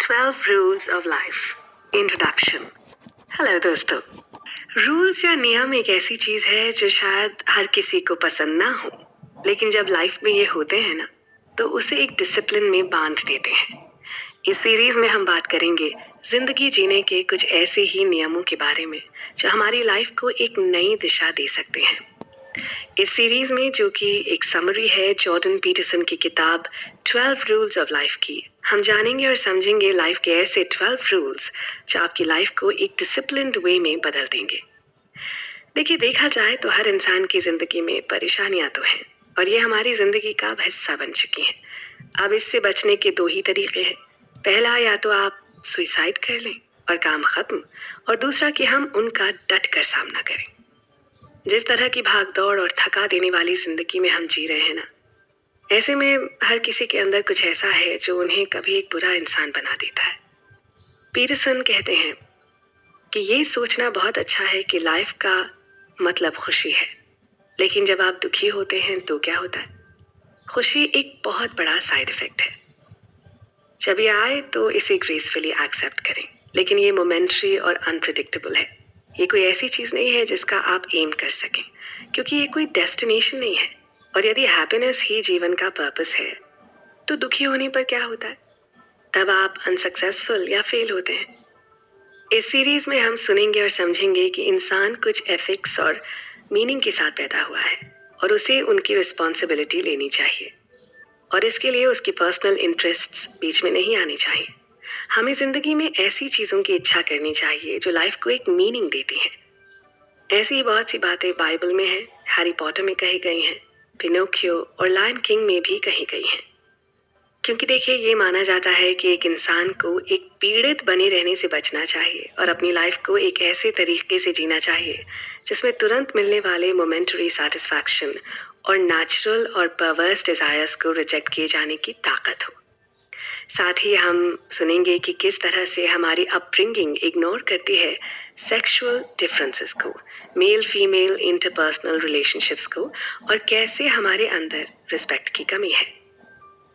12 Rules of Life introduction. Hello दोस्तों, rules या नियम एक ऐसी चीज है जो शायद हर किसी को पसंद ना हो, लेकिन जब लाइफ में ये होते हैं ना, तो उसे एक डिसिप्लिन में बांध देते हैं। इस सीरीज में हम बात करेंगे जिंदगी जीने के कुछ ऐसे ही नियमों के बारे में जो हमारी लाइफ को एक नई दिशा दे सकते हैं। इस सीरीज में, जो कि एक समरी है जॉर्डन पीटरसन की किताब 12 रूल्स ऑफ लाइफ की, हम जानेंगे और समझेंगे लाइफ के ऐसे 12 रूल्स जो आपकी लाइफ को एक डिसिप्लिन्ड वे में बदल देंगे। देखिए, देखा जाए तो हर इंसान की जिंदगी में परेशानियां तो हैं और ये हमारी जिंदगी का हिस्सा बन चुकी हैं। अब इससे बचने के दो ही तरीके हैं। पहला, या तो आप सुसाइड कर लें और काम खत्म, और दूसरा कि हम उनका डट कर सामना करें। जिस तरह की भागदौड़ और थका देने वाली जिंदगी में हम जी रहे हैं ना, ऐसे में हर किसी के अंदर कुछ ऐसा है जो उन्हें कभी एक बुरा इंसान बना देता है। पीटरसन कहते हैं कि ये सोचना बहुत अच्छा है कि लाइफ का मतलब खुशी है, लेकिन जब आप दुखी होते हैं तो क्या होता है? खुशी एक बहुत बड़ा साइड इफेक्ट है। जब ये आए तो इसे ग्रेसफुली एक्सेप्ट करें, लेकिन ये मोमेंटरी और अनप्रिडिक्टेबल है। ये कोई ऐसी चीज नहीं है जिसका आप एम कर सकें, क्योंकि ये कोई डेस्टिनेशन नहीं है। और यदि हैप्पीनेस ही जीवन का पर्पस है, तो दुखी होने पर क्या होता है? तब आप अनसक्सेसफुल या फेल होते हैं। इस सीरीज में हम सुनेंगे और समझेंगे कि इंसान कुछ एथिक्स और मीनिंग के साथ पैदा हुआ है और उसे उनकी रिस्पॉन्सिबिलिटी लेनी चाहिए, और इसके लिए उसकी पर्सनल इंटरेस्ट्स बीच में नहीं आनी चाहिए। हमें जिंदगी में ऐसी चीजों की इच्छा करनी चाहिए जो लाइफ को एक मीनिंग देती हैं। ऐसी बहुत सी बातें बाइबल में हैं, हैरी पॉटर में कही गई हैं, पिनोकियो और लायन किंग में भी कही गई हैं। क्योंकि देखिए, ये माना जाता है कि एक इंसान को एक पीड़ित बने रहने से बचना चाहिए और अपनी लाइफ को एक ऐसे तरीके से जीना चाहिए जिसमें तुरंत मिलने वाले मोमेंटरी सेटिस्फैक्शन और नेचुरल और परवर्स डिजायर्स को रिजेक्ट किए जाने की ताकत हो। साथ ही हम सुनेंगे कि किस तरह से हमारी अपब्रिंगिंग इग्नोर करती है सेक्सुअल डिफरेंसेस को, मेल फीमेल इंटरपर्सनल रिलेशनशिप्स को, और कैसे हमारे अंदर रिस्पेक्ट की कमी है।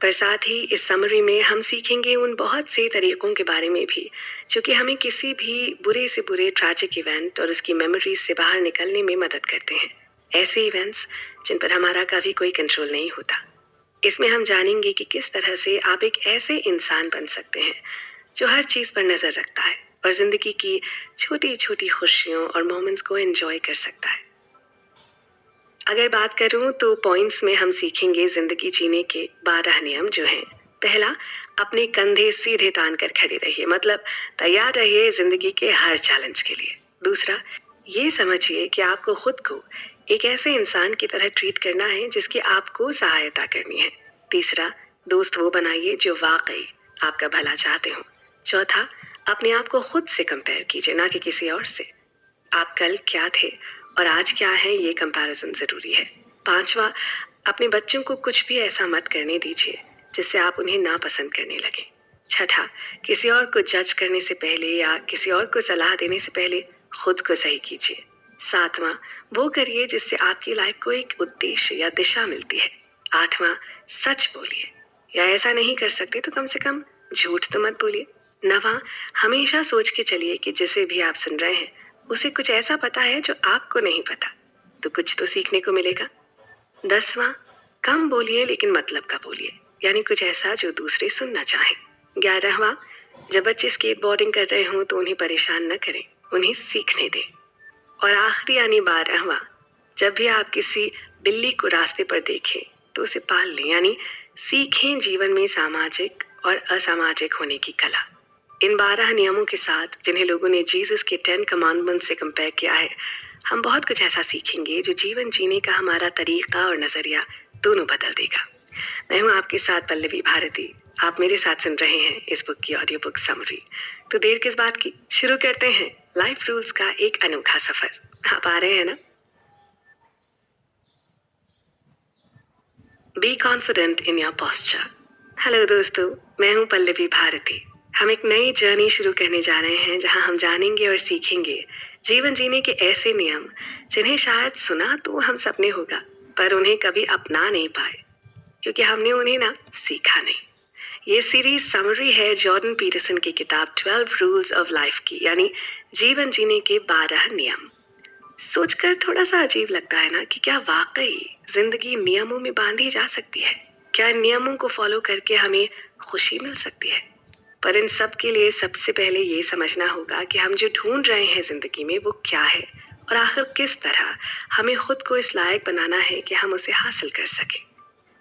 पर साथ ही इस समरी में हम सीखेंगे उन बहुत से तरीकों के बारे में भी जो कि हमें किसी भी बुरे से बुरे ट्रैजिक इवेंट और उसकी मेमोरीज से बाहर निकलने में मदद करते हैं। ऐसे इवेंट्स जिन पर हमारा कभी कोई कंट्रोल नहीं होता। इसमें हम जानेंगे कि किस तरह से आप एक ऐसे इंसान बन सकते हैं जो हर चीज पर नजर रखता है और जिंदगी की छोटी छोटी खुशियों और मोमेंट्स को एंजॉय कर सकता है। अगर बात करूं तो पॉइंट्स में हम सीखेंगे जिंदगी जीने के 12 नियम जो हैं। पहला, अपने कंधे सीधे तान कर खड़े रहिए, मतलब तैयार रहिए जिंदगी के हर चैलेंज के लिए। दूसरा, ये समझिए कि आपको खुद को एक ऐसे इंसान की तरह ट्रीट करना है जिसकी आपको सहायता करनी है। तीसरा, दोस्त वो बनाइए जो वाकई आपका भला चाहते हो। चौथा, अपने आप को खुद से कंपेयर कीजिए, ना कि किसी और से। आप कल क्या थे और आज क्या है, ये कंपैरिजन जरूरी है। पांचवा, अपने बच्चों को कुछ भी ऐसा मत करने दीजिए जिससे आप उन्हें नापसंद करने लगे। छठा, किसी और को जज करने से पहले या किसी और को सलाह देने से पहले खुद को सही कीजिए। सातवां, वो करिए जिससे आपकी लाइफ को एक उद्देश्य या दिशा मिलती है। आठवां, सच बोलिए, या ऐसा नहीं कर सकते तो कम से कम झूठ तो मत बोलिए। नवां, हमेशा सोच के चलिए कि जिसे भी आप सुन रहे हैं उसे कुछ ऐसा पता है जो आपको नहीं पता, तो कुछ तो सीखने को मिलेगा। 10वां, कम बोलिए लेकिन मतलब का बोलिए, यानी कुछ ऐसा जो दूसरे सुनना चाहें। 11वां, जब बच्चे स्केटबोर्डिंग कर रहे हों तो उन्हें परेशान न करें, उन्हें सीखने दें। और आखिरी यानी 12वां, जब भी आप किसी बिल्ली को रास्ते पर देखें तो उसे पाल लें, यानी सीखें जीवन में सामाजिक और असामाजिक होने की कला। इन 12 नियमों के साथ, जिन्हें लोगों ने जीसस के 10 कमांडमेंट से कंपेयर किया है, हम बहुत कुछ ऐसा सीखेंगे जो जीवन जीने का हमारा तरीका और नजरिया दोनों बदल देगा। मैं हूँ आपके साथ पल्लवी भारती। आप मेरे साथ सुन रहे हैं इस बुक की ऑडियो बुक समरी। तो देर किस बात की, शुरू करते हैं लाइफ रूल्स का एक अनोखा सफर। आप आ रहे हैं ना? Be confident in your posture. Hello दोस्तों, मैं हूँ पल्लवी भारती। हम एक नई जर्नी शुरू करने जा रहे हैं जहाँ हम जानेंगे और सीखेंगे जीवन जीने के ऐसे नियम जिन्हें शायद सुना तो हम सबने होगा, पर उन्हें कभी अपना नहीं पाए क्योंकि हमने उन्हें ना सीखा नहीं। ये सीरीज समरी है जॉर्डन पीटरसन की किताब 12 रूल्स ऑफ लाइफ की, यानी जीवन जीने के 12 नियम। सोचकर थोड़ा सा अजीब लगता है ना कि क्या वाकई जिंदगी नियमों में बांधी जा सकती है? क्या इन नियमों को फॉलो करके हमें खुशी मिल सकती है? पर इन सब के लिए सबसे पहले ये समझना होगा कि हम जो ढूंढ रहे हैं जिंदगी में वो क्या है, और आखिर किस तरह हमें खुद को इस लायक बनाना है कि हम उसे हासिल कर सकें।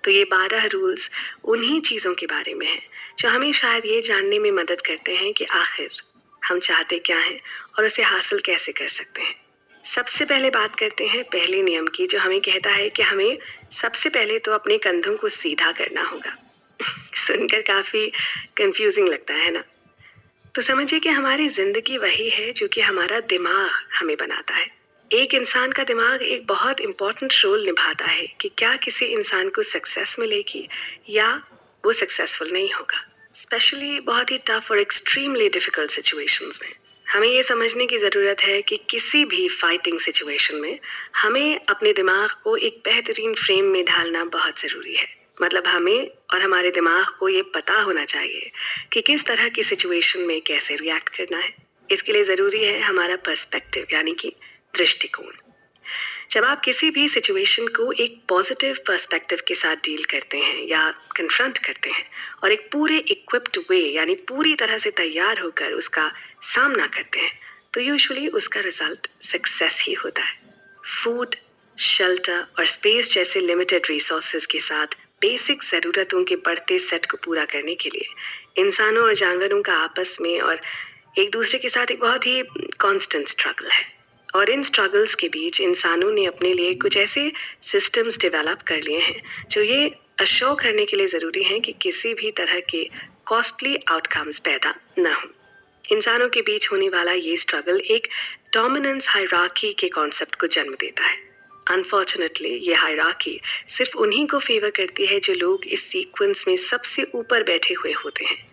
तो ये 12 रूल्स उन्हीं चीज़ों के बारे में हैं जो हमें शायद ये जानने में मदद करते हैं कि आखिर हम चाहते क्या हैं और उसे हासिल कैसे कर सकते हैं। सबसे पहले बात करते हैं पहले नियम की, जो हमें कहता है कि हमें सबसे पहले तो अपने कंधों को सीधा करना होगा। सुनकर काफ़ी कंफ्यूजिंग लगता है ना? तो समझिए कि हमारी जिंदगी वही है जो कि हमारा दिमाग हमें बनाता है। एक इंसान का दिमाग एक बहुत इंपॉर्टेंट रोल निभाता है कि क्या किसी इंसान को सक्सेस मिलेगी या वो सक्सेसफुल नहीं होगा, स्पेशली बहुत ही टफ और एक्सट्रीमली डिफिकल्ट सिचुएशंस में। हमें ये समझने की ज़रूरत है कि किसी भी फाइटिंग सिचुएशन में हमें अपने दिमाग को एक बेहतरीन फ्रेम में ढालना बहुत ज़रूरी है। मतलब हमें और हमारे दिमाग को ये पता होना चाहिए कि किस तरह की सिचुएशन में कैसे रिएक्ट करना है। इसके लिए ज़रूरी है हमारा पर्सपेक्टिव, यानी कि दृष्टिकोण। जब आप किसी भी सिचुएशन को एक पॉजिटिव पर्सपेक्टिव के साथ डील करते हैं या कन्फ्रंट करते हैं और एक पूरे इक्विप्ड वे, यानी पूरी तरह से तैयार होकर उसका सामना करते हैं, तो यूजुअली उसका रिजल्ट सक्सेस ही होता है। फूड, शेल्टर और स्पेस जैसे लिमिटेड रिसोर्सेज के साथ बेसिक ज़रूरतों के बढ़ते सेट को पूरा करने के लिए इंसानों और जानवरों का आपस में और एक दूसरे के साथ एक बहुत ही कांस्टेंट स्ट्रगल है। और इन स्ट्रगल्स के बीच इंसानों ने अपने लिए कुछ ऐसे सिस्टम्स डेवलप कर लिए हैं जो ये अश्योर करने के लिए ज़रूरी हैं कि किसी भी तरह के कॉस्टली आउटकम्स पैदा न हों। इंसानों के बीच होने वाला ये स्ट्रगल एक डोमिनेंस हायरार्की के कॉन्सेप्ट को जन्म देता है। अनफॉर्चुनेटली ये हायरार्की सिर्फ उन्हीं को फेवर करती है जो लोग इस सीक्वेंस में सबसे ऊपर बैठे हुए होते हैं।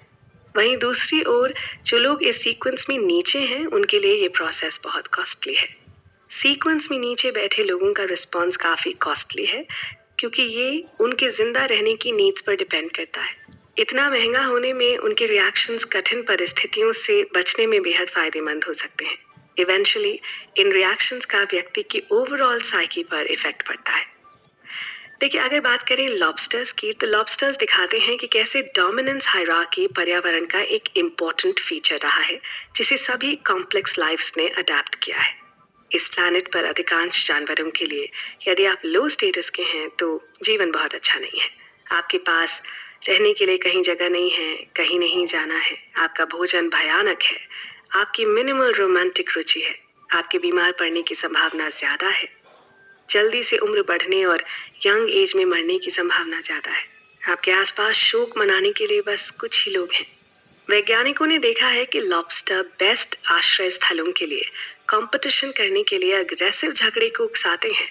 वहीं दूसरी ओर जो लोग इस सीक्वेंस में नीचे हैं, उनके लिए ये प्रोसेस बहुत कॉस्टली है। सीक्वेंस में नीचे बैठे लोगों का रिस्पॉन्स काफ़ी कॉस्टली है, क्योंकि ये उनके जिंदा रहने की नीड्स पर डिपेंड करता है। इतना महंगा होने में उनके रिएक्शंस कठिन परिस्थितियों से बचने में बेहद फायदेमंद हो सकते हैं। इवेंचुअली इन रिएक्शंस का व्यक्ति की ओवरऑल साइकी पर इफेक्ट पड़ता है। देखिए, अगर बात करें लॉबस्टर्स की, तो लॉबस्टर्स दिखाते हैं कि कैसे डोमिनेंस हायरार्की पर्यावरण का एक इम्पॉर्टेंट फीचर रहा है, जिसे सभी कॉम्प्लेक्स लाइफ्स ने अडेप्ट किया है। इस प्लैनेट पर अधिकांश जानवरों के लिए यदि आप लो स्टेटस के हैं तो जीवन बहुत अच्छा नहीं है। आपके पास रहने के लिए कहीं जगह नहीं है, कहीं नहीं जाना है, आपका भोजन भयानक है, आपकी मिनिमल रोमांटिक रुचि है, आपके बीमार पड़ने की संभावना ज़्यादा है, जल्दी से उम्र बढ़ने और यंग एज में मरने की संभावना ज़्यादा है, आपके आसपास शोक मनाने के लिए बस कुछ ही लोग हैं। वैज्ञानिकों ने देखा है कि लॉबस्टर बेस्ट आश्रय स्थलों के लिए कंपटीशन करने के लिए अग्रेसिव झगड़े को उकसाते हैं,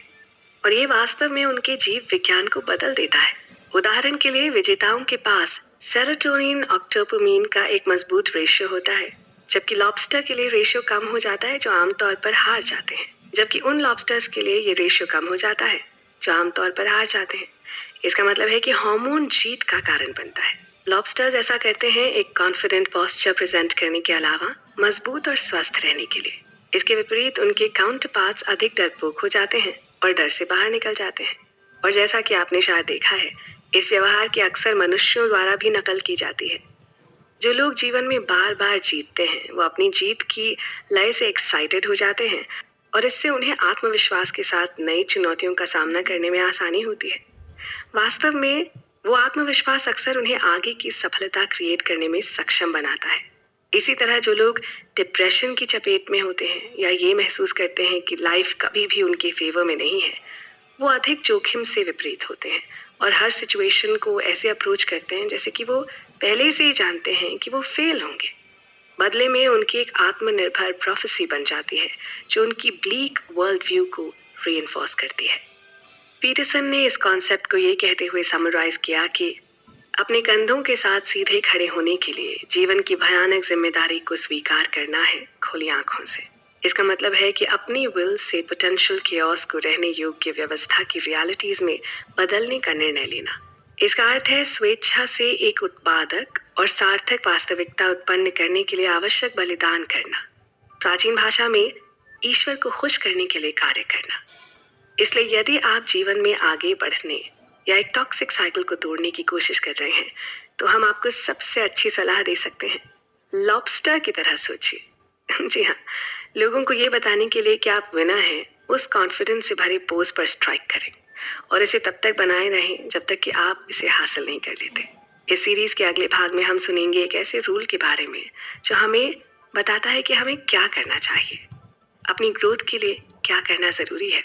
और ये वास्तव में उनके जीव विज्ञान को बदल देता है। उदाहरण के लिए विजेताओं के पास सेरोटोनिन ऑक्टोपमीन का एक मजबूत रेशियो होता है, जबकि लॉबस्टर के लिए रेशियो कम हो जाता है जो आमतौर पर हार जाते हैं। जबकि उन लॉबस्टर्स के लिए ये रेशियो कम हो जाता है जो आमतौर पर हार जाते हैं। इसका मतलब है कि हार्मोन जीत का कारण बनता है। लॉबस्टर्स ऐसा करते हैं एक कॉन्फिडेंट पोस्चर प्रेजेंट करने के अलावा मजबूत और स्वस्थ रहने के लिए। इसके विपरीत उनके काउंटर पार्ट्स अधिक डरपोक हो जाते हैं और डर से बाहर निकल जाते हैं। और जैसा कि आपने शायद देखा है, इस व्यवहार की अक्सर मनुष्यों द्वारा भी नकल की जाती है। जो लोग जीवन में बार बार जीतते हैं वो अपनी जीत की लय से एक्साइटेड हो जाते हैं, और इससे उन्हें आत्मविश्वास के साथ नई चुनौतियों का सामना करने में आसानी होती है। वास्तव में वो आत्मविश्वास अक्सर उन्हें आगे की सफलता क्रिएट करने में सक्षम बनाता है। इसी तरह जो लोग डिप्रेशन की चपेट में होते हैं या ये महसूस करते हैं कि लाइफ कभी भी उनके फेवर में नहीं है, वो अधिक जोखिम से विपरीत होते हैं और हर सिचुएशन को ऐसे अप्रोच करते हैं जैसे कि वो पहले से ही जानते हैं कि वो फेल होंगे। बदले में उनकी एक आत्मनिर्भर प्रोफेसी बन जाती है जो उनकी ब्लीक वर्ल्ड व्यू को रीइंफोर्स करती है। पीटरसन ने इस कॉन्सेप्ट को ये कहते हुए समराइज किया कि अपने कंधों के साथ सीधे खड़े होने के लिए जीवन की भयानक जिम्मेदारी को स्वीकार करना है खुली आंखों से। इसका मतलब है कि अपनी विल से पोटेंशियल केओस को रहने योग्य व्यवस्था की रियलिटीज में बदलने का निर्णय लेना। इसका अर्थ है स्वेच्छा से एक उत्पादक और सार्थक वास्तविकता उत्पन्न करने के लिए आवश्यक बलिदान करना। प्राचीन भाषा में ईश्वर को खुश करने के लिए कार्य करना। इसलिए यदि आप जीवन में आगे बढ़ने या एक टॉक्सिक साइकिल को तोड़ने की कोशिश कर रहे हैं, तो हम आपको सबसे अच्छी सलाह दे सकते हैं। लॉबस्टर की तरह सोचिए। जी हाँ, लोगों को ये बताने के लिए कि आप विनर हैं, उस कॉन्फिडेंस से भरे पोज पर स्ट्राइक करें और इसे तब तक बनाए रहें जब तक कि आप इसे हासिल नहीं कर लेते। इस सीरीज के अगले भाग में हम सुनेंगे एक ऐसे रूल के बारे में जो हमें बताता है कि हमें क्या करना चाहिए, अपनी ग्रोथ के लिए क्या करना जरूरी है।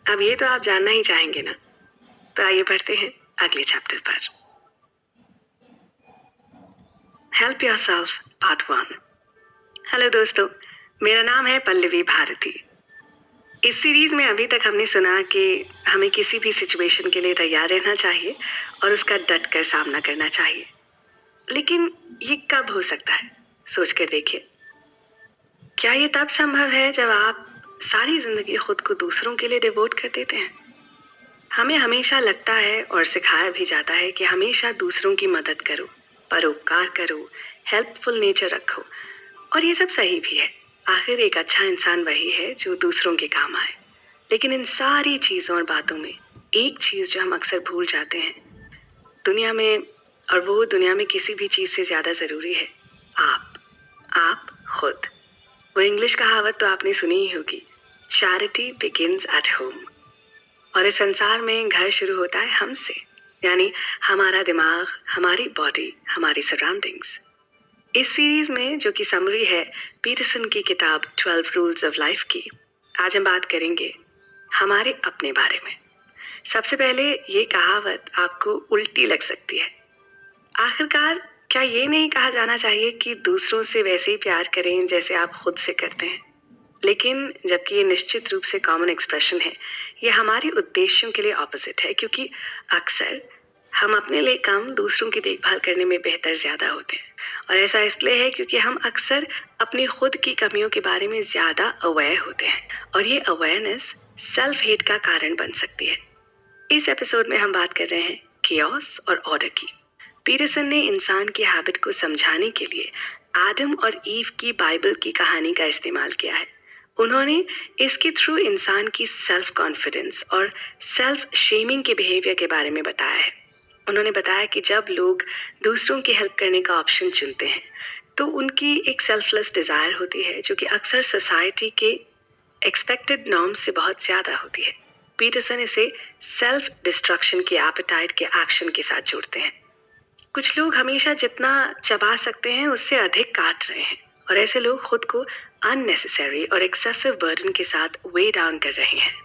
अब ये तो आप जानना ही चाहेंगे ना, तो आइए बढ़ते हैं अगले चैप्टर पर। Help yourself part 1। हेलो दोस्तों, मेरा नाम है पल्लवी भारती। इस सीरीज में अभी तक हमने सुना कि हमें किसी भी सिचुएशन के लिए तैयार रहना चाहिए और उसका डट कर सामना करना चाहिए। लेकिन ये कब हो सकता है, सोच कर देखिए। क्या ये तब संभव है जब आप सारी जिंदगी खुद को दूसरों के लिए डिवोट कर देते हैं? हमें हमेशा लगता है और सिखाया भी जाता है कि हमेशा दूसरों की मदद करो, परोपकार करो, हेल्पफुल नेचर रखो, और ये सब सही भी है। आखिर एक अच्छा इंसान वही है जो दूसरों के काम आए। लेकिन इन सारी चीजों और बातों में एक चीज जो हम अक्सर भूल जाते हैं दुनिया में, और वो दुनिया में किसी भी चीज से ज्यादा जरूरी है, आप खुद। वो इंग्लिश कहावत तो आपने सुनी ही होगी, चैरिटी बिगिंस एट होम। और इस संसार में घर शुरू होता है हमसे, यानी हमारा दिमाग, हमारी बॉडी, हमारी सराउंडिंग्स। इस सीरीज में, जो कि समरी है पीटरसन की किताब 12 रूल्स ऑफ लाइफ की, आज हम बात करेंगे हमारे अपने बारे में। सबसे पहले ये कहावत आपको उल्टी लग सकती है। आखिरकार क्या ये नहीं कहा जाना चाहिए कि दूसरों से वैसे ही प्यार करें जैसे आप खुद से करते हैं? लेकिन जबकि ये निश्चित रूप से कॉमन एक्सप्रेशन है, ये हमारे उद्देश्यों के लिए ऑपोजिट है, क्योंकि अक्सर हम अपने लिए कम, दूसरों की देखभाल करने में बेहतर ज्यादा होते हैं। और ऐसा इसलिए है क्योंकि हम अक्सर अपनी खुद की कमियों के बारे में ज्यादा अवेयर होते हैं, और ये अवेयरनेस सेल्फ हेट का कारण बन सकती है। इस एपिसोड में हम बात कर रहे हैं केओस और ऑर्डर की। पीटरसन ने इंसान की हैबिट को समझाने के लिए एडम और ईव की बाइबल की कहानी का इस्तेमाल किया है। उन्होंने इसके थ्रू इंसान की सेल्फ कॉन्फिडेंस और सेल्फ शेमिंग के बिहेवियर के बारे में बताया है। उन्होंने बताया कि जब लोग दूसरों की हेल्प करने का ऑप्शन चुनते हैं तो उनकी एक सेल्फलेस डिजायर होती है, जो कि अक्सर सोसाइटी के एक्सपेक्टेड नॉर्म्स से बहुत ज्यादा होती है। पीटरसन इसे सेल्फ डिस्ट्रक्शन के एपेटाइट के एक्शन के साथ जोड़ते हैं। कुछ लोग हमेशा जितना चबा सकते हैं उससे अधिक काट रहे हैं, और ऐसे लोग खुद को अननेसेसरी और एक्सेसिव बर्डन के साथ वे डाउन कर रहे हैं।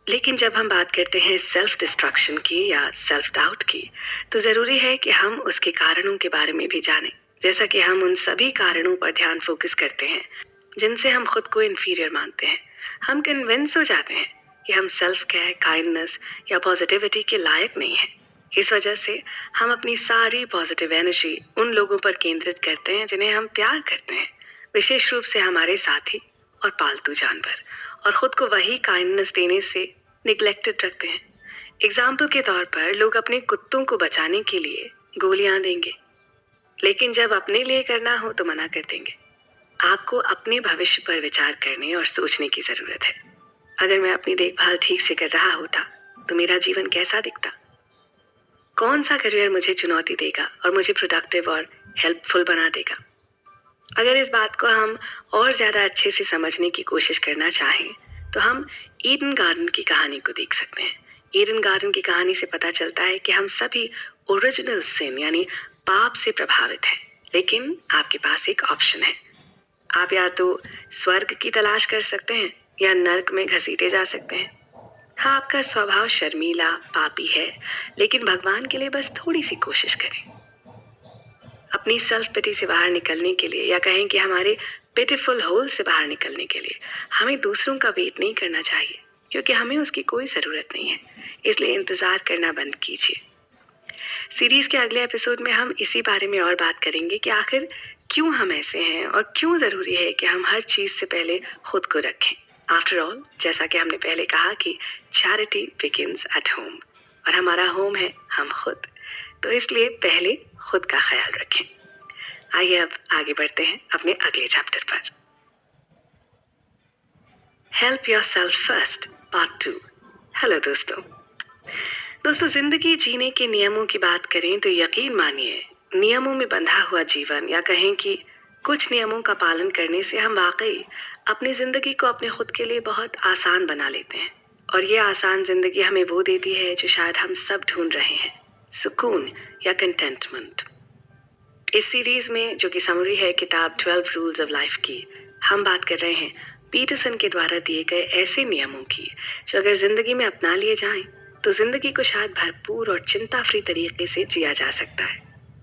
लेकिन जब हम बात करते हैं सेल्फ डिस्ट्रक्शन की या सेल्फ डाउट की, तो जरूरी है कि हम उसके कारणों के बारे में भी जानें। जैसा कि हम उन सभी कारणों पर ध्यान फोकस करते हैं जिनसे हम खुद को इंफीरियर मानते हैं, हम कन्विंस हो जाते हैं कि हम सेल्फ केयर, काइंडनेस या पॉजिटिविटी के लायक नहीं हैं। इस वजह से हम अपनी सारी पॉजिटिव एनर्जी उन लोगों पर केंद्रित करते हैं जिन्हें हम प्यार करते हैं, विशेष रूप से हमारे साथी और पालतू जानवर, और खुद को वही काइंडनेस देने से निग्लेक्टेड रखते हैं। एग्जाम्पल के तौर पर लोग अपने कुत्तों को बचाने के लिए गोलियां देंगे, लेकिन जब अपने लिए करना हो तो मना कर देंगे। आपको अपने भविष्य पर विचार करने और सोचने की जरूरत है। अगर मैं अपनी देखभाल ठीक से कर रहा होता तो मेरा जीवन कैसा दिखता? कौन सा करियर मुझे चुनौती देगा और मुझे प्रोडक्टिव और हेल्पफुल बना देगा? अगर इस बात को हम और ज्यादा अच्छे से समझने की कोशिश करना चाहें तो हम ईडन गार्डन की कहानी को देख सकते हैं। ईडन गार्डन की कहानी से पता चलता है कि हम सभी ओरिजिनल सिन यानी पाप से प्रभावित हैं, लेकिन आपके पास एक ऑप्शन है। आप या तो स्वर्ग की तलाश कर सकते हैं या नर्क में घसीटे जा सकते हैं। हाँ, आपका स्वभाव शर्मीला, पापी है, लेकिन भगवान के लिए बस थोड़ी सी कोशिश करें। अपनी सेल्फ पिटी से बाहर निकलने के लिए, या कहें कि हमारे पिटीफुल होल से बाहर निकलने के लिए, हमें दूसरों का वेट नहीं करना चाहिए, क्योंकि हमें उसकी कोई जरूरत नहीं है। इसलिए इंतजार करना बंद कीजिए। सीरीज के अगले एपिसोड में हम इसी बारे में और बात करेंगे कि आखिर क्यों हम ऐसे हैं और क्यों जरूरी है कि हम हर चीज से पहले खुद को रखें। आफ्टर ऑल, जैसा कि हमने पहले कहा कि चैरिटी बिगिंस एट होम। और हमारा होम है हम खुद। तो इसलिए पहले खुद का ख्याल रखें। आइए अब आगे बढ़ते हैं अपने अगले चैप्टर पर। Help yourself first part 2। Hello दोस्तों, जिंदगी जीने के नियमों की बात करें तो यकीन मानिए, नियमों में बंधा हुआ जीवन, या कहें कि कुछ नियमों का पालन करने से हम वाकई अपनी जिंदगी को अपने खुद के लिए बहुत आसान बना लेते हैं। और ये आसान जिंदगी हमें वो देती है जो शायद हम सब ढूंढ रहे हैं, सुकून या कंटेंटमेंट। इस सीरीज में, जो कि समरी है किताब 12 रूल्स ऑफ लाइफ की, हम बात कर रहे हैं पीटरसन के द्वारा दिए गए ऐसे नियमों की जो अगर जिंदगी में अपना लिए जाएं तो जिंदगी को शायद भरपूर और चिंता फ्री तरीके से जिया जा सकता है।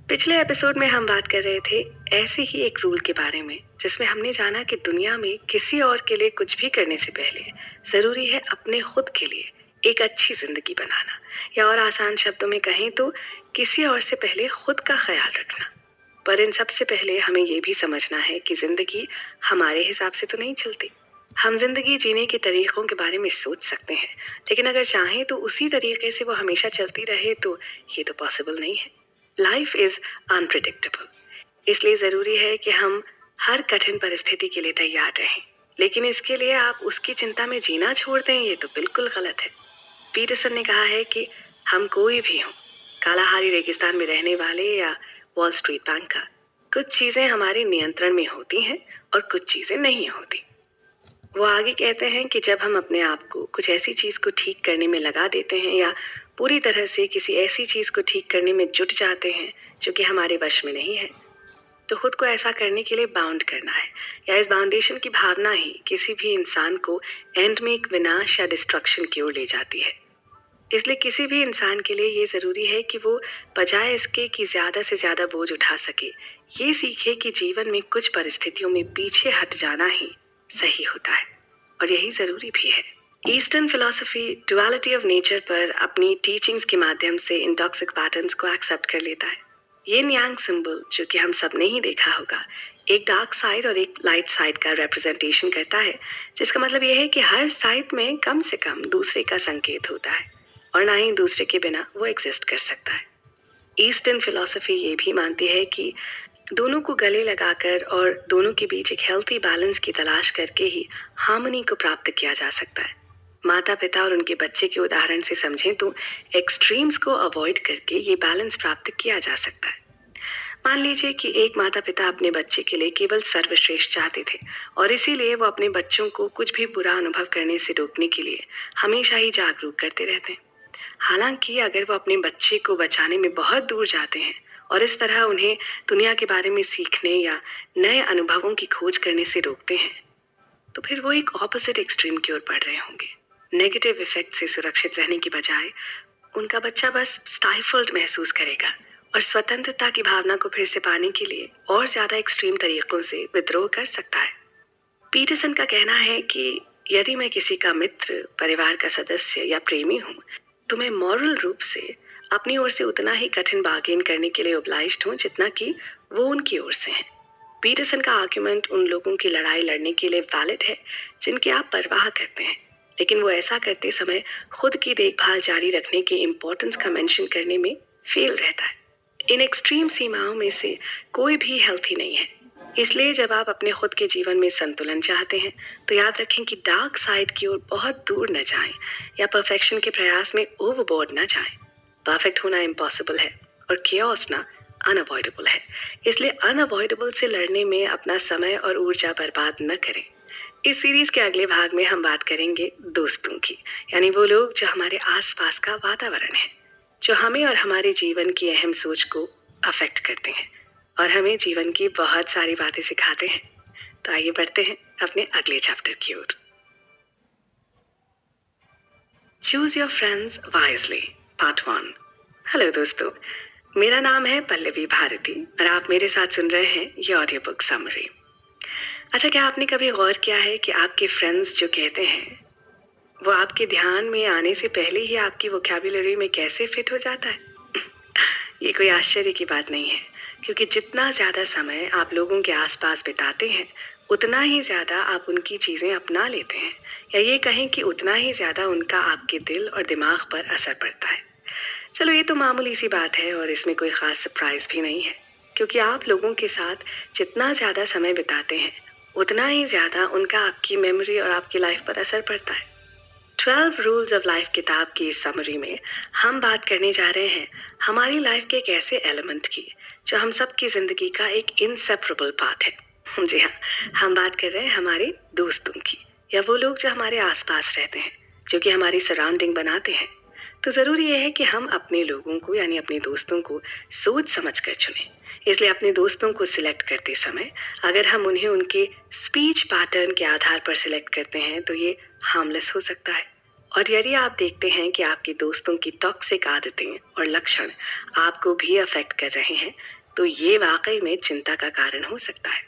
पिछले एपिसोड में हम बात कर रहे थे ऐसे ही एक रूल के बारे में जिसमें हमने जाना कि दुनिया में किसी और के लिए कुछ भी करने से पहले जरूरी है अपने खुद के लिए एक अच्छी जिंदगी बनाना, या और आसान शब्दों में कहें तो किसी और से पहले खुद का ख्याल रखना। पर इन सबसे पहले हमें ये भी समझना है कि जिंदगी हमारे हिसाब से तो नहीं चलती। हम जिंदगी जीने के तरीकों के बारे में सोच सकते हैं, लेकिन अगर चाहें तो उसी तरीके से वो हमेशा चलती रहे तो ये तो पॉसिबल नहीं है। लाइफ इज अनप्रिडिक्टेबल, इसलिए जरूरी है कि हम हर कठिन परिस्थिति के लिए तैयार रहें, लेकिन इसके लिए आप उसकी चिंता में जीना छोड़ दें, ये तो बिल्कुल गलत है। पीटरसन ने कहा है कि हम कोई भी हों, कालाहारी रेगिस्तान में रहने वाले या वॉल स्ट्रीट बैंक का, कुछ चीजें हमारे नियंत्रण में होती हैं और कुछ चीजें नहीं होती। वो आगे कहते हैं कि जब हम अपने आप को कुछ ऐसी चीज को ठीक करने में लगा देते हैं या पूरी तरह से किसी ऐसी चीज को ठीक करने में जुट जाते हैं जो कि हमारे वश में नहीं है, तो खुद को ऐसा करने के लिए बाउंड करना है, या इस बाउंडेशन की भावना ही किसी भी इंसान को एंड में एक विनाश या डिस्ट्रक्शन की ओर ले जाती है। इसलिए किसी भी इंसान के लिए ये जरूरी है कि वो बजाय इसके कि ज्यादा से ज्यादा बोझ उठा सके, ये सीखे कि जीवन में कुछ परिस्थितियों में पीछे हट जाना ही सही होता है, और यही जरूरी भी है। Eastern philosophy duality of nature पर अपनी टीचिंग्स के माध्यम से इन टॉक्सिक पैटर्न्स को एक्सेप्ट कर लेता है। ये यांग सिंबल, जो कि हम सब ने ही देखा होगा, एक डार्क साइड और एक लाइट साइड का रिप्रेजेंटेशन करता है, जिसका मतलब यह है कि हर साइड में कम से कम दूसरे का संकेत होता है, और ना ही दूसरे के बिना वो एग्जिस्ट कर सकता है। ईस्टर्न फिलॉसफी ये भी मानती है कि दोनों को गले लगाकर और दोनों के बीच एक हेल्थी बैलेंस की तलाश करके ही हार्मनी को प्राप्त किया जा सकता है। माता पिता और उनके बच्चे के उदाहरण से समझें तो एक्सट्रीम्स को अवॉइड करके ये बैलेंस प्राप्त किया जा सकता है। मान लीजिए कि एक माता पिता अपने बच्चे के लिए केवल सर्वश्रेष्ठ चाहते थे, और इसीलिए वो अपने बच्चों को कुछ भी बुरा अनुभव करने से रोकने के लिए हमेशा ही जागरूक करते रहते हैं। हालांकि अगर वो अपने बच्चे को बचाने में बहुत दूर जाते हैं और इस तरह उन्हें दुनिया के बारे में सीखने या नए अनुभवों की खोज करने से रोकते हैं, तो फिर वो एक ऑपोजिट एक्सट्रीम की ओर बढ़ रहे होंगे। नेगेटिव इफेक्ट से सुरक्षित रहने की बजाय उनका बच्चा बस स्टाइफल्ड महसूस करेगा और स्वतंत्रता की भावना को फिर से पाने के लिए और ज्यादा एक्सट्रीम तरीकों से विद्रोह कर सकता है। पीटरसन का कहना है कि यदि मैं किसी का मित्र, परिवार का सदस्य या प्रेमी हूँ, तो मैं मॉरल रूप से अपनी ओर से उतना ही कठिन बार्गेन करने के लिए ओब्लाइज्ड हूँ जितना कि वो उनकी ओर से हैं। पीटरसन का आर्ग्यूमेंट उन लोगों की लड़ाई लड़ने के लिए वैलिड है जिनकी आप परवाह करते हैं, लेकिन वो ऐसा करते समय खुद की देखभाल जारी रखने की इम्पोर्टेंस का मेंशन करने में फेल रहता है। इन एक्सट्रीम सीमाओं में से कोई भी हेल्थी नहीं है। इसलिए जब आप अपने खुद के जीवन में संतुलन चाहते हैं तो याद रखें कि डार्क साइड की ओर बहुत दूर न जाएं या परफेक्शन के प्रयास में ओवरबोर्ड न जाएं। परफेक्ट होना इम्पॉसिबल है और केओस ना अनअवॉइडेबल है, इसलिए अनअवॉइडेबल से लड़ने में अपना समय और ऊर्जा बर्बाद न करें। इस सीरीज के अगले भाग में हम बात करेंगे दोस्तों की, यानी वो लोग जो हमारे आसपास का वातावरण है, जो हमें और हमारे जीवन की अहम सोच को अफेक्ट करते हैं और हमें जीवन की बहुत सारी बातें सिखाते हैं। तो आइए बढ़ते हैं अपने अगले चैप्टर की ओर। Choose your friends wisely part 1। Hello दोस्तों, मेरा नाम है पल्लवी भारती और आप मेरे साथ सुन रहे हैं ये ऑडियो बुक समरी। अच्छा, क्या आपने कभी गौर किया है कि आपके फ्रेंड्स जो कहते हैं वो आपके ध्यान में आने से पहले ही आपकी वोकैबुलरी में कैसे फिट हो जाता है? ये कोई आश्चर्य की बात नहीं है, क्योंकि जितना ज्यादा समय आप लोगों के आसपास बिताते हैं उतना ही ज्यादा आप उनकी चीजें अपना लेते हैं, या ये कहें कि उतना ही ज्यादा उनका आपके दिल और दिमाग पर असर पड़ता है। चलो ये तो मामूली सी बात है और इसमें कोई ख़ास सरप्राइज़ भी नहीं है, क्योंकि आप लोगों के साथ जितना ज़्यादा समय बिताते हैं, उतना ही ज़्यादा उनका आपकी मेमोरी और आपकी लाइफ पर असर पड़ता है। 12 रूल्स ऑफ लाइफ किताब की इस समरी में हम बात करने जा रहे हैं हमारी लाइफ के एक ऐसे एलिमेंट की जो हम सबकी ज़िंदगी का एक इनसेपरेबल पार्ट है। जी हाँ, हम बात कर रहे हैं हमारे दोस्तों की, या वो लोग जो हमारे आसपास रहते हैं, जो कि हमारी सराउंडिंग बनाते हैं। तो ज़रूरी ये है कि हम अपने लोगों को यानी अपने दोस्तों को सोच समझ कर चुनें। इसलिए अपने दोस्तों को सिलेक्ट करते समय अगर हम उन्हें उनके स्पीच पैटर्न के आधार पर सिलेक्ट करते हैं तो ये हार्मलेस हो सकता है। और यदि आप देखते हैं कि आपके दोस्तों की टॉक्सिक आदतें और लक्षण आपको भी अफेक्ट कर रहे हैं, तो ये वाकई में चिंता का कारण हो सकता है।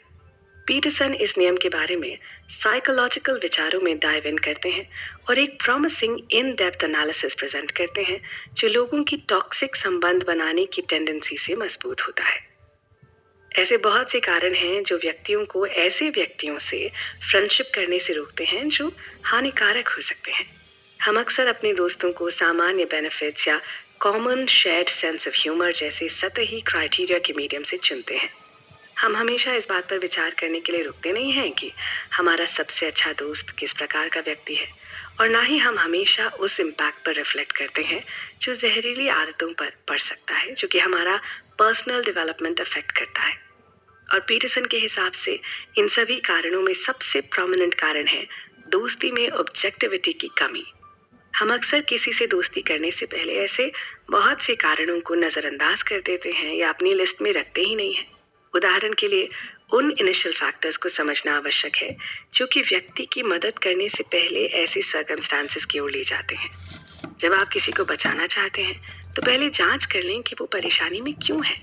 पीटरसन इस नियम के बारे में साइकोलॉजिकल विचारों में डाइव इन करते हैं और एक promising in depth analysis present करते हैं जो लोगों की टॉक्सिक संबंध बनाने की टेंडेंसी से मजबूत होता है। ऐसे बहुत से कारण हैं जो व्यक्तियों को ऐसे व्यक्तियों से फ्रेंडशिप करने से रोकते हैं जो हानिकारक हो सकते हैं। हम अक्सर अपने दोस्तों को सामान्य बेनिफिट्स या common shared sense of humour जैसे सतही क्राइटेरिया के मीडियम से चुनते हैं। हम हमेशा इस बात पर विचार करने के लिए रुकते नहीं हैं कि हमारा सबसे अच्छा दोस्त किस प्रकार का व्यक्ति है, और ना ही हम हमेशा उस इम्पैक्ट पर रिफ्लेक्ट करते हैं जो जहरीली आदतों पर पड़ सकता है, जो कि हमारा पर्सनल डेवलपमेंट अफेक्ट करता है। और पीटरसन के हिसाब से इन सभी कारणों में सबसे प्रोमिनेंट कारण है दोस्ती में ऑब्जेक्टिविटी की कमी। हम अक्सर किसी से दोस्ती करने से पहले ऐसे बहुत से कारणों को नज़रअंदाज कर देते हैं या अपनी लिस्ट में रखते ही नहीं हैं। उदाहरण के लिए उन इनिशियल फैक्टर्स को समझना आवश्यक है जो कि व्यक्ति की मदद करने से पहले ऐसे सर्कमस्टांसेस की ओर ले जाते हैं। जब आप किसी को बचाना चाहते हैं तो पहले जांच कर लें कि वो परेशानी में क्यों है।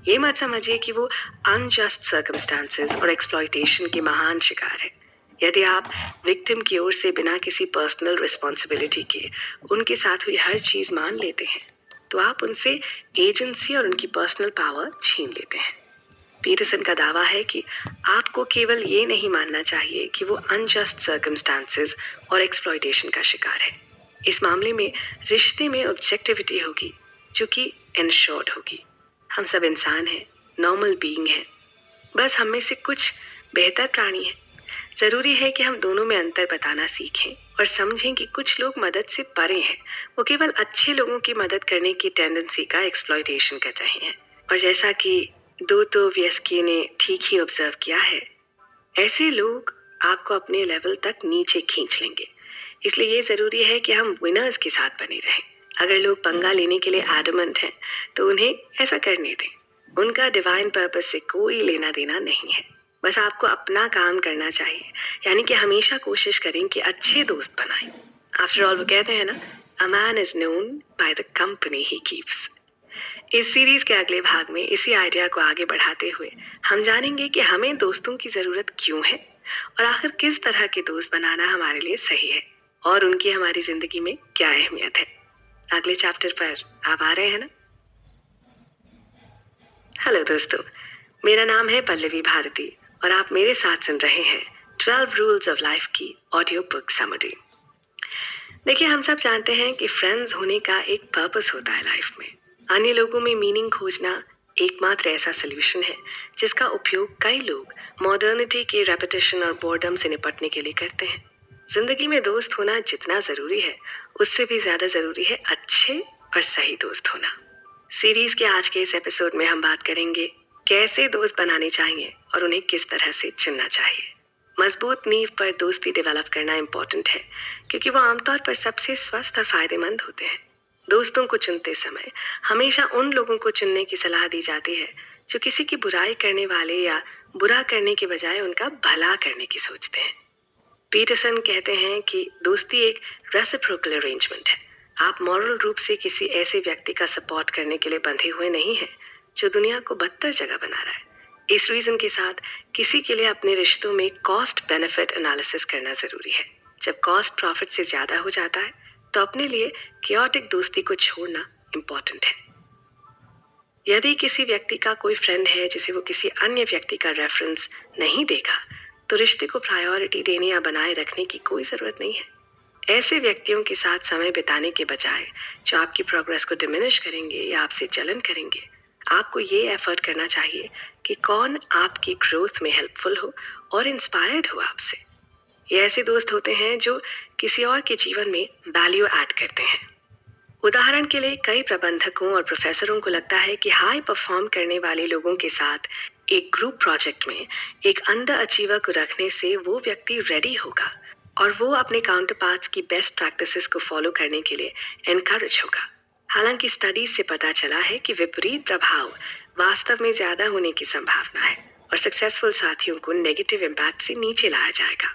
ये मत समझिए कि वो अनजस्ट सर्कमस्टांसेस और एक्सप्लॉयटेशन के महान शिकार है। यदि आप विक्टिम की ओर से बिना किसी पर्सनल रिस्पॉन्सिबिलिटी के उनके साथ हुई हर चीज़ मान लेते हैं, तो आप उनसे एजेंसी और उनकी पर्सनल पावर छीन लेते हैं। पीटरसन का दावा है कि आपको केवल ये नहीं मानना चाहिए कि वो अनजस्ट सर्कमस्टांसेस और एक्सप्लॉयटेशन का शिकार है। इस मामले में रिश्ते में ऑब्जेक्टिविटी होगी जो कि इंश्योर्ड होगी। हम सब इंसान हैं, नॉर्मल बीइंग हैं, बस हम में से कुछ बेहतर प्राणी हैं। ज़रूरी है कि हम दोनों में अंतर बताना सीखें और समझें कि कुछ लोग मदद से परे हैं, वो केवल अच्छे लोगों की मदद करने की टेंडेंसी का एक्सप्लॉयटेशन कर रहे हैं। और जैसा कि दोस्तोयेव्स्की ने ठीक ही ऑब्जर्व किया है, ऐसे लोग आपको अपने लेवल तक नीचे खींच लेंगे। इसलिए ये ज़रूरी है कि हम विनर्स के साथ बने रहें। अगर लोग पंगा लेने के लिए एडमेंट हैं तो उन्हें ऐसा करने दें। उनका डिवाइन पर्पस से कोई लेना देना नहीं है। बस आपको अपना काम करना चाहिए, यानी कि हमेशा कोशिश करें कि अच्छे दोस्त बनाएं। आफ्टर ऑल वो कहते हैं ना, a man is known by the company he keeps. इस सीरीज के अगले भाग में इसी आइडिया को आगे बढ़ाते हुए हम जानेंगे कि हमें दोस्तों की जरूरत क्यों है और आखिर किस तरह के दोस्त बनाना हमारे लिए सही है और उनकी हमारी जिंदगी में क्या अहमियत है। अगले चैप्टर पर आप आ रहे हैं ना? हेलो दोस्तों, मेरा नाम है पल्लवी भारती और आप मेरे साथ सुन रहे हैं 12 रूल्स ऑफ लाइफ की ऑडियो बुक समरी। देखिए, हम सब जानते हैं कि फ्रेंड्स होने का एक पर्पस होता है लाइफ में। अन्य लोगों में मीनिंग खोजना एकमात्र ऐसा सोल्यूशन है जिसका उपयोग कई लोग मॉडर्निटी के रेपिटेशन और बोर्डम से निपटने के लिए करते हैं। जिंदगी में दोस्त होना जितना जरूरी है, उससे भी ज्यादा जरूरी है अच्छे और सही दोस्त होना। सीरीज के आज के इस एपिसोड में हम बात करेंगे कैसे दोस्त बनाने चाहिए और उन्हें किस तरह से चुनना चाहिए। मजबूत नींव पर दोस्ती डेवलप करना इम्पोर्टेंट है क्योंकि वो आमतौर पर सबसे स्वस्थ और फायदेमंद होते हैं। दोस्तों को चुनते समय हमेशा उन लोगों को चुनने की सलाह दी जाती है जो किसी की बुराई करने वाले या बुरा करने के बजाय उनका भला करने की सोचते हैं। पीटरसन कहते हैं कि दोस्ती एक रेसिप्रोकल अरेंजमेंट है। आप मॉरल रूप से किसी ऐसे व्यक्ति का सपोर्ट करने के लिए बंधे हुए नहीं हैं जो दुनिया को बदतर जगह बना रहा है। इस रीजन के साथ किसी के लिए अपने रिश्तों में कॉस्ट बेनिफिट एनालिसिस करना जरूरी है। जब कॉस्ट प्रॉफिट से ज्यादा हो जाता है तो अपने लिए chaotic दोस्ती को छोड़ना इम्पोर्टेंट है। यदि किसी व्यक्ति का कोई फ्रेंड है जिसे वो किसी अन्य व्यक्ति का रेफरेंस नहीं देगा, तो रिश्ते को प्रायोरिटी देने या बनाए रखने की कोई जरूरत नहीं है। ऐसे व्यक्तियों के साथ समय बिताने के बजाय जो आपकी प्रोग्रेस को डिमिनिश करेंगे या आपसे जलन करेंगे, आपको ये एफर्ट करना चाहिए कि कौन आपकी ग्रोथ में हेल्पफुल हो और इंस्पायर्ड हो आपसे। ये ऐसे दोस्त होते हैं जो किसी और के जीवन में वैल्यू ऐड करते हैं। उदाहरण के लिए कई प्रबंधकों और प्रोफेसरों को लगता है कि हाई परफॉर्म करने वाले लोगों के साथ एक ग्रुप प्रोजेक्ट में एक अंडर अचीवर को रखने से वो व्यक्ति रेडी होगा और वो अपने काउंटर पार्ट्स की बेस्ट प्रैक्टिसेस को फॉलो करने के लिए एनकरेज होगा। हालांकि स्टडीज से पता चला है कि विपरीत प्रभाव वास्तव में ज्यादा होने की संभावना है और सक्सेसफुल साथियों को नेगेटिव इम्पैक्ट से नीचे लाया जाएगा।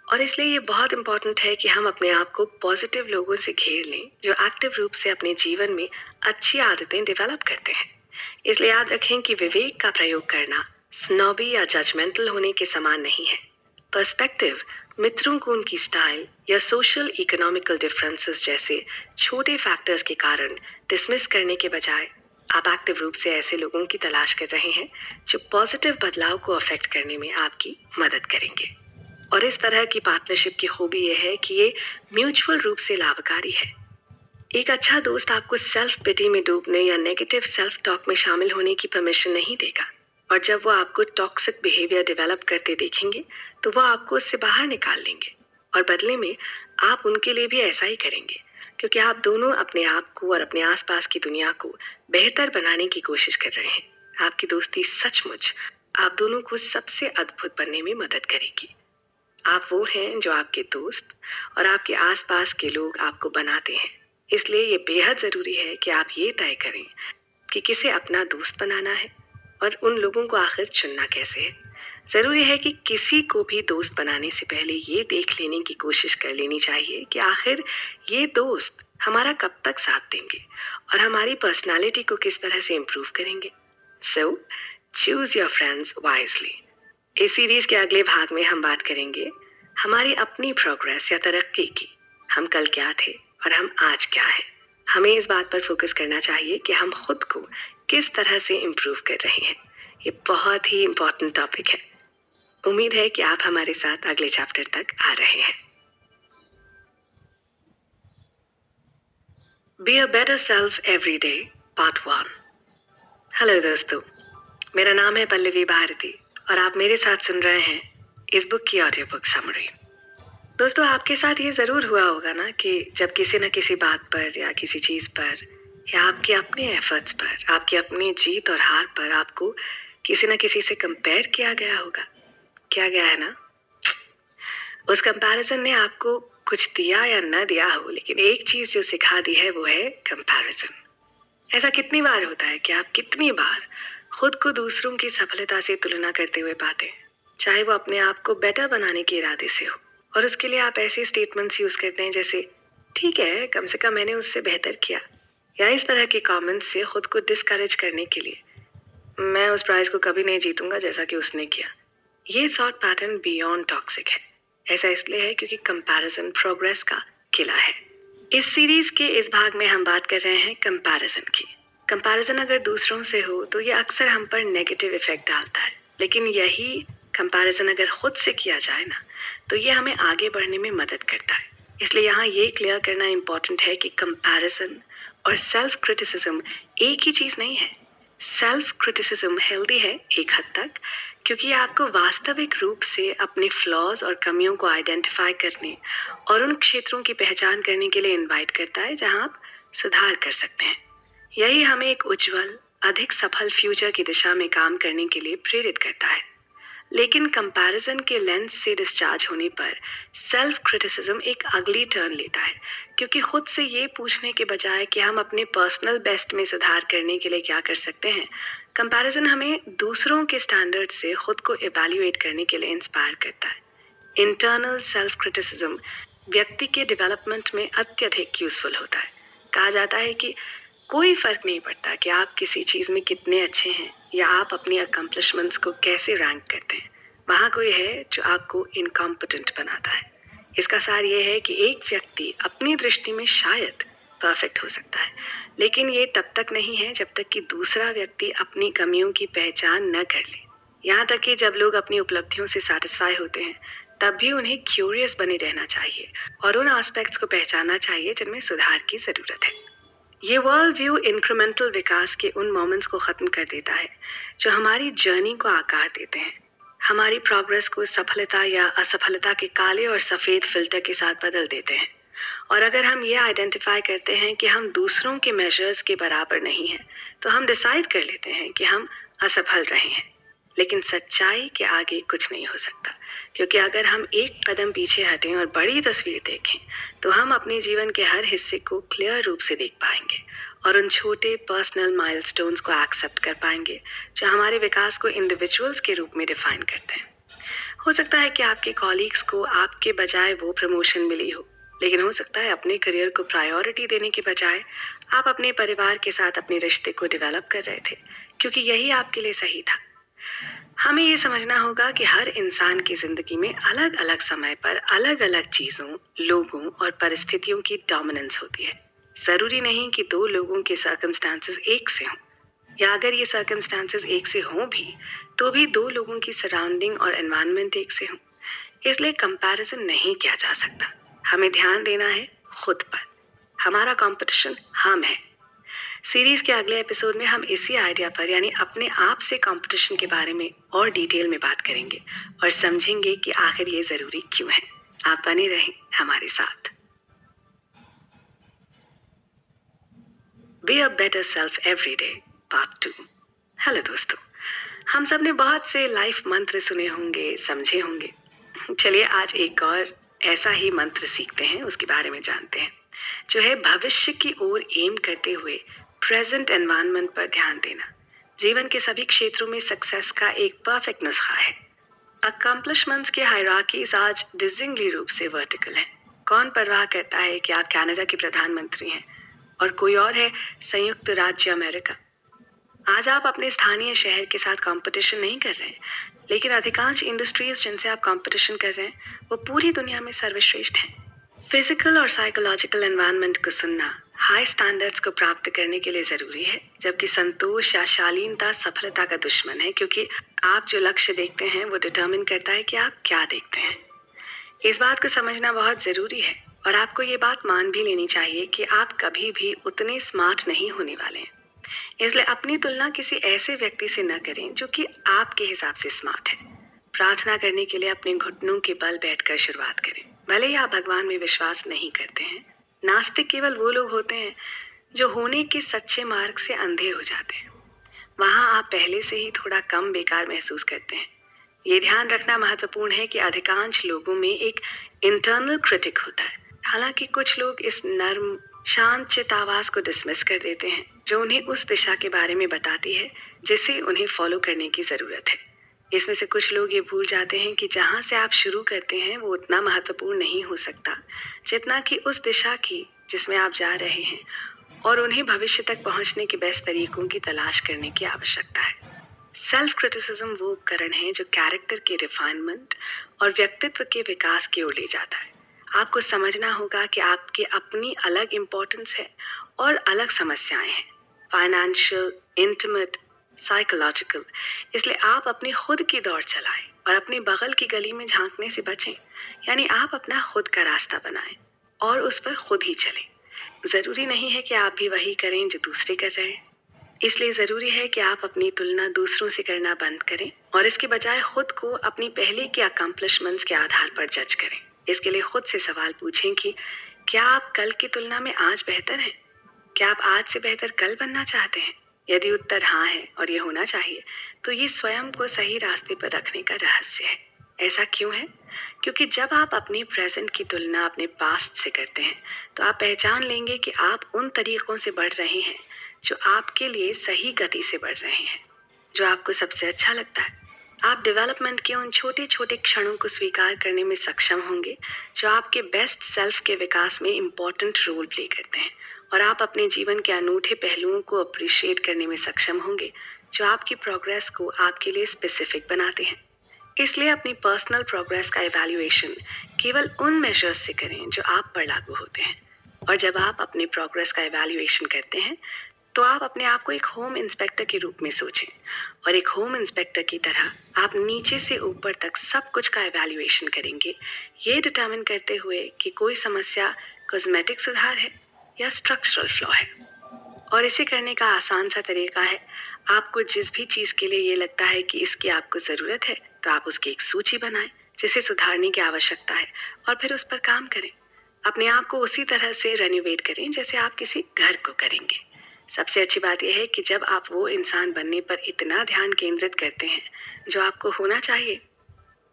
और इसलिए ये बहुत इंपॉर्टेंट है कि हम अपने आप को पॉजिटिव लोगों से घेर लें जो एक्टिव रूप से अपने जीवन में अच्छी आदतें डेवलप करते हैं। इसलिए याद रखें कि विवेक का प्रयोग करना स्नॉबी या जजमेंटल होने के समान नहीं है। पर्सपेक्टिव मित्रों को उनकी स्टाइल या सोशल इकोनॉमिकल डिफरेंसेस जैसे छोटे फैक्टर्स के कारण डिसमिस करने के बजाय आप एक्टिव रूप से ऐसे लोगों की तलाश कर रहे हैं जो पॉजिटिव बदलाव को अफेक्ट करने में आपकी मदद करेंगे। और इस तरह की पार्टनरशिप की खूबी यह है कि ये म्यूचुअल रूप से लाभकारी है। एक अच्छा दोस्त आपको सेल्फ पिटी में डूबने या नेगेटिव सेल्फ टॉक में शामिल होने की परमिशन नहीं देगा, और जब वो आपको टॉक्सिक बिहेवियर डेवलप करते देखेंगे तो वो आपको उससे बाहर निकाल लेंगे, और बदले में आप उनके लिए भी ऐसा ही करेंगे, क्योंकि आप दोनों अपने आप को और अपने आसपास की दुनिया को बेहतर बनाने की कोशिश कर रहे हैं। आपकी दोस्ती सचमुच आप दोनों को सबसे अद्भुत बनने में मदद करेगी। आप वो हैं जो आपके दोस्त और आपके आसपास के लोग आपको बनाते हैं। इसलिए ये बेहद जरूरी है कि आप ये तय करें कि किसे अपना दोस्त बनाना है और उन लोगों को आखिर चुनना कैसे है। जरूरी है कि किसी को भी दोस्त बनाने से पहले ये देख लेने की कोशिश कर लेनी चाहिए कि आखिर ये दोस्त हमारा कब तक साथ देंगे और हमारी पर्सनालिटी को किस तरह से इम्प्रूव करेंगे। So choose your friends wisely. इस सीरीज के अगले भाग में हम बात करेंगे हमारी अपनी प्रोग्रेस या तरक्की की। हम कल क्या थे और हम आज क्या हैं। हमें इस बात पर फोकस करना चाहिए कि हम खुद को किस तरह से इम्प्रूव कर रहे हैं। ये बहुत ही इम्पोर्टेंट टॉपिक है। उम्मीद है कि आप हमारे साथ अगले चैप्टर तक आ रहे हैं। Be a better self every day part 1। Hello दोस्तों, मेरा नाम है पल्लवी भारती और आप मेरे साथ सुन रहे हैं इस बुक की ऑडियो बुक समरी। दोस्तों, आपके साथ ये जरूर हुआ होगा ना कि जब किसी न किसी बात पर या किसी चीज पर या आपके अपने एफर्ट्स पर, आपकी अपनी जीत और हार पर आपको किसी न किसी से कंपेयर किया गया होगा। किया गया है ना। उस कंपैरिजन ने आपको कुछ दिया या न दिया हो, लेकिन एक चीज जो सिखा दी है वो है कंपैरिजन। ऐसा कितनी बार होता है कि आप कितनी बार खुद को दूसरों की सफलता से तुलना करते हुए पाते हैं, चाहे वो अपने आप को बेटर बनाने के इरादे से हो, और उसके लिए आप ऐसे स्टेटमेंट्स यूज करते हैं जैसे ठीक है, कम से कम मैंने उससे बेहतर किया, या इस तरह के कमेंट्स से खुद को डिस्करेज करने के लिए मैं उस प्राइज को कभी नहीं जीतूंगा जैसा कि उसने किया। ये थॉट पैटर्न बियॉन्ड टॉक्सिक है। ऐसा इसलिए है क्योंकि कंपैरिजन प्रोग्रेस का किला है। इस सीरीज के इस भाग में हम बात कर रहे हैं कंपैरिजन की। कंपैरिजन अगर दूसरों से हो तो ये अक्सर हम पर नेगेटिव इफेक्ट डालता है, लेकिन यही कंपैरिजन अगर खुद से किया जाए ना तो ये हमें आगे बढ़ने में मदद करता है। इसलिए यहाँ ये क्लियर करना इम्पोर्टेंट है कि कंपैरिजन और सेल्फ क्रिटिसिज्म एक ही चीज नहीं है। सेल्फ क्रिटिसिज्म हेल्दी है एक हद तक, क्योंकि ये आपको वास्तविक रूप से अपने फ्लॉज और कमियों को आइडेंटिफाई करने और उन क्षेत्रों की पहचान करने के लिए इनवाइट करता है जहां आप सुधार कर सकते हैं। यही हमें एक उज्जवल, अधिक सफल फ्यूचर की दिशा में काम करने के लिए प्रेरित करता है। लेकिन कंपैरिजन के लेंस से डिस्चार्ज होने पर सेल्फ क्रिटिसिज्म एक अगली टर्न लेता है, क्योंकि खुद से ये पूछने के बजाय कि हम अपने पर्सनल बेस्ट में सुधार करने के लिए क्या कर सकते हैं, कंपैरिजन हमें दूसरों के स्टैंडर्ड से खुद को इवैल्यूएट करने के लिए इंस्पायर करता है। इंटरनल सेल्फ क्रिटिसिज्म व्यक्ति के डेवलपमेंट में अत्यधिक यूजफुल होता है। कहा जाता है कि कोई फर्क नहीं पड़ता कि आप किसी चीज में कितने अच्छे हैं या आप अपनी अकम्पलिशमेंट्स को कैसे रैंक करते हैं, वहां कोई है जो आपको इनकॉम्पिटेंट बनाता है। इसका सार ये है कि एक व्यक्ति अपनी दृष्टि में शायद परफेक्ट हो सकता है, लेकिन ये तब तक नहीं है जब तक कि दूसरा व्यक्ति अपनी कमियों की पहचान न कर ले। यहाँ तक कि जब लोग अपनी उपलब्धियों से सेटिस्फाई होते हैं तब भी उन्हें क्यूरियस बने रहना चाहिए और उन एस्पेक्ट्स को पहचानना चाहिए जिनमें सुधार की जरूरत है। ये वर्ल्ड व्यू इंक्रीमेंटल विकास के उन मोमेंट्स को खत्म कर देता है जो हमारी जर्नी को आकार देते हैं, हमारी प्रोग्रेस को सफलता या असफलता के काले और सफेद फिल्टर के साथ बदल देते हैं। और अगर हम ये आइडेंटिफाई करते हैं कि हम दूसरों के मेजर्स के बराबर नहीं हैं, तो हम डिसाइड कर लेते हैं कि हम असफल रहे हैं। लेकिन सच्चाई के आगे कुछ नहीं हो सकता, क्योंकि अगर हम एक कदम पीछे हटें और बड़ी तस्वीर देखें, तो हम अपने जीवन के हर हिस्से को क्लियर रूप से देख पाएंगे और उन छोटे पर्सनल माइलस्टोन्स को एक्सेप्ट कर पाएंगे जो हमारे विकास को इंडिविजुअल्स के रूप में डिफाइन करते हैं। हो सकता है कि आपके कॉलीग्स को आपके बजाय वो प्रमोशन मिली हो, लेकिन हो सकता है अपने करियर को प्रायोरिटी देने के बजाय आप अपने परिवार के साथ अपने रिश्ते को डेवलप कर रहे थे, क्योंकि यही आपके लिए सही था। हमें ये समझना होगा कि हर इंसान की जिंदगी में अलग अलग समय पर अलग अलग चीजों, लोगों और परिस्थितियों की डोमिनेंस होती है। जरूरी नहीं कि दो लोगों के सर्कमस्टांसेस एक से हों, या अगर ये सर्कमस्टांसेस एक से हों भी, तो भी दो लोगों की सराउंडिंग और एनवायरनमेंट एक से हों। इसलिए कंपैरिजन नहीं किया जा सकता। हमें ध्यान देना है खुद पर। हमारा कंपटीशन हम है। सीरीज के अगले एपिसोड में हम इसी आइडिया पर, यानी अपने आप से कंपटीशन के बारे में और डिटेल में बात करेंगे और समझेंगे कि आखिर ये जरूरी क्यों है। आप बने रहें हमारे साथ। Be a better self every day part 2। Hello दोस्तों, हम सब ने बहुत से लाइफ मंत्र सुने होंगे, समझे होंगे। चलिए आज एक और ऐसा ही मंत्र सीखते हैं, उसके बारे में जानते हैं, जो है भविष्य की ओर एम करते हुए प्रेजेंट एनवायरनमेंट पर ध्यान देना। जीवन के सभी क्षेत्रों में सक्सेस का एक परफेक्ट नुस्खा है। अकम्पलिशमेंट्स के हायरार्कीज आज डिजिंगली रूप से वर्टिकल है। कौन परवाह करता है कि आप कनाडा के प्रधानमंत्री हैं और कोई और है संयुक्त राज्य अमेरिका। आज आप अपने स्थानीय शहर के साथ कंपटीशन नहीं कर रहे हैं, लेकिन अधिकांश इंडस्ट्रीज जिनसे आप कंपटीशन कर रहे हैं वो पूरी दुनिया में सर्वश्रेष्ठ हैं। फिजिकल और साइकोलॉजिकल एनवायरनमेंट को सुनना हाई स्टैंडर्ड्स को प्राप्त करने के लिए जरूरी है, जबकि संतोष या शालीनता सफलता का दुश्मन है, क्योंकि आप जो लक्ष्य देखते हैं वो डिटर्मिन करता है कि आप क्या देखते हैं। इस बात को समझना बहुत जरूरी है और आपको ये बात मान भी लेनी चाहिए कि आप कभी भी उतने स्मार्ट नहीं होने वाले हैं। इसलिए अपनी तुलना किसी ऐसे व्यक्ति से न करें जो कि आपके हिसाब से स्मार्ट है। प्रार्थना करने के लिए अपने घुटनों के बल बैठकर शुरुआत करें। भले ही आप भगवान में विश्वास नहीं करते हैं। नास्तिक केवल वो लोग होते हैं जो होने के सच्चे मार्ग से अंधे हो जाते हैं। वहां आप पहले से ही थोड़ा कम बेकार महसूस करते हैं। ये ध्यान रखना महत्वपूर्ण है कि अधिकांश लोगों में एक इंटरनल क्रिटिक होता है। हालांकि कुछ लोग इस नर्म शांत चित आवाज को डिसमिस कर देते हैं जो उन्हें उस दिशा के बारे में बताती है जिसे उन्हें फॉलो करने की जरूरत है। इसमें से कुछ लोग ये भूल जाते हैं कि जहां से आप शुरू करते हैं वो उतना महत्वपूर्ण नहीं हो सकता जितना कि उस दिशा की जिसमें आप जा रहे हैं, और उन्हें भविष्य तक पहुंचने के बेस्ट तरीकों की तलाश करने की आवश्यकता है। सेल्फ क्रिटिसिज्म वो उपकरण है जो कैरेक्टर के रिफाइनमेंट और व्यक्तित्व के विकास की ओर ले जाता है। आपको समझना होगा कि आपकी अपनी अलग इम्पोर्टेंस है और अलग समस्याएं हैं, फाइनेंशियल, इंटीमेट, साइकोलॉजिकल। इसलिए आप अपनी खुद की दौड़ चलाएं और अपने बगल की गली में झांकने से बचें, यानी आप अपना खुद का रास्ता बनाएं और उस पर खुद ही चलें। जरूरी नहीं है कि आप भी वही करें जो दूसरे कर रहे हैं। इसलिए जरूरी है कि आप अपनी तुलना दूसरों से करना बंद करें और इसके बजाय खुद को अपनी पहले के अकम्पलिशमेंट्स के आधार पर जज करें। इसके लिए खुद से सवाल पूछें कि क्या आप कल की तुलना में आज बेहतर हैं? क्या आप आज से बेहतर कल बनना चाहते हैं? यदि उत्तर हाँ है और ये होना चाहिए, तो ये स्वयं को सही रास्ते पर रखने का रहस्य है। ऐसा क्यों है? क्योंकि जब आप अपने प्रेजेंट की तुलना अपने पास्ट से करते हैं, तो आप पहचान लेंगे कि आप उन तरीकों से बढ़ रहे हैं जो आपके लिए सही गति से बढ़ रहे हैं, जो आपको सबसे अच्छा लगता है। आप डेवलपमेंट के उन छोटे छोटे क्षणों को स्वीकार करने में सक्षम होंगे जो आपके बेस्ट सेल्फ के विकास में इम्पोर्टेंट रोल प्ले करते हैं, और आप अपने जीवन के अनूठे पहलुओं को अप्रिशिएट करने में सक्षम होंगे जो आपकी प्रोग्रेस को आपके लिए स्पेसिफिक बनाते हैं। इसलिए अपनी पर्सनल प्रोग्रेस का इवैल्यूएशन केवल उन मेजर्स से करें जो आप पर लागू होते हैं, और जब आप अपने प्रोग्रेस का इवैल्यूएशन करते हैं तो आप अपने आप को एक होम इंस्पेक्टर के रूप में सोचें और एक होम इंस्पेक्टर की तरह आप नीचे से ऊपर तक सब कुछ का इवैल्यूएशन करेंगे, ये डिटरमिन करते हुए कि कोई समस्या कॉस्मेटिक सुधार है या स्ट्रक्चरल फ्लॉ है। और इसे करने का आसान सा तरीका है, आपको जिस भी चीज़ के लिए ये लगता है कि इसकी आपको ज़रूरत है, तो आप उसकी एक सूची बनाएं जिसे सुधारने की आवश्यकता है और फिर उस पर काम करें। अपने आप को उसी तरह से रेनोवेट करें जैसे आप किसी घर को करेंगे। सबसे अच्छी बात यह है कि जब आप वो इंसान बनने पर इतना ध्यान केंद्रित करते हैं जो आपको होना चाहिए,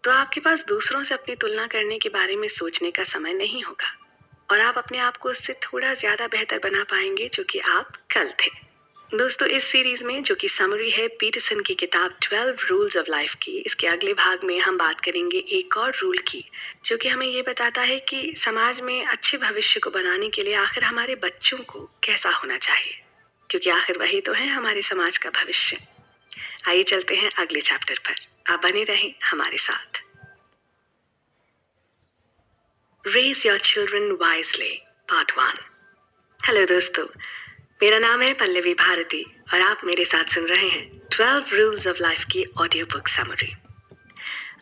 तो आपके पास दूसरों से अपनी तुलना करने के बारे में सोचने का समय नहीं होगा और आप अपने आप को उससे थोड़ा ज्यादा बेहतर बना पाएंगे जो कि आप कल थे। दोस्तों, इस सीरीज में जो कि समरी है पीटरसन की किताब 12 रूल्स ऑफ लाइफ की, इसके अगले भाग में हम बात करेंगे एक और रूल की जो कि हमें ये बताता है कि समाज में अच्छे भविष्य को बनाने के लिए आखिर हमारे बच्चों को कैसा होना चाहिए, क्योंकि आखिर वही तो है हमारे समाज का भविष्य। आइए चलते हैं अगले चैप्टर पर। आप बने रहें हमारे साथ। Raise your children wisely, Part 1। Hello दोस्तों, मेरा नाम है पल्लवी भारती और आप मेरे साथ सुन रहे हैं 12 रूल्स ऑफ लाइफ की ऑडियो बुक समरी।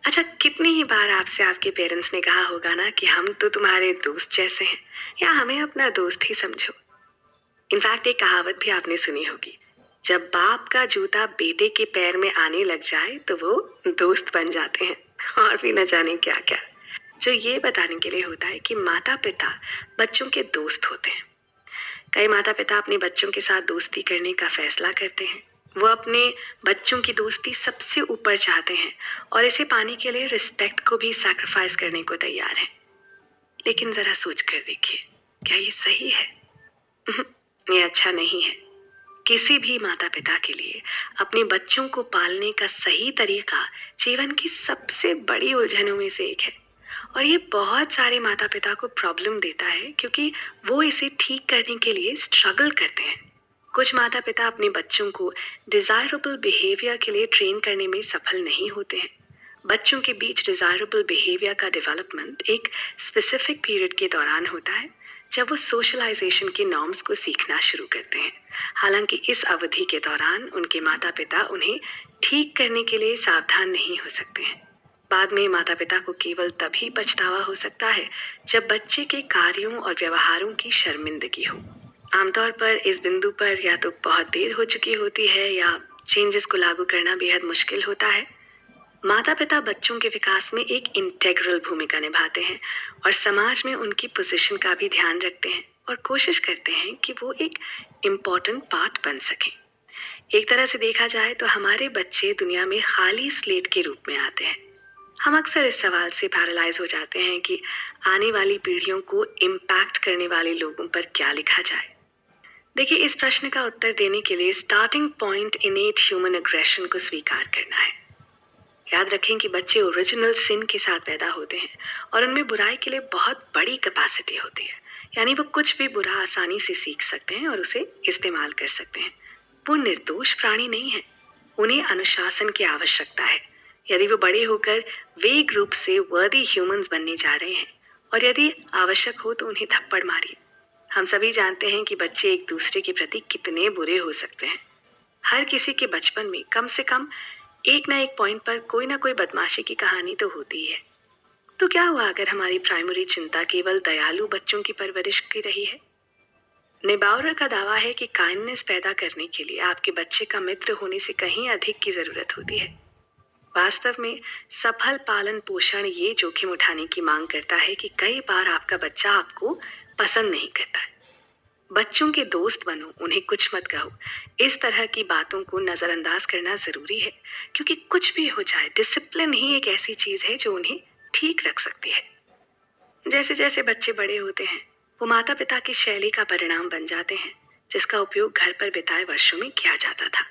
अच्छा, कितनी ही बार आपसे आपके पेरेंट्स ने कहा होगा ना कि हम तो तुम्हारे दोस्त जैसे हैं या हमें अपना दोस्त ही समझो। इनफैक्ट एक कहावत भी आपने सुनी होगी, जब बाप का जूता बेटे के पैर में आने लग जाए तो वो दोस्त बन जाते हैं, और भी न जाने क्या क्या, जो ये बताने के लिए होता है कि माता पिता बच्चों के दोस्त होते हैं। कई माता पिता अपने बच्चों के साथ दोस्ती करने का फैसला करते हैं। वो अपने बच्चों की दोस्ती सबसे ऊपर चाहते हैं और इसे पाने के लिए रिस्पेक्ट को भी सैक्रिफाइस करने को तैयार हैं। लेकिन जरा सोच कर देखिए, क्या ये सही है? ये अच्छा नहीं है। किसी भी माता पिता के लिए अपने बच्चों को पालने का सही तरीका जीवन की सबसे बड़ी उलझनों में से एक है और ये बहुत सारे माता पिता को प्रॉब्लम देता है क्योंकि वो इसे ठीक करने के लिए स्ट्रगल करते हैं। कुछ माता पिता अपने बच्चों को डिजायरेबल बिहेवियर के लिए ट्रेन करने में सफल नहीं होते हैं। बच्चों के बीच डिजायरेबल बिहेवियर का डेवलपमेंट एक स्पेसिफिक पीरियड के दौरान होता है जब वो सोशलाइजेशन के नॉर्म्स को सीखना शुरू करते हैं। हालांकि इस अवधि के दौरान उनके माता पिता उन्हें ठीक करने के लिए सावधान नहीं हो सकते हैं। बाद में माता पिता को केवल तभी पछतावा हो सकता है जब बच्चे के कार्यों और व्यवहारों की शर्मिंदगी हो। आमतौर पर इस बिंदु पर या तो बहुत देर हो चुकी होती है या चेंजेस को लागू करना बेहद मुश्किल होता है। माता पिता बच्चों के विकास में एक इंटेग्रल भूमिका निभाते हैं और समाज में उनकी पोजीशन का भी ध्यान रखते हैं और कोशिश करते हैं कि वो एक इम्पोर्टेंट पार्ट बन सकें। एक तरह से देखा जाए तो हमारे बच्चे दुनिया में खाली स्लेट के रूप में आते हैं। हम अक्सर इस सवाल से पैरालाइज हो जाते हैं कि आने वाली पीढ़ियों को इम्पैक्ट करने वाले लोगों पर क्या लिखा जाए। देखिए, इस प्रश्न का उत्तर देने के लिए स्टार्टिंग पॉइंट इनेट ह्यूमन एग्रेशन को स्वीकार करना है। याद रखें कि बच्चे ओरिजिनल सिन के साथ पैदा होते हैं और उनमें बुराई के लिए बहुत बड़ी कैपेसिटी होती है, यानी वो कुछ भी बुरा आसानी से सीख सकते हैं और उसे इस्तेमाल कर सकते हैं। वो निर्दोष प्राणी नहीं है, उन्हें अनुशासन की आवश्यकता है। यदि वो बड़े होकर वेग रूप से वर्दी ह्यूमंस बनने जा रहे हैं और यदि आवश्यक हो तो उन्हें थप्पड़ मारिए। हम सभी जानते हैं कि बच्चे एक दूसरे के प्रति कितने बुरे हो सकते हैं। हर किसी के बचपन में कम से कम एक ना एक पॉइंट पर कोई ना कोई बदमाशी की कहानी तो होती है। तो क्या हुआ अगर हमारी प्राइमरी चिंता केवल दयालु बच्चों की परवरिश की रही है? नेबाउरर का दावा है कि काइंडनेस पैदा करने के लिए आपके बच्चे का मित्र होने से कहीं अधिक की जरूरत होती है। वास्तव में सफल पालन पोषण ये जोखिम उठाने की मांग करता है कि कई बार आपका बच्चा आपको पसंद नहीं करता है। बच्चों के दोस्त बनो, उन्हें कुछ मत कहो। इस तरह की बातों को नजरअंदाज करना जरूरी है क्योंकि कुछ भी हो जाए, डिसिप्लिन ही एक ऐसी चीज है जो उन्हें ठीक रख सकती है। जैसे जैसे बच्चे बड़े होते हैं वो माता पिता की शैली का परिणाम बन जाते हैं जिसका उपयोग घर पर बिताए वर्षों में किया जाता था।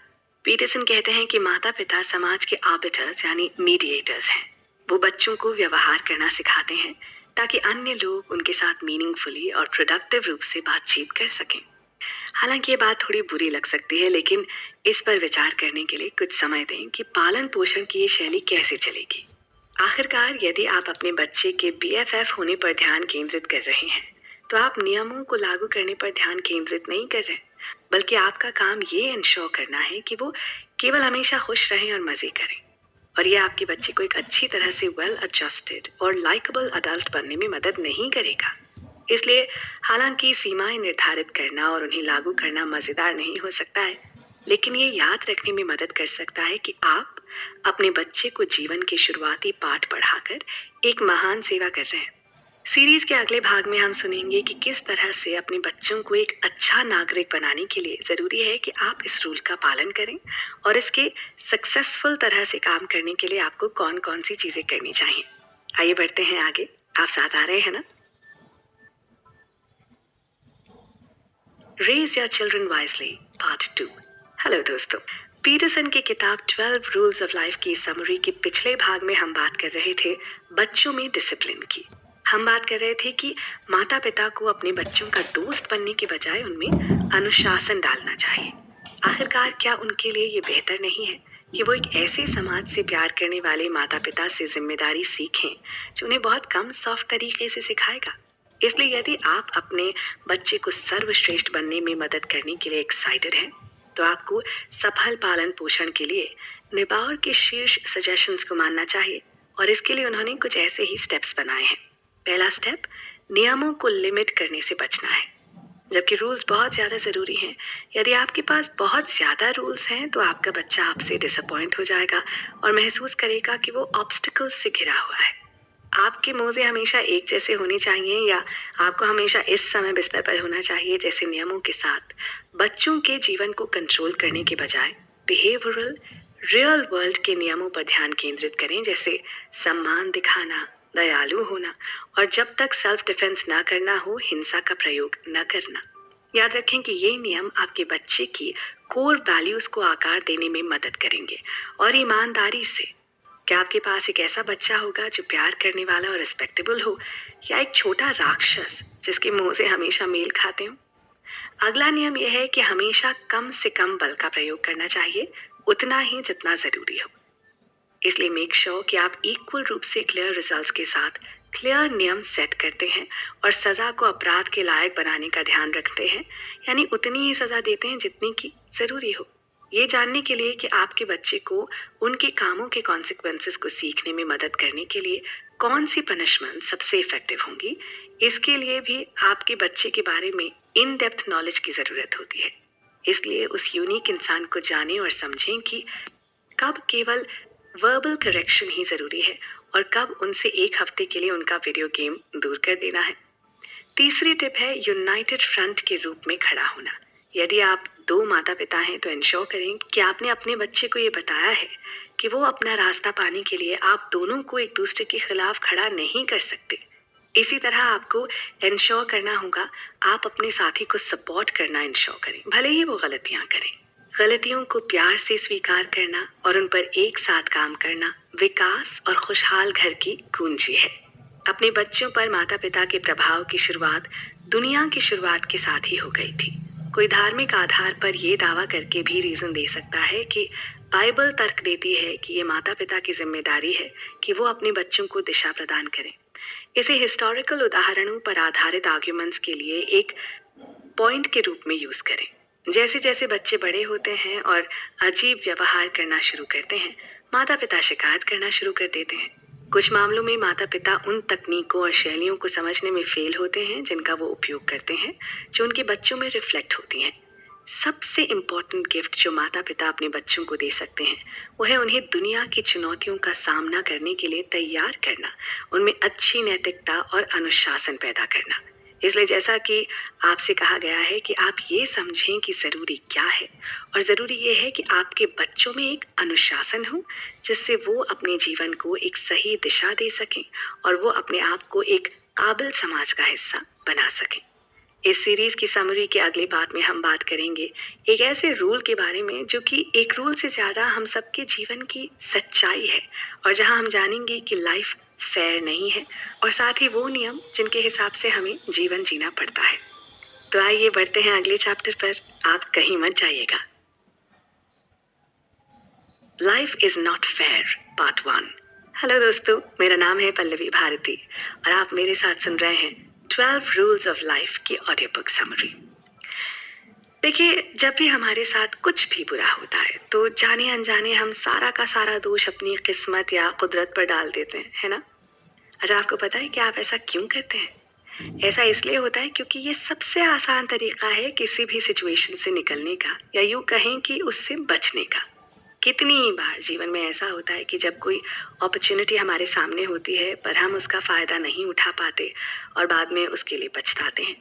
पीटरसन कहते हैं कि माता पिता समाज के आर्बिटर्स यानी मीडिएटर्स हैं। वो बच्चों को व्यवहार करना सिखाते हैं ताकि अन्य लोग उनके साथ मीनिंगफुली और प्रोडक्टिव रूप से बातचीत कर सकें। हालांकि ये बात थोड़ी बुरी लग सकती है, लेकिन इस पर विचार करने के लिए कुछ समय दें कि पालन पोषण की ये शैली कैसे चलेगी। आखिरकार यदि आप अपने बच्चे के BFF होने पर ध्यान केंद्रित कर रहे हैं तो आप नियमों को लागू करने पर ध्यान केंद्रित नहीं कर रहे, बल्कि आपका काम ये इंश्योर करना है कि वो केवल हमेशा खुश रहें और मजे करें। और ये आपके बच्चे को एक अच्छी तरह से वेल एडजस्टेड और लाइकेबल अडल्ट बनने में मदद नहीं करेगा। इसलिए हालांकि सीमाएं निर्धारित करना और उन्हें लागू करना मजेदार नहीं हो सकता है, लेकिन ये याद रखने में मदद कर सकता है कि आप अपने बच्चे को जीवन के शुरुआती पाठ पढ़ाकर एक महान सेवा कर रहे हैं। सीरीज के अगले भाग में हम सुनेंगे कि किस तरह से अपने बच्चों को एक अच्छा नागरिक बनाने के लिए जरूरी है कि आप इस रूल का पालन करें, और इसके सक्सेसफुल तरह से काम करने के लिए आपको कौन कौन सी चीजें करनी चाहिए। आइए बढ़ते हैं आगे। आप साथ आ रहे हैं ना? Raise your children wisely part 2। Hello दोस्तों, पीटरसन की किताब 12 रूल्स ऑफ लाइफ की समरी के पिछले भाग में हम बात कर रहे थे बच्चों में डिसिप्लिन की। हम बात कर रहे थे कि माता पिता को अपने बच्चों का दोस्त बनने के बजाय उनमें अनुशासन डालना चाहिए। आखिरकार क्या उनके लिए ये बेहतर नहीं है कि वो एक ऐसे समाज से प्यार करने वाले माता पिता से जिम्मेदारी सीखें जो उन्हें बहुत कम सॉफ्ट तरीके से सिखाएगा। इसलिए यदि आप अपने बच्चे को सर्वश्रेष्ठ बनने में मदद करने के लिए एक्साइटेड हैं, तो आपको सफल पालन पोषण के लिए निबाउर के शीर्ष सजेशंस को मानना चाहिए, और इसके लिए उन्होंने कुछ ऐसे ही स्टेप्स बनाए हैं। पहला स्टेप, नियमों को लिमिट करने से बचना है। जबकि रूल्स बहुत ज्यादा जरूरी हैं, यदि आपके पास बहुत ज्यादा रूल्स हैं तो आपका बच्चा आपसे डिसअपॉइंट हो जाएगा और महसूस करेगा कि वो ऑब्स्टिकल्स से घिरा हुआ है। आपके मोजे हमेशा एक जैसे होने चाहिए, या आपको हमेशा इस समय बिस्तर पर होना चाहिए जैसे नियमों के साथ बच्चों के जीवन को कंट्रोल करने के बजाय बिहेवियरल रियल वर्ल्ड के नियमों पर ध्यान केंद्रित करें, जैसे सम्मान दिखाना, दयालु होना, और जब तक सेल्फ डिफेंस ना करना हो हिंसा का प्रयोग न करना। याद रखें कि ये नियम आपके बच्चे की कोर वैल्यूज को आकार देने में मदद करेंगे। और ईमानदारी से, क्या आपके पास एक ऐसा बच्चा होगा जो प्यार करने वाला और रिस्पेक्टेबल हो, या एक छोटा राक्षस जिसके मुंह से हमेशा मेल खाते हो? अगला नियम यह है कि हमेशा कम से कम बल का प्रयोग करना चाहिए, उतना ही जितना जरूरी हो। इसलिए मेक श्योर कि आप इक्वल रूप से क्लियर रिजल्ट्स के साथ क्लियर नियम सेट करते हैं और सजा को अपराध के लायक बनाने का ध्यान रखते हैं, यानी उतनी ही सजा देते हैं जितनी की जरूरी हो। ये जानने के लिए कि आपके बच्चे को उनके कामों के कॉन्सिक्वेंसेस को सीखने में मदद करने के लिए कौन सी पनिशमेंट सबसे इफेक्टिव होंगी, इसके लिए भी आपके बच्चे के बारे में इन डेप्थ नॉलेज की जरूरत होती है। इसलिए उस यूनिक इंसान को जानें और समझें कि कब केवल वर्बल करेक्शन ही जरूरी है और कब उनसे एक हफ्ते के लिए उनका वीडियो गेम दूर कर देना है। तीसरी टिप है यूनाइटेड फ्रंट के रूप में खड़ा होना। यदि आप दो माता पिता हैं तो इंश्योर करें कि आपने अपने बच्चे को ये बताया है कि वो अपना रास्ता पाने के लिए आप दोनों को एक दूसरे के खिलाफ खड़ा नहीं कर सकते। इसी तरह आपको इंश्योर करना होगा आप अपने साथी को सपोर्ट करना इंश्योर करें, भले ही वो गलतियां करें। गलतियों को प्यार से स्वीकार करना और उन पर एक साथ काम करना विकास और खुशहाल घर की कुंजी है। अपने बच्चों पर माता पिता के प्रभाव की शुरुआत दुनिया की शुरुआत के साथ ही हो गई थी। कोई धार्मिक आधार पर यह दावा करके भी रीजन दे सकता है कि बाइबल तर्क देती है कि ये माता पिता की जिम्मेदारी है कि वो अपने बच्चों को दिशा प्रदान करें। इसे हिस्टोरिकल उदाहरणों पर आधारित आर्ग्यूमेंट्स के लिए एक पॉइंट के रूप में यूज करें। जैसे जैसे बच्चे बड़े होते हैं और अजीब व्यवहार करना शुरू करते हैं, माता पिता शिकायत करना शुरू कर देते हैं। कुछ मामलों में माता पिता उन तकनीकों और शैलियों को समझने में फेल होते हैं जिनका वो उपयोग करते हैं, जो उनके बच्चों में रिफ्लेक्ट होती हैं। सबसे इम्पोर्टेंट गिफ्ट जो माता पिता अपने बच्चों को दे सकते हैं वो है उन्हें दुनिया की चुनौतियों का सामना करने के लिए तैयार करना, उनमें अच्छी नैतिकता और अनुशासन पैदा करना। इसलिए जैसा कि आपसे कहा गया है कि आप ये समझें कि जरूरी क्या है, और जरूरी ये है कि आपके बच्चों में एक अनुशासन हो जिससे वो अपने जीवन को एक सही दिशा दे सकें और वो अपने आप को एक काबिल समाज का हिस्सा बना सकें। इस सीरीज की समरी के अगले पार्ट में हम बात करेंगे एक ऐसे रूल के बारे में जो कि एक रूल से ज्यादा हम सबके जीवन की सच्चाई है, और जहां हम जानेंगे कि लाइफ फेयर नहीं है, और साथ ही वो नियम जिनके हिसाब से हमें जीवन जीना पड़ता है। तो आइए बढ़ते हैं अगले चैप्टर पर। आप कहीं मत जाइएगा। Life is not fair part 1। Hello दोस्तों, मेरा नाम है पल्लवी भारती और आप मेरे साथ सुन रहे हैं 12 रूल्स ऑफ लाइफ की ऑडियो बुक समरी। देखिए, जब भी हमारे साथ कुछ भी बुरा होता है तो जाने अनजाने हम सारा का सारा दोष अपनी किस्मत या कुदरत पर डाल देते हैं, है ना? अच्छा, आपको पता है कि आप ऐसा क्यों करते हैं? ऐसा इसलिए होता है क्योंकि ये सबसे आसान तरीका है किसी भी सिचुएशन से निकलने का, या यूं कहें कि उससे बचने का। कितनी बार जीवन में ऐसा होता है कि जब कोई अपॉर्चुनिटी हमारे सामने होती है पर हम उसका फायदा नहीं उठा पाते और बाद में उसके लिए पछताते हैं।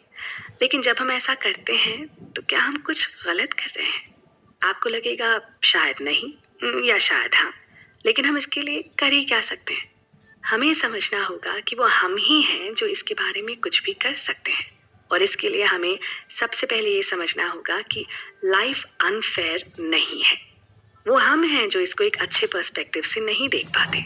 लेकिन जब हम ऐसा करते हैं तो क्या हम कुछ गलत कर रहे हैं? आपको लगेगा शायद नहीं, या शायद हाँ। लेकिन हम इसके लिए कर ही क्या सकते हैं? हमें समझना होगा कि वो हम ही हैं जो इसके बारे में कुछ भी कर सकते हैं। और इसके लिए हमें सबसे पहले ये समझना होगा कि लाइफ अनफेयर नहीं है। वो हम हैं जो इसको एक अच्छे पर्सपेक्टिव से नहीं देख पाते।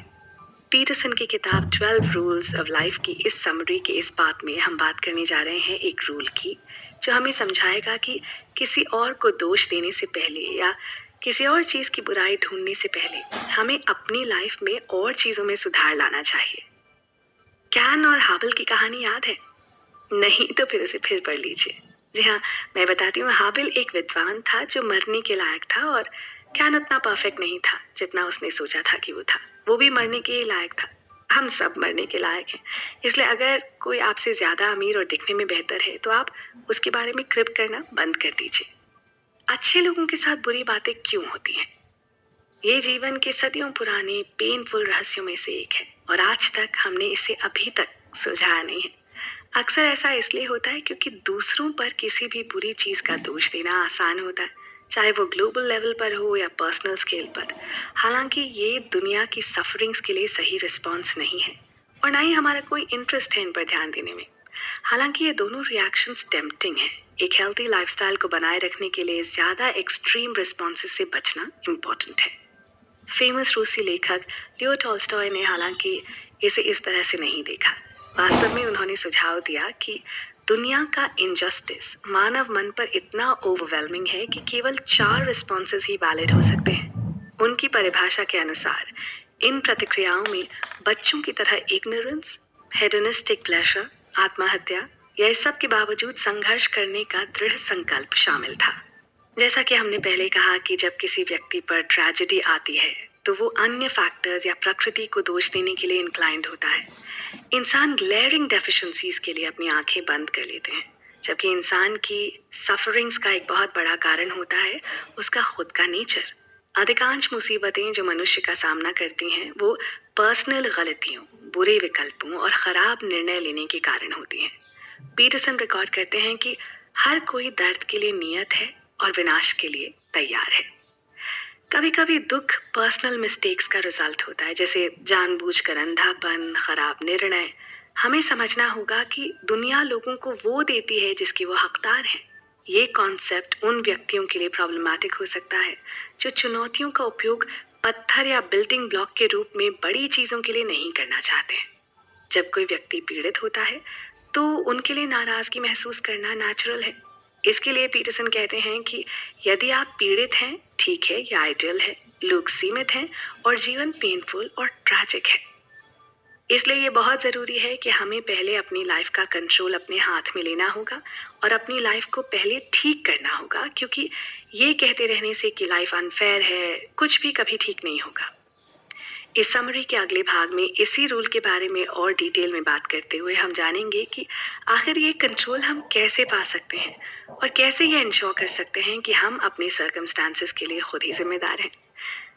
पीटरसन की किताब 12 रूल्स ऑफ लाइफ की इस समरी के इस पार्ट में हम बात करने जा रहे हैं एक रूल की, जो हमें समझाएगा कि किसी और को दोष देने से पहले या किसी और चीज की बुराई ढूंढने से पहले हमें अपनी लाइफ में और चीजों में सुधार लाना चाहिए। कैन और हाबिल की कहानी याद है? नहीं तो फिर उसे फिर पढ़ लीजिए। जी हाँ, मैं बताती हूँ। हाबिल एक विद्वान था जो मरने के लायक था, और कैन उतना परफेक्ट नहीं था जितना उसने सोचा था कि वो था। वो भी मरने के लायक था। हम सब मरने के लायक हैं। इसलिए अगर कोई आपसे ज्यादा अमीर और दिखने में बेहतर है तो आप उसके बारे में क्रिप करना बंद कर दीजिए। अच्छे लोगों के साथ बुरी बातें क्यों होती हैं? ये जीवन के सदियों पुराने पेनफुल रहस्यों में से एक है, और आज तक हमने इसे अभी तक सुलझाया नहीं है। अक्सर ऐसा इसलिए होता है क्योंकि दूसरों पर किसी भी बुरी चीज का दोष देना आसान होता है, चाहे वो ग्लोबल लेवल पर हो या पर्सनल स्केल पर। हालांकि ये दुनिया की सफरिंग्स के लिए सही रिस्पॉन्स नहीं है, और ना ही हमारा कोई इंटरेस्ट है इन पर ध्यान देने में। हालांकि ये दोनों रिएक्शंस टेम्पटिंग है। एक हेल्थी लाइफस्टाइल को बनाए रखने के लिए ज्यादा एक्सट्रीम रिस्पॉन्सेस से बचना इम्पोर्टेंट है। फेमस रूसी लेखक लियो टॉल्स्टॉय ने हालांकि इसे इस तरह से नहीं देखा। वास्तव में उन्होंने सुझाव दिया कि दुनिया का इनजस्टिस मानव मन पर इतना ओवरवेलमिंग है कि केवल 4 रिस्पॉन्सेस ही वैलिड हो सकते हैं। उनकी परिभाषा के अनुसार इन प्रतिक्रियाओं में बच्चों की तरह इग्नोरेंस, हेडोनिस्टिक प्लेजर, आत्महत्या या इस सब के बावजूद संघर्ष करने का दृढ़ संकल्प शामिल था। जैसा कि हमने पहले कहा कि जब किसी व्यक्ति पर ट्रेजेडी आती है तो वो अन्य फैक्टर्स या प्रकृति को दोष देने के लिए इंक्लाइंड होता है। इंसान ग्लेयरिंग डेफिशिएंसीज के लिए अपनी आंखें बंद कर लेते हैं, जबकि इंसान की सफरिंग्स का एक बहुत बड़ा कारण होता है उसका खुद का नेचर। अधिकांश मुसीबतें जो मनुष्य का सामना करती हैं वो पर्सनल गलतियों, बुरे विकल्पों और खराब निर्णय लेने के कारण होती हैं। पीटरसन रिकॉर्ड करते हैं कि हर कोई दर्द के लिए नियत है और विनाश के लिए तैयार है। कभी कभी दुख पर्सनल मिस्टेक्स का रिजल्ट होता है, जैसे जानबूझकर अंधापन, खराब निर्णय। हमें समझना होगा कि दुनिया लोगों को वो देती है जिसके वो हकदार हैं। ये कॉन्सेप्ट उन व्यक्तियों के लिए प्रॉब्लमैटिक हो सकता है जो चुनौतियों का उपयोग पत्थर या बिल्डिंग ब्लॉक के रूप में बड़ी चीजों के लिए नहीं करना चाहते। जब कोई व्यक्ति पीड़ित होता है तो उनके लिए नाराजगी महसूस करना नेचुरल है। इसके लिए पीटरसन कहते हैं कि यदि आप पीड़ित हैं, ठीक है, यह आइडियल है, लोग सीमित हैं और जीवन पेनफुल और ट्रैजिक है। इसलिए ये बहुत जरूरी है कि हमें पहले अपनी लाइफ का कंट्रोल अपने हाथ में लेना होगा और अपनी लाइफ को पहले ठीक करना होगा, क्योंकि ये कहते रहने से कि लाइफ अनफेयर है कुछ भी कभी ठीक नहीं होगा। इस समरी के अगले भाग में इसी रूल के बारे में और डिटेल में बात करते हुए हम जानेंगे कि आखिर ये कंट्रोल हम कैसे पा सकते हैं और कैसे ये इंश्योर कर सकते हैं कि हम अपने सर्कमस्टांसेस के लिए खुद ही जिम्मेदार हैं।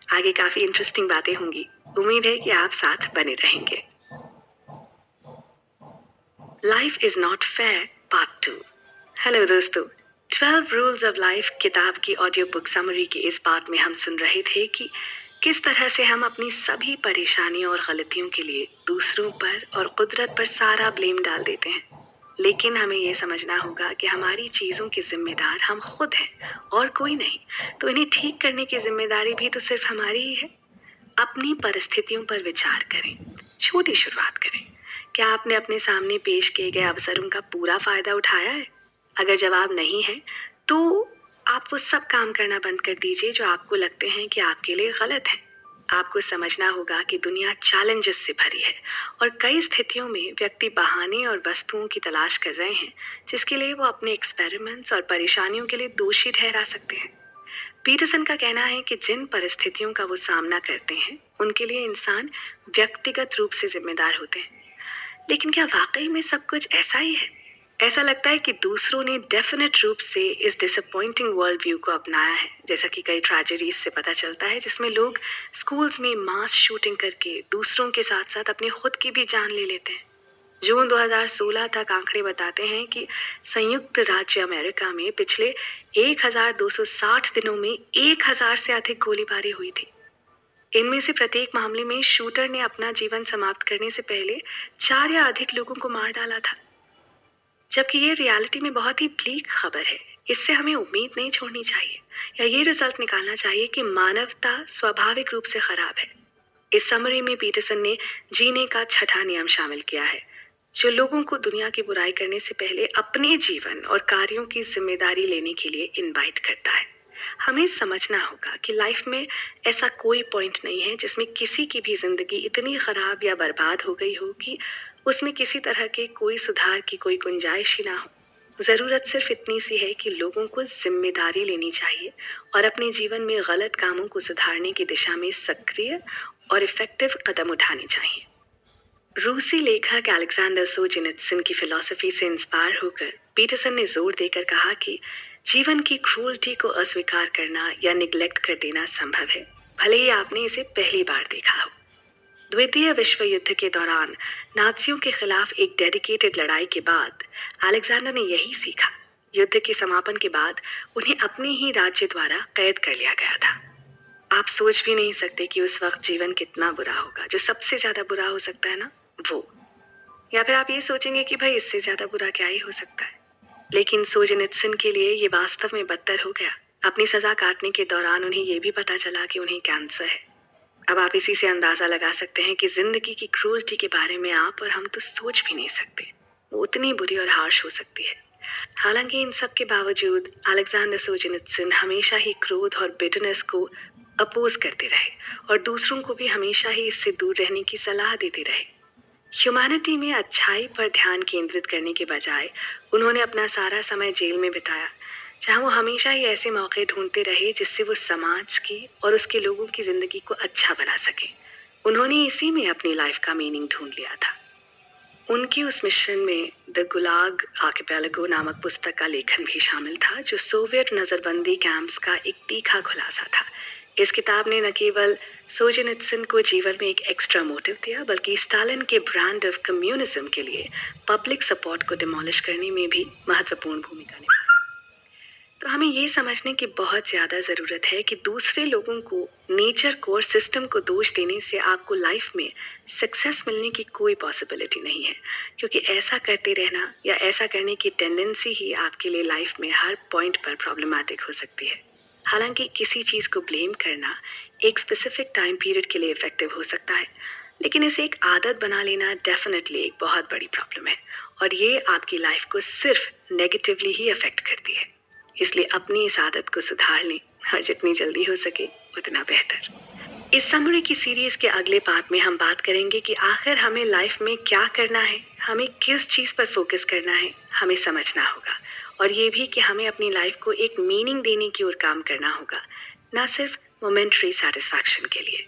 आगे काफी इंटरेस्टिंग बातें होंगी। उम्मीद है कि आप साथ बने रहेंगे। Life is not fair part 2। Hello दोस्तों, 12 रूल्स ऑफ लाइफ किताब की ऑडियो बुक समरी के इस पार्ट में हम सुन रहे थे कि किस तरह से हम अपनी सभी परेशानियों और गलतियों के लिए दूसरों पर और कुदरत पर सारा ब्लेम डाल देते हैं। लेकिन हमें ये समझना होगा कि हमारी चीजों के जिम्मेदार हम खुद हैं और कोई नहीं। तो इन्हें ठीक करने की जिम्मेदारी भी तो सिर्फ हमारी ही है। अपनी परिस्थितियों पर विचार करें, छोटी शुरुआत करें। क्या आपने अपने सामने पेश किए गए अवसरों का पूरा फायदा उठाया है? अगर जवाब नहीं है तो आप वो सब काम करना बंद कर दीजिए जो आपको लगते हैं कि आपके लिए गलत है। आपको समझना होगा कि दुनिया चैलेंजेस से भरी है और कई स्थितियों में व्यक्ति बहाने और वस्तुओं की तलाश कर रहे हैं जिसके लिए वो अपने एक्सपेरिमेंट्स और परेशानियों के लिए दोषी ठहरा सकते हैं। पीटरसन का कहना है कि जिन परिस्थितियों का वो सामना करते हैं उनके लिए इंसान व्यक्तिगत रूप से जिम्मेदार होते हैं। लेकिन क्या वाकई में सब कुछ ऐसा ही है? ऐसा लगता है कि दूसरों ने डेफिनेट रूप से इस डिसअपॉइंटिंग वर्ल्ड व्यू को अपनाया है, जैसा कि कई ट्रेजेडीज से पता चलता है जिसमें लोग स्कूल्स में मास शूटिंग करके दूसरों के साथ साथ अपनी खुद की भी जान ले लेते हैं। जून 2016 तक आंकड़े बताते हैं कि संयुक्त राज्य अमेरिका में पिछले 1260 दिनों में 1000 से अधिक गोलीबारी हुई थी। इनमें से प्रत्येक मामले में शूटर ने अपना जीवन समाप्त करने से पहले 4 या अधिक लोगों को मार डाला था। जबकि ये रियलिटी में बहुत ही ब्लीक खबर है। इससे हमें उम्मीद नहीं छोड़नी चाहिए या ये रिजल्ट निकालना चाहिए कि मानवता स्वाभाविक रूप से खराब है। इस समरी में पीटरसन ने जीने का छठा नियम शामिल किया है, जो लोगों को दुनिया की बुराई करने से पहले अपने जीवन और कार्यों की जिम्मेदारी लेने के लिए इनवाइट करता है। हमें समझना होगा कि लाइफ में ऐसा कोई पॉइंट नहीं है जिसमें किसी की भी जिंदगी इतनी खराब या बर्बाद हो गई हो कि उसमें किसी तरह के कोई सुधार की कोई गुंजाइश ही ना हो। जरूरत सिर्फ इतनी सी है कि लोगों को जिम्मेदारी लेनी चाहिए और अपने जीवन में गलत कामों को सुधारने की दिशा में सक्रिय और इफेक्टिव कदम उठाने चाहिए। रूसी लेखक अलेक्जेंडर सोजिनित्सिन की फिलॉसफी से इंस्पायर होकर पीटरसन ने जोर देकर कहा कि जीवन की क्रूरटी को अस्वीकार करना या निग्लेक्ट कर देना संभव है, भले ही आपने इसे पहली बार देखा हो। द्वितीय विश्व युद्ध के दौरान नाजियों के खिलाफ एक डेडिकेटेड लड़ाई के बाद अलेक्जेंडर ने यही सीखा। युद्ध के समापन के बाद उन्हें अपने ही राज्य द्वारा कैद कर लिया गया था। आप सोच भी नहीं सकते कि उस वक्त जीवन कितना बुरा होगा। जो सबसे ज्यादा बुरा हो सकता है ना, वो। या फिर आप ये सोचेंगे कि भाई इससे ज्यादा बुरा क्या ही हो सकता है। लेकिन सोजिनित्सिन के लिए ये वास्तव में बदतर हो गया। अपनी सजा काटने के दौरान उन्हें ये भी पता चला कि उन्हें कैंसर है। अब आप इसी से अंदाजा लगा सकते हैं कि जिंदगी की क्रूरटी के बारे में आप और हम तो सोच भी नहीं सकते। वो उतनी बुरी और हार्श हो सकती है। हालांकि इन सब के बावजूद अलेक्जेंडर सोजिनित्सिन हमेशा ही क्रोध और बिटरनेस को अपोज करते रहे और दूसरों को भी हमेशा ही इससे दूर रहने की सलाह देते रहे। ह्यूमैनिटी में अच्छाई पर ध्यान केंद्रित करने के बजाय उन्होंने अपना सारा समय जेल में बिताया, जहां वो हमेशा ही ऐसे मौके ढूंढते रहे जिससे वो समाज की और उसके लोगों की जिंदगी को अच्छा बना सके। उन्होंने इसी में अपनी लाइफ का मीनिंग ढूंढ लिया था। उनकी उस मिशन में द गुलाग आर्किपेलागो नामक पुस्तक का लेखन भी शामिल था, जो सोवियत नजरबंदी कैंप्स का एक तीखा खुलासा था। इस किताब ने न केवल सोजिनित्सिन को जीवन में एक एक्स्ट्रा मोटिव दिया, बल्कि स्टालिन के ब्रांड ऑफ कम्युनिज्म के लिए पब्लिक सपोर्ट को डिमोलिश करने में भी महत्वपूर्ण भूमिका निभाई। तो हमें ये समझने की बहुत ज्यादा जरूरत है कि दूसरे लोगों को, नेचर को और सिस्टम को दोष देने से आपको लाइफ में सक्सेस मिलने की कोई पॉसिबिलिटी नहीं है, क्योंकि ऐसा करते रहना या ऐसा करने की टेंडेंसी ही आपके लिए लाइफ में हर पॉइंट पर प्रॉब्लमैटिक हो सकती है। हालांकि किसी चीज को ब्लेम करना एक स्पेसिफिक टाइम पीरियड के लिए इफेक्टिव हो सकता है, लेकिन इसे एक आदत बना लेना डेफिनेटली एक बहुत बड़ी प्रॉब्लम है और ये आपकी लाइफ को सिर्फ नेगेटिवली ही अफेक्ट करती है। इसलिए अपनी इस आदत को सुधार लें और जितनी जल्दी हो सके उतना बेहतर। इस समरी की सीरीज के अगले पार्ट में हम बात करेंगे कि आखिर हमें लाइफ में क्या करना है, हमें किस चीज पर फोकस करना है, हमें समझना होगा और ये भी कि हमें अपनी लाइफ को एक मीनिंग देने की ओर काम करना होगा, ना सिर्फ मोमेंटरी सेटिस्फैक्शन के लिए।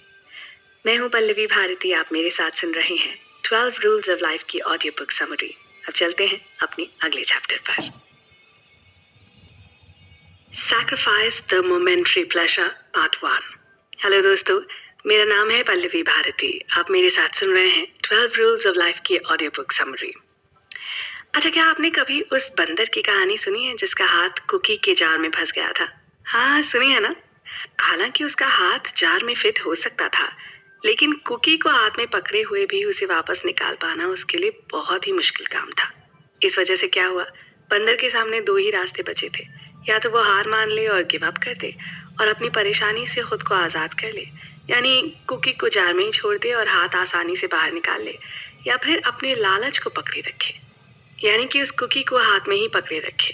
मैं हूं पल्लवी भारती, आप मेरे साथ सुन रहे हैं 12 रूल्स ऑफ लाइफ की ऑडियो बुक समरी। अब चलते हैं अपने अगले चैप्टर पर। Sacrifice the momentary pleasure Part 1। Hello दोस्तों, मेरा नाम है पल्लवी भारती। आप मेरे साथ सुन रहे हैं 12 रूल्स ऑफ लाइफ की ऑडियो बुक समरी। अच्छा, क्या आपने कभी उस बंदर की कहानी सुनी है जिसका हाथ कुकी के जार में फंस गया था? हाँ, सुनी है ना। हालांकि उसका हाथ जार में फिट हो सकता था, लेकिन कुकी को हाथ में पकड़े हुए भी उसे वापस निकाल पाना उसके लिए बहुत ही मुश्किल काम था। इस वजह से क्या हुआ, बंदर के सामने दो ही रास्ते बचे थे। या तो वो हार मान ले और गिव अप कर दे और अपनी परेशानी से खुद को आजाद कर ले, यानी कुकी को जार में ही छोड़ दे और हाथ आसानी से बाहर निकाल ले, या फिर अपने लालच को पकड़े रखे, यानी कि उस कुकी को हाथ में ही पकड़े रखे।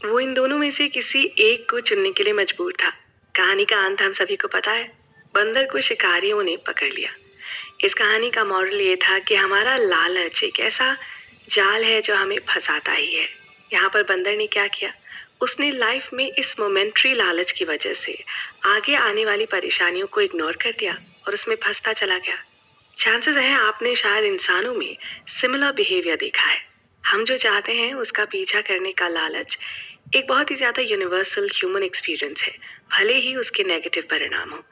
वो इन दोनों में से किसी एक को चुनने के लिए मजबूर था। कहानी का अंत हम सभी को पता है। बंदर को शिकारियों ने पकड़ लिया। इस कहानी का मॉरल ये था कि हमारा लालच एक ऐसा जाल है जो हमें फंसाता ही है। यहाँ पर बंदर ने क्या किया, उसने लाइफ में इस मोमेंट्री लालच की वजह से आगे आने वाली परेशानियों को इग्नोर कर दिया और उसमें फंसता चला गया। चांसेस हैं आपने शायद इंसानों में सिमिलर बिहेवियर देखा है। हम जो चाहते हैं उसका पीछा करने का लालच एक बहुत ही ज्यादा यूनिवर्सल ह्यूमन एक्सपीरियंस है, भले ही उसके नेगेटिव परिणाम हो।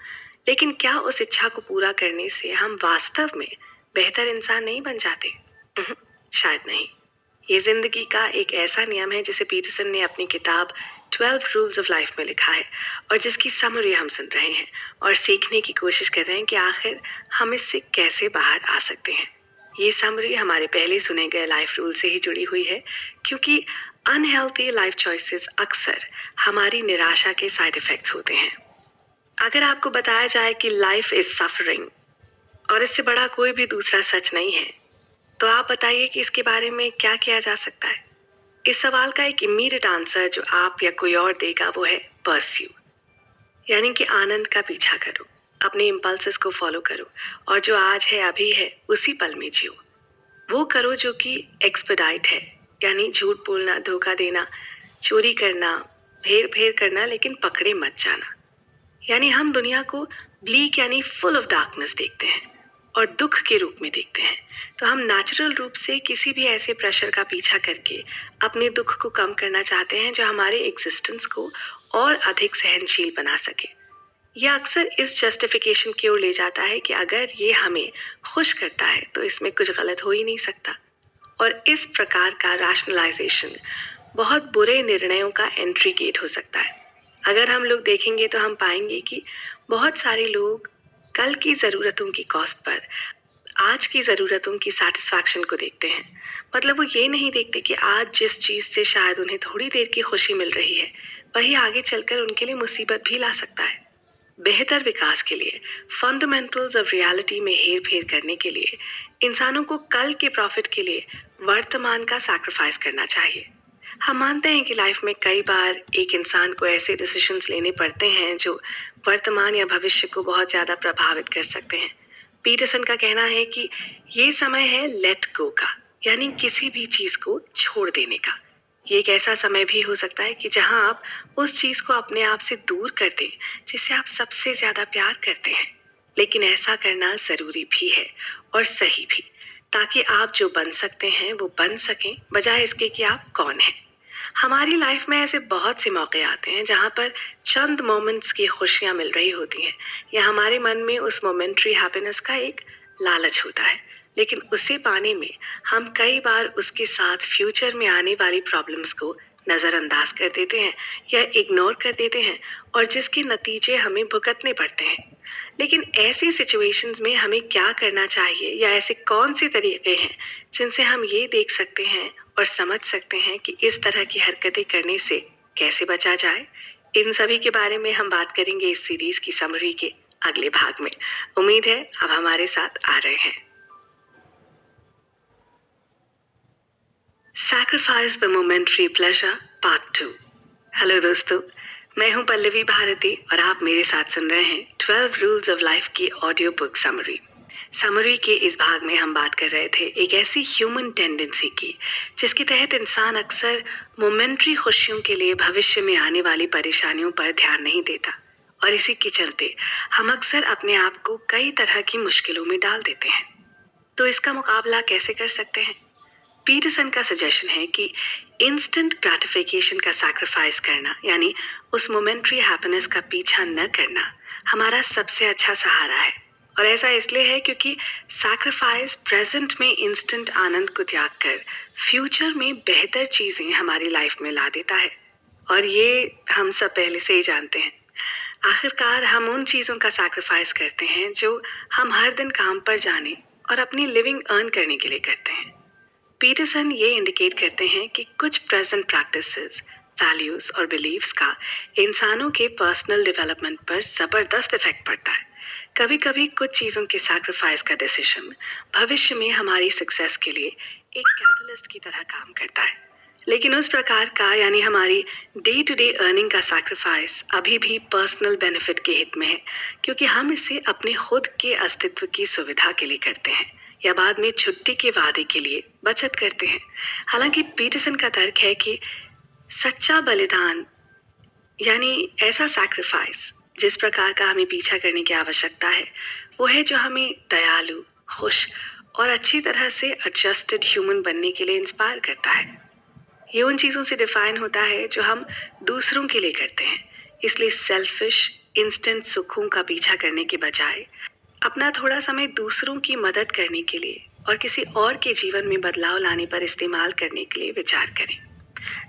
लेकिन क्या उस इच्छा को पूरा करने से हम वास्तव में बेहतर इंसान नहीं बन जाते? शायद नहीं। ये जिंदगी का एक ऐसा नियम है जिसे पीटरसन ने अपनी किताब 12 रूल्स ऑफ लाइफ में लिखा है और जिसकी समरी हम सुन रहे हैं और सीखने की कोशिश कर रहे हैं कि आखिर हम इससे कैसे बाहर आ सकते हैं। ये समरी हमारे पहले सुने गए लाइफ रूल से ही जुड़ी हुई है, क्योंकि अनहेल्थी लाइफ चॉइसेस अक्सर हमारी निराशा के साइड इफेक्ट्स होते हैं। अगर आपको बताया जाए कि लाइफ इज सफरिंग और इससे बड़ा कोई भी दूसरा सच नहीं है, तो आप बताइए कि इसके बारे में क्या किया जा सकता है? इस सवाल का एक इमीडिएट आंसर जो आप या कोई और देगा वो है परस्यू, यानी कि आनंद का पीछा करो, अपने इम्पल्सेस को फॉलो करो और जो आज है अभी है उसी पल में जियो। वो करो जो कि एक्सपेडाइट है, यानी झूठ बोलना, धोखा देना, चोरी करना, हेर फेर करना, लेकिन पकड़े मत जाना। यानी हम दुनिया को ब्लीक यानी फुल ऑफ डार्कनेस देखते हैं और दुख के रूप में देखते हैं, तो हम नेचुरल रूप से किसी भी ऐसे प्रेशर का पीछा करके अपने दुख को कम करना चाहते हैं जो हमारे एग्जिस्टेंस को और अधिक सहनशील बना सके। यह अक्सर इस जस्टिफिकेशन की ओर ले जाता है कि अगर ये हमें खुश करता है तो इसमें कुछ गलत हो ही नहीं सकता। और इस प्रकार का रैशनलाइजेशन बहुत बुरे निर्णयों का एंट्री गेट हो सकता है। अगर हम लोग देखेंगे तो हम पाएंगे कि बहुत सारे लोग कल की ज़रूरतों की कॉस्ट पर आज की ज़रूरतों की सेटिस्फैक्शन को देखते हैं। मतलब वो ये नहीं देखते कि आज जिस चीज़ से शायद उन्हें थोड़ी देर की खुशी मिल रही है वही आगे चलकर उनके लिए मुसीबत भी ला सकता है। बेहतर विकास के लिए, फंडामेंटल्स ऑफ रियलिटी में हेर फेर करने के लिए इंसानों को कल के प्रॉफिट के लिए वर्तमान का सैक्रिफाइस करना चाहिए। हम मानते हैं कि लाइफ में कई बार एक इंसान को ऐसे डिसीजंस लेने पड़ते हैं जो वर्तमान या भविष्य को बहुत ज्यादा प्रभावित कर सकते हैं। पीटरसन का कहना है कि ये समय है लेट गो का, यानी किसी भी चीज को छोड़ देने का। ये एक ऐसा समय भी हो सकता है कि जहां आप उस चीज को अपने आप से दूर कर दें जिसे आप सबसे ज्यादा प्यार करते हैं। लेकिन ऐसा करना जरूरी भी है और सही भी, ताकि आप जो बन सकते हैं वो बन सकें, बजाय इसके कि आप कौन हैं। हमारी लाइफ में ऐसे बहुत से मौके आते हैं जहां पर चंद मोमेंट्स की खुशियां मिल रही होती हैं या हमारे मन में उस मोमेंट्री हैप्पीनेस का एक लालच होता है, लेकिन उसे पाने में हम कई बार उसके साथ फ्यूचर में आने वाली प्रॉब्लम्स को नजरअंदाज कर देते हैं या इग्नोर कर देते हैं और जिसके नतीजे हमें भुगतने पड़ते हैं। लेकिन ऐसी सिचुएशंस में हमें क्या करना चाहिए या ऐसे कौन से तरीके हैं जिनसे हम ये देख सकते हैं और समझ सकते हैं कि इस तरह की हरकतें करने से कैसे बचा जाए? इन सभी के बारे में हम बात करेंगे इस सीरीज की समरी के अगले भाग में। उम्मीद है अब हमारे साथ आ रहे हैं। Sacrifice the momentary pleasure part 2। Hello दोस्तों, मैं हूं पल्लवी भारती और आप मेरे साथ सुन रहे हैं 12 रूल्स ऑफ लाइफ की ऑडियो बुक समरी। समरी के इस भाग में हम बात कर रहे थे एक ऐसी ह्यूमन टेंडेंसी की जिसके तहत इंसान अक्सर मोमेंट्री खुशियों के लिए भविष्य में आने वाली परेशानियों पर ध्यान नहीं देता और इसी के चलते हम अक्सर अपने आप को कई तरह की मुश्किलों में डाल देते हैं। तो इसका मुकाबला कैसे कर सकते हैं? पीटरसन का सजेशन है कि इंस्टेंट ग्रेटिफिकेशन का सैक्रिफाइस करना, यानी उस मोमेंट्री हैप्पीनेस का पीछा न करना, हमारा सबसे अच्छा सहारा है। और ऐसा इसलिए है क्योंकि सैक्रिफाइस प्रेजेंट में इंस्टेंट आनंद को त्याग कर फ्यूचर में बेहतर चीजें हमारी लाइफ में ला देता है, और ये हम सब पहले से ही जानते हैं। आखिरकार हम उन चीजों का सैक्रिफाइस करते हैं जो हम हर दिन काम पर जाने और अपनी लिविंग अर्न करने के लिए करते हैं। पीटरसन ये इंडिकेट करते हैं कि कुछ प्रेजेंट प्रैक्टिसेस, वैल्यूज और बिलीव्स का इंसानों के पर्सनल डेवलपमेंट पर जबरदस्त इफेक्ट पड़ता है। कभी कभी कुछ चीजों के सैक्रिफाइस का डिसीजन भविष्य में हमारी सक्सेस के लिए एक कैटलिस्ट की तरह काम करता है। लेकिन उस प्रकार का यानी हमारी डे टू डे अर्निंग का सैक्रिफाइस अभी भी पर्सनल बेनिफिट के हित में है, क्योंकि हम इसे अपने खुद के अस्तित्व की सुविधा के लिए करते हैं या बाद में छुट्टी के वादे के लिए बचत करते हैं। हालांकि पीटरसन का तर्क है कि सच्चा बलिदान यानी ऐसा सैक्रिफाइस जिस प्रकार का हमें पीछा करने की आवश्यकता है, वो है जो हमें दयालु, खुश और अच्छी तरह से एडजस्टेड ह्यूमन बनने के लिए इंस्पायर करता है। ये उन चीज़ों से डिफाइन होता है जो हम दूसरों के लिए करते हैं। इसलिए सेल्फिश, इंस्टेंट सुखों का पीछा करने के बजाय अपना थोड़ा समय दूसरों की मदद करने के लिए और किसी और के जीवन में बदलाव लाने पर इस्तेमाल करने के लिए विचार करें।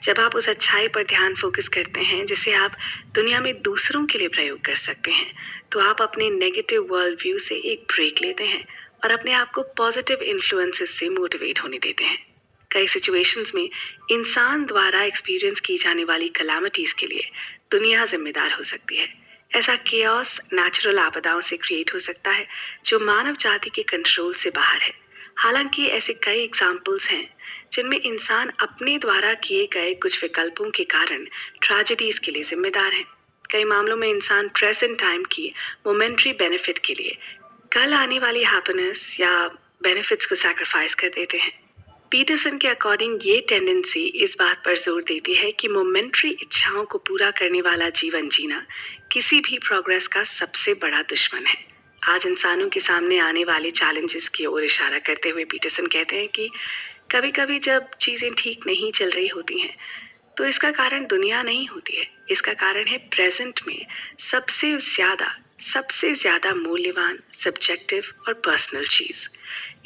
जब आप उस अच्छाई पर ध्यान फोकस करते हैं जिसे आप दुनिया में दूसरों के लिए प्रयोग कर सकते हैं, तो आप अपने नेगेटिव वर्ल्ड व्यू से एक ब्रेक लेते हैं और अपने आप को पॉजिटिव इन्फ्लुएंसेस से मोटिवेट होने देते हैं। कई सिचुएशंस में इंसान द्वारा एक्सपीरियंस की जाने वाली कैलामिटीज के लिए दुनिया जिम्मेदार हो सकती है। ऐसा केओस नेचुरल आपदाओं से क्रिएट हो सकता है जो मानव जाति के कंट्रोल से बाहर है। हालांकि ऐसे कई एग्जाम्पल्स हैं जिनमें इंसान अपने द्वारा किए गए कुछ विकल्पों के कारण ट्रेजेडीज के लिए जिम्मेदार है। कई मामलों में इंसान प्रेजेंट टाइम की मोमेंट्री बेनिफिट के लिए कल आने वाली हैप्पीनेस या बेनिफिट्स को सैक्रिफाइस कर देते हैं। पीटरसन के अकॉर्डिंग ये टेंडेंसी इस बात पर जोर देती है कि मोमेंट्री इच्छाओं को पूरा करने वाला जीवन जीना किसी भी प्रोग्रेस का सबसे बड़ा दुश्मन है। आज इंसानों के सामने आने वाले चैलेंजेस की ओर इशारा करते हुए पीटरसन कहते हैं कि कभी कभी जब चीज़ें ठीक नहीं चल रही होती हैं, तो इसका कारण दुनिया नहीं होती है, इसका कारण है प्रेजेंट में सबसे ज़्यादा मूल्यवान, सब्जेक्टिव और पर्सनल चीज़।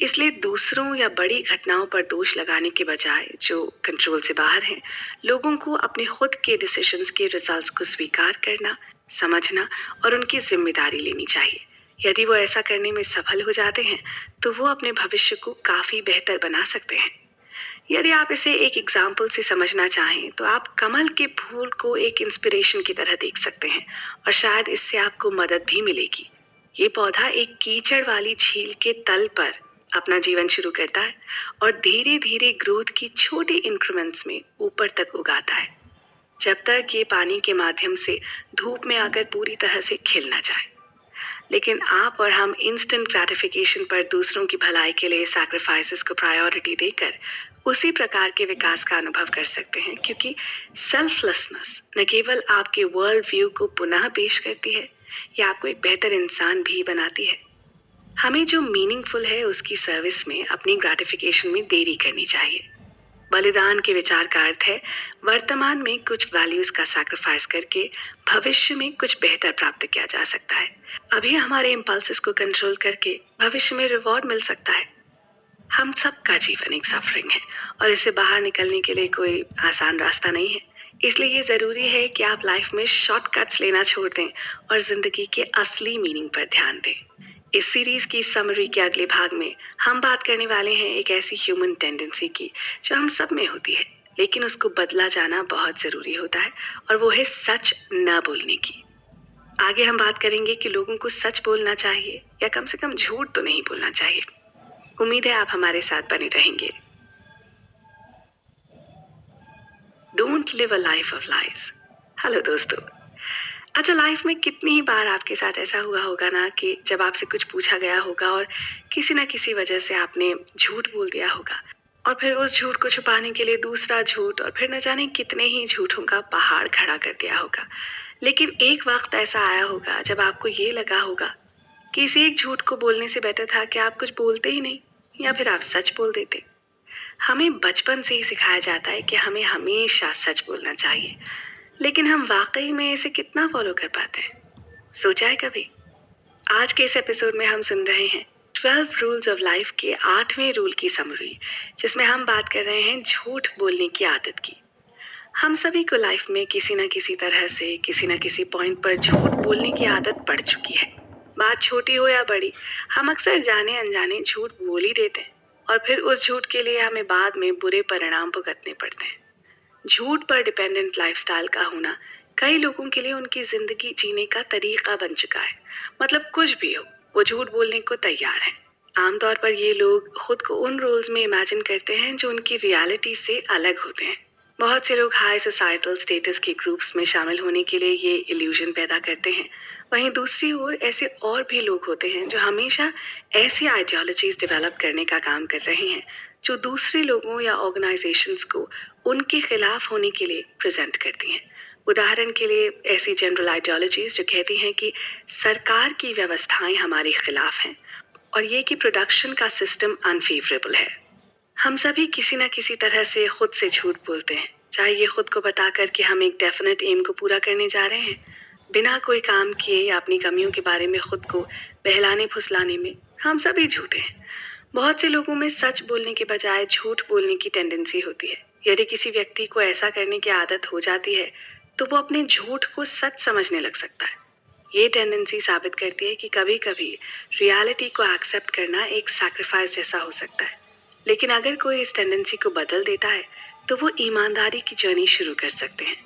इसलिए दूसरों या बड़ी घटनाओं पर दोष लगाने के बजाय जो कंट्रोल से बाहर हैं, लोगों को अपने खुद के डिसीजंस के रिजल्ट्स को स्वीकार करना, समझना और उनकी जिम्मेदारी लेनी चाहिए। यदि वो ऐसा करने में सफल हो जाते हैं, तो वो अपने भविष्य को काफ़ी बेहतर बना सकते हैं। यदि आप इसे एक एग्जाम्पल से समझना चाहें, तो आप कमल के फूल को एक इंस्पिरेशन की तरह देख सकते हैं और शायद इससे आपको मदद भी मिलेगी। ये पौधा एक कीचड़ वाली झील के तल पर अपना जीवन शुरू करता है और धीरे धीरे ग्रोथ की छोटी इंक्रीमेंट्स में ऊपर तक उगाता है, जब तक ये पानी के माध्यम से धूप में आकर पूरी तरह से खिल ना जाए। लेकिन आप और हम इंस्टेंट ग्रेटिफिकेशन पर दूसरों की भलाई के लिए सैक्रिफाइसेस को प्रायोरिटी देकर उसी प्रकार के विकास का अनुभव कर सकते हैं, क्योंकि सेल्फलेसनेस न केवल आपके वर्ल्ड व्यू को पुनः पेश करती है, या आपको एक बेहतर इंसान भी बनाती है। हमें जो मीनिंगफुल है उसकी सर्विस में अपनी ग्रेटिफिकेशन में देरी करनी चाहिए। बलिदान के विचार का अर्थ है वर्तमान में कुछ वैल्यूज का सैक्रिफाइस करके भविष्य में कुछ बेहतर प्राप्त किया जा सकता है। अभी हमारे इम्पल्सेस को कंट्रोल करके भविष्य में रिवॉर्ड मिल सकता है। हम सबका जीवन एक सफरिंग है और इससे बाहर निकलने के लिए कोई आसान रास्ता नहीं है। इसलिए ये जरूरी है कि आप लाइफ में शॉर्टकट्स लेना छोड़ दें और जिंदगी के असली मीनिंग पर ध्यान दें। इस सीरीज की समरी के अगले भाग में हम बात करने वाले हैं एक ऐसी ह्यूमन टेंडेंसी की जो हम सब में होती है, लेकिन उसको बदला जाना बहुत जरूरी होता है, और वो है सच न बोलने की। आगे हम बात करेंगे कि लोगों को सच बोलना चाहिए या कम से कम झूठ तो नहीं बोलना चाहिए। उम्मीद है आप हमारे साथ बने रहेंगे। Don't live a life of lies. Hello दोस्तों। अच्छा, लाइफ में कितनी ही बार आपके साथ ऐसा हुआ होगा ना कि जब आपसे कुछ पूछा गया होगा और किसी ना किसी वजह से आपने झूठ बोल दिया होगा, और फिर उस झूठ को छुपाने के लिए दूसरा झूठ, और फिर न जाने कितने ही झूठों का पहाड़ खड़ा कर दिया होगा। लेकिन एक वक्त ऐसा आया होगा जब आपको ये लगा होगा कि इस एक झूठ को बोलने से बेटर था कि आप कुछ बोलते ही नहीं, या फिर आप सच बोल देते। हमें बचपन से ही सिखाया जाता है कि हमें हमेशा सच बोलना चाहिए, लेकिन हम वाकई में इसे कितना फॉलो कर पाते हैं? सोचा है कभी? आज के इस एपिसोड में हम सुन रहे हैं 12 रूल्स ऑफ लाइफ के 8वें रूल की समरी, जिसमें हम बात कर रहे हैं झूठ बोलने की आदत की। हम सभी को लाइफ में किसी न किसी तरह से किसी न किसी पॉइंट पर झूठ बोलने की आदत पड़ चुकी है। बात छोटी हो या बड़ी, हम अक्सर जाने अनजाने झूठ बोल ही देते हैं, और फिर उस झूठ के लिए हमें बाद में बुरे परिणाम भुगतने पड़ते हैं। झूठ पर डिपेंडेंट लाइफस्टाइल का होना कई लोगों के लिए उनकी जिंदगी जीने का तरीका बन चुका है। मतलब कुछ भी हो, वो झूठ बोलने को तैयार हैं। आमतौर पर ये लोग खुद को उन रोल्स में इमेजिन करते हैं जो उनकी रियलिटी से अलग होते हैं। बहुत से लोग हाई सोसाइटल स्टेटस के ग्रुप्स में शामिल होने के लिए ये इल्यूजन पैदा करते हैं। वहीं दूसरी ओर ऐसे और भी लोग होते हैं जो हमेशा ऐसी आइडियोलॉजीज डेवलप करने का काम कर रहे हैं जो दूसरे लोगों या ऑर्गेनाइजेशंस को उनके खिलाफ होने के लिए प्रेजेंट करती हैं। उदाहरण के लिए ऐसी जनरल आइडियोलॉजीज जो कहती हैं कि सरकार की व्यवस्थाएं हमारे खिलाफ हैं और ये कि प्रोडक्शन का सिस्टम अनफेवरेबल है। हम सभी किसी न किसी तरह से खुद से झूठ बोलते हैं, चाहे ये खुद को बताकर कि हम एक डेफिनेट एम को पूरा करने जा रहे हैं, बिना कोई काम किए, या अपनी कमियों के बारे में खुद को बहलाने फुसलाने में हम सभी झूठे हैं। बहुत से लोगों में सच बोलने के बजाय झूठ बोलने की टेंडेंसी होती है। यदि किसी व्यक्ति को ऐसा करने की आदत हो जाती है तो वो अपने झूठ को सच समझने लग सकता है। ये टेंडेंसी साबित करती है कि कभी कभी रियलिटी को एक्सेप्ट करना एक सैक्रिफाइस जैसा हो सकता है। लेकिन अगर कोई इस टेंडेंसी को बदल देता है तो वो ईमानदारी की जर्नी शुरू कर सकते हैं।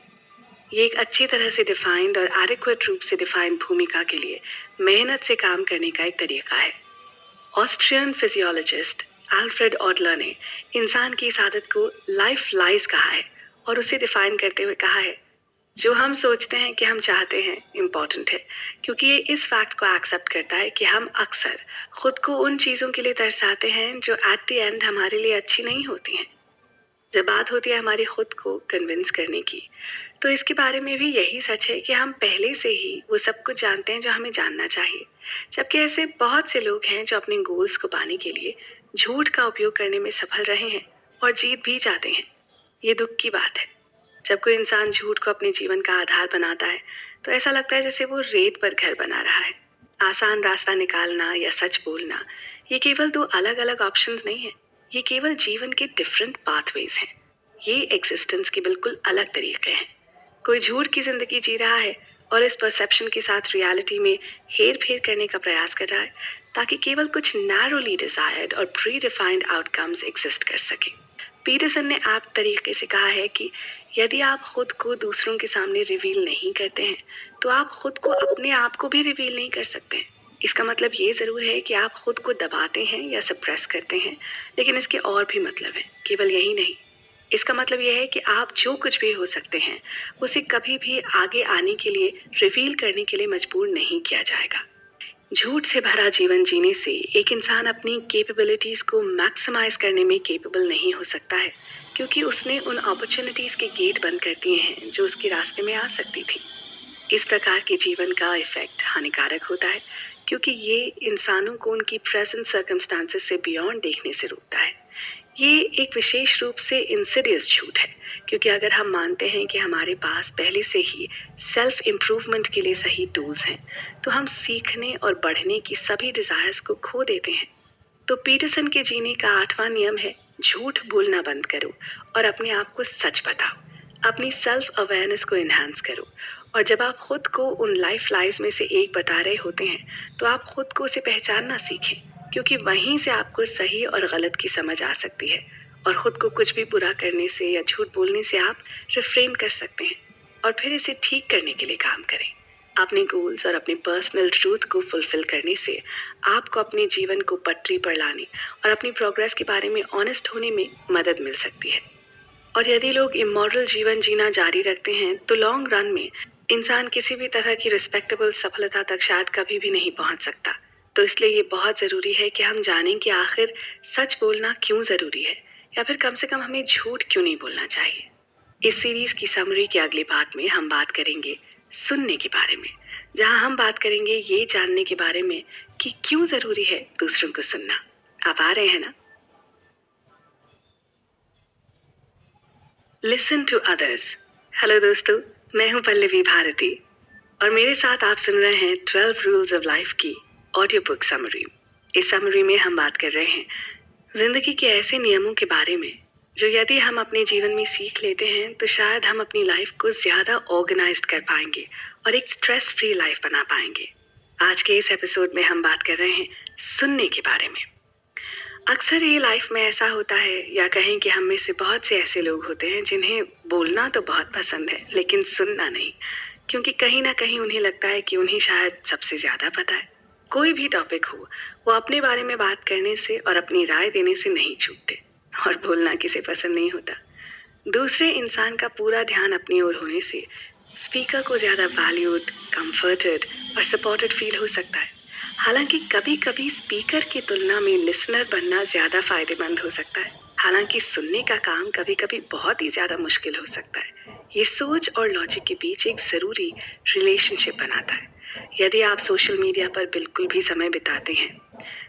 ये एक अच्छी तरह से डिफाइंड और एडिक्वेट रूप से डिफाइंड भूमिका के लिए मेहनत से काम करने का एक तरीका है। ऑस्ट्रियन फिजियोलॉजिस्ट अल्फ्रेड ऑडलर ने इंसान की इस आदत को लाइफ लाइज कहा है और उसे डिफाइन करते हुए कहा है, जो हम सोचते हैं कि हम चाहते हैं इम्पोर्टेंट है, क्योंकि ये इस फैक्ट को एक्सेप्ट करता है कि हम अक्सर खुद को उन चीज़ों के लिए तरसाते हैं जो एट द एंड हमारे लिए अच्छी नहीं होती हैं। जब बात होती है हमारी खुद को कन्विंस करने की, तो इसके बारे में भी यही सच है कि हम पहले से ही वो सब कुछ जानते हैं जो हमें जानना चाहिए। जबकि ऐसे बहुत से लोग हैं जो अपने गोल्स को पाने के लिए झूठ का उपयोग करने में सफल रहे हैं और जीत भी जाते हैं। ये दुख की बात है। जब कोई इंसान झूठ को अपने जीवन का आधार बनाता है तो ऐसा लगता है जैसे वो रेत पर घर बना रहा है। आसान रास्ता निकालना या सच बोलना, ये केवल दो अलग अलग ऑप्शंस नहीं है, ये केवल जीवन के डिफरेंट पाथवेज हैं। ये एग्जिस्टेंस के बिल्कुल अलग तरीके हैं। कोई झूठ की जिंदगी जी रहा है और इस परसेप्शन के साथ रियलिटी में हेर फेर करने का प्रयास कर रहा है ताकि केवल कुछ नैरोली डिजायर्ड और प्री डिफाइंड आउटकम्स एग्जिस्ट कर सके। पीटरसन ने आप तरीके से कहा है कि यदि आप खुद को दूसरों के सामने रिवील नहीं करते हैं तो आप खुद को अपने आप को भी रिवील नहीं कर सकते। इसका मतलब ये जरूर है कि आप खुद को दबाते हैं या सप्रेस करते हैं, लेकिन इसके और भी मतलब है, केवल यही नहीं। इसका मतलब यह है कि आप जो कुछ भी हो सकते हैं उसे कभी भी आगे आने के लिए, रिवील करने के लिए मजबूर नहीं किया जाएगा। झूठ से भरा जीवन जीने से एक इंसान अपनी कैपेबिलिटीज को मैक्सिमाइज करने में कैपेबल नहीं हो सकता है, क्योंकि उसने उन अपॉर्चुनिटीज के गेट बंद कर दिए हैं जो उसके रास्ते में आ सकती थी। इस प्रकार के जीवन का इफेक्ट हानिकारक होता है, क्योंकि ये इंसानों को उनकी प्रेजेंट सर्कमस्टांसेस से बियॉन्ड देखने से रोकता है। ये एक विशेष रूप से इंसिडियस झूठ है, क्योंकि अगर हम मानते हैं कि हमारे पास पहले से ही सेल्फ इम्प्रूवमेंट के लिए सही टूल्स हैं, तो हम सीखने और बढ़ने की सभी डिजायर्स को खो देते हैं। तो पीटरसन के जीने का 8वां नियम है, झूठ बोलना बंद करो और अपने आप को सच बताओ। अपनी सेल्फ अवेयरनेस को इन्हांस करो, और जब आप खुद को उन लाइफ लाइज में से एक बता रहे होते हैं तो आप खुद को उसे पहचानना सीखें, क्योंकि वहीं से आपको सही और गलत की समझ आ सकती है और खुद को कुछ भी बुरा करने से या झूठ बोलने से आप रिफ्रेन कर सकते हैं और फिर इसे ठीक करने के लिए काम करें। अपने गोल्स और अपने पर्सनल ट्रूथ को फुलफिल करने से आपको अपने जीवन को पटरी पर लाने और अपनी प्रोग्रेस के बारे में ऑनेस्ट होने में मदद मिल सकती है। और यदि लोग इमोरल जीवन जीना जारी रखते हैं तो लॉन्ग रन में इंसान किसी भी तरह की रिस्पेक्टेबल सफलता तक शायद कभी भी नहीं पहुंच सकता। तो इसलिए ये बहुत ज़रूरी है कि हम जानें कि आखिर सच बोलना क्यों ज़रूरी है, या फिर कम से कम हमें झूठ क्यों नहीं बोलना चाहिए। इस सीरीज की समरी के अगले पार्ट में हम बात करेंगे सुनने के बारे में, जहां हम बात करेंगे ये जानने के बारे में कि क्यों ज़रूरी है दूसरों को सुनना। आप आ रहे हैं ना? Listen to others. हेलो दोस्तों, मैं हूं पल्लवी भारती और मेरे साथ आप सुन रहे हैं 12 रूल्स ऑफ लाइफ की ऑडियो बुक समरी। इस समरी में हम बात कर रहे हैं जिंदगी के ऐसे नियमों के बारे में जो यदि हम अपने जीवन में सीख लेते हैं तो शायद हम अपनी लाइफ को ज्यादा ऑर्गेनाइज्ड कर पाएंगे और एक स्ट्रेस फ्री लाइफ बना पाएंगे। आज के इस एपिसोड में हम बात कर रहे हैं सुनने के बारे में। अक्सर ये लाइफ में ऐसा होता है, या कहें कि हम में से बहुत से ऐसे लोग होते हैं जिन्हें बोलना तो बहुत पसंद है लेकिन सुनना नहीं, क्योंकि कहीं ना कहीं उन्हें लगता है कि उन्हें शायद सबसे ज्यादा पता है। कोई भी टॉपिक हो, वो अपने बारे में बात करने से और अपनी राय देने से नहीं चूकते, और बोलना किसे पसंद नहीं होता। दूसरे इंसान का पूरा ध्यान अपनी ओर होने से स्पीकर को ज्यादा वैल्यूड, कंफर्टेड और सपोर्टेड फील हो सकता है। हालांकि कभी कभी स्पीकर की तुलना में लिसनर बनना ज्यादा फायदेमंद हो सकता है। हालांकि सुनने का काम कभी कभी बहुत ही ज्यादा मुश्किल हो सकता है। ये सोच और लॉजिक के बीच एक जरूरी रिलेशनशिप बनाता है। यदि आप सोशल मीडिया पर बिल्कुल भी समय बिताते हैं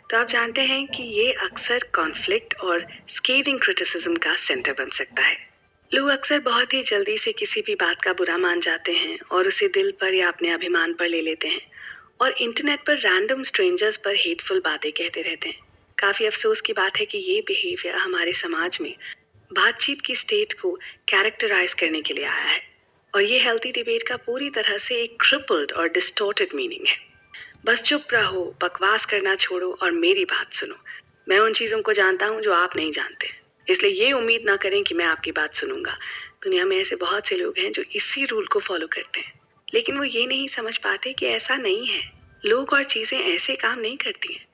तो आप जानते हैं कि ये अक्सर कॉन्फ्लिक्ट और स्केलिंग क्रिटिसिज्म का सेंटर बन सकता है। लोग अक्सर बहुत ही जल्दी से किसी भी बात का बुरा मान जाते हैं और उसे दिल पर या अपने अभिमान पर ले लेते हैं और इंटरनेट पर रैंडम स्ट्रेंजर्स पर हेटफुल बातें कहते रहते हैं। काफी अफसोस की बात है कि ये बिहेवियर हमारे समाज में बातचीत की स्टेट को कैरेक्टराइज करने के लिए आया है और ये हेल्थी डिबेट का पूरी तरह से एक क्रिपल्ड और डिस्टॉर्टेड मीनिंग है। बस चुप रहो, बकवास करना छोड़ो और मेरी बात सुनो। मैं उन चीजों को जानता हूँ जो आप नहीं जानते, इसलिए ये उम्मीद ना करें कि मैं आपकी बात सुनूंगा। दुनिया में ऐसे बहुत से लोग हैं जो इसी रूल को फॉलो करते हैं, लेकिन वो ये नहीं समझ पाते कि ऐसा नहीं है। लोग और चीजें ऐसे काम नहीं करती हैं।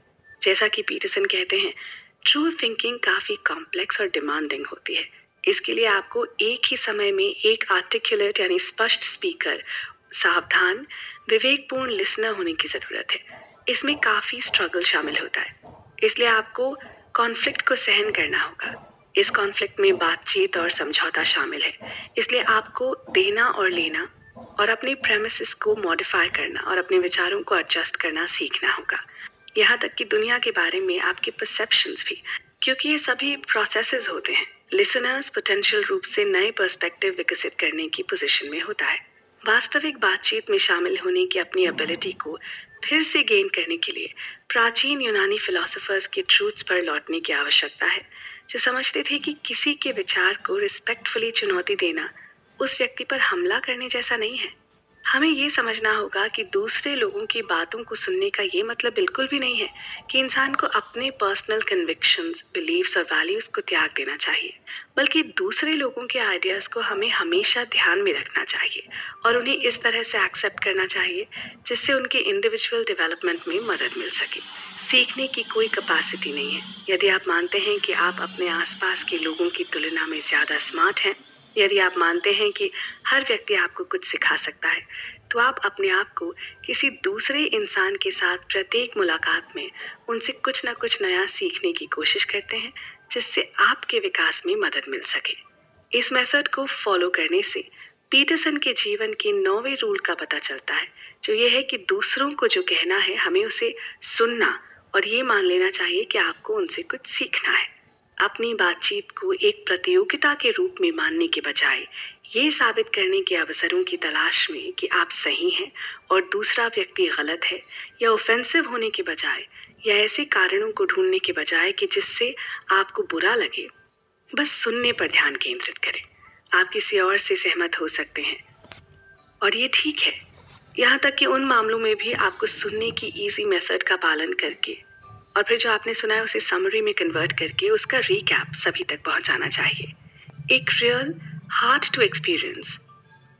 जैसा कि पीटरसन कहते हैं, ट्रू थिंकिंग काफी कॉम्प्लेक्स और डिमांडिंग होती है। इसके लिए आपको एक ही समय में एक आर्टिकुलेट यानी स्पष्ट स्पीकर, सावधान, विवेकपूर्ण लिसनर होने की जरूरत है। इसमें काफी स्ट्रगल शामिल होता है, इसलिए आपको कॉन्फ्लिक्ट को सहन करना होगा। इस कॉन्फ्लिक्ट में बातचीत और समझौता शामिल है, इसलिए आपको देना और लेना और अपने प्रेमिसेस को मॉडिफाई करना और अपने विचारों को एडजस्ट करना सीखना होगा। यहाँ तक कि दुनिया के बारे में आपके परसेप्शंस भी, क्योंकि ये सभी प्रोसेसेस होते हैं। लिसनर्स पोटेंशियल रूप से नए पर्सपेक्टिव विकसित करने की पोजीशन में होता है। वास्तविक बातचीत में शामिल होने की अपनी एबिलिटी को फिर से गेन करने के लिए प्राचीन यूनानी फिलोसोफर्स के ट्रूथ्स पर लौटने की आवश्यकता है, जो समझते थे कि किसी के विचार को रिस्पेक्टफुली चुनौती देना उस व्यक्ति पर हमला करने जैसा नहीं है। हमें ये समझना होगा कि दूसरे लोगों की बातों को सुनने का ये मतलब बिल्कुल भी नहीं है कि इंसान को अपने पर्सनल कन्विक्शंस, बिलीव्स और वैल्यूज को त्याग देना चाहिए, बल्कि दूसरे लोगों के आइडियाज को हमें हमेशा ध्यान में रखना चाहिए और उन्हें इस तरह से एक्सेप्ट करना चाहिए जिससे उनके इंडिविजुअल डेवलपमेंट में मदद मिल सके। सीखने की कोई कैपेसिटी नहीं है। यदि आप मानते हैं कि आप अपने आसपास के लोगों की तुलना में ज्यादा स्मार्ट हैं, यदि आप मानते हैं कि हर व्यक्ति आपको कुछ सिखा सकता है, तो आप अपने आप को किसी दूसरे इंसान के साथ प्रत्येक मुलाकात में उनसे कुछ न कुछ नया सीखने की कोशिश करते हैं, जिससे आपके विकास में मदद मिल सके। इस मेथड को फॉलो करने से पीटरसन के जीवन के 9वें रूल का पता चलता है, जो ये है कि दूसरों को जो कहना है हमें उसे सुनना और ये मान लेना चाहिए कि आपको उनसे कुछ सीखना है। अपनी बातचीत को एक प्रतियोगिता के रूप में मानने के बजाय ये साबित करने के अवसरों की तलाश में कि आप सही हैं और दूसरा व्यक्ति गलत है, या ऑफेंसिव होने के बजाय या ऐसे कारणों को ढूंढने के बजाय कि जिससे आपको बुरा लगे, बस सुनने पर ध्यान केंद्रित करें। आप किसी और से सहमत हो सकते हैं और ये ठीक है, यहाँ तक कि उन मामलों में भी आपको सुनने की इजी मेथड का पालन करके और फिर जो आपने सुना है उसे समरी में कन्वर्ट करके उसका रीकैप सभी तक पहुंचाना चाहिए। एक रियल हार्ड टू एक्सपीरियंस।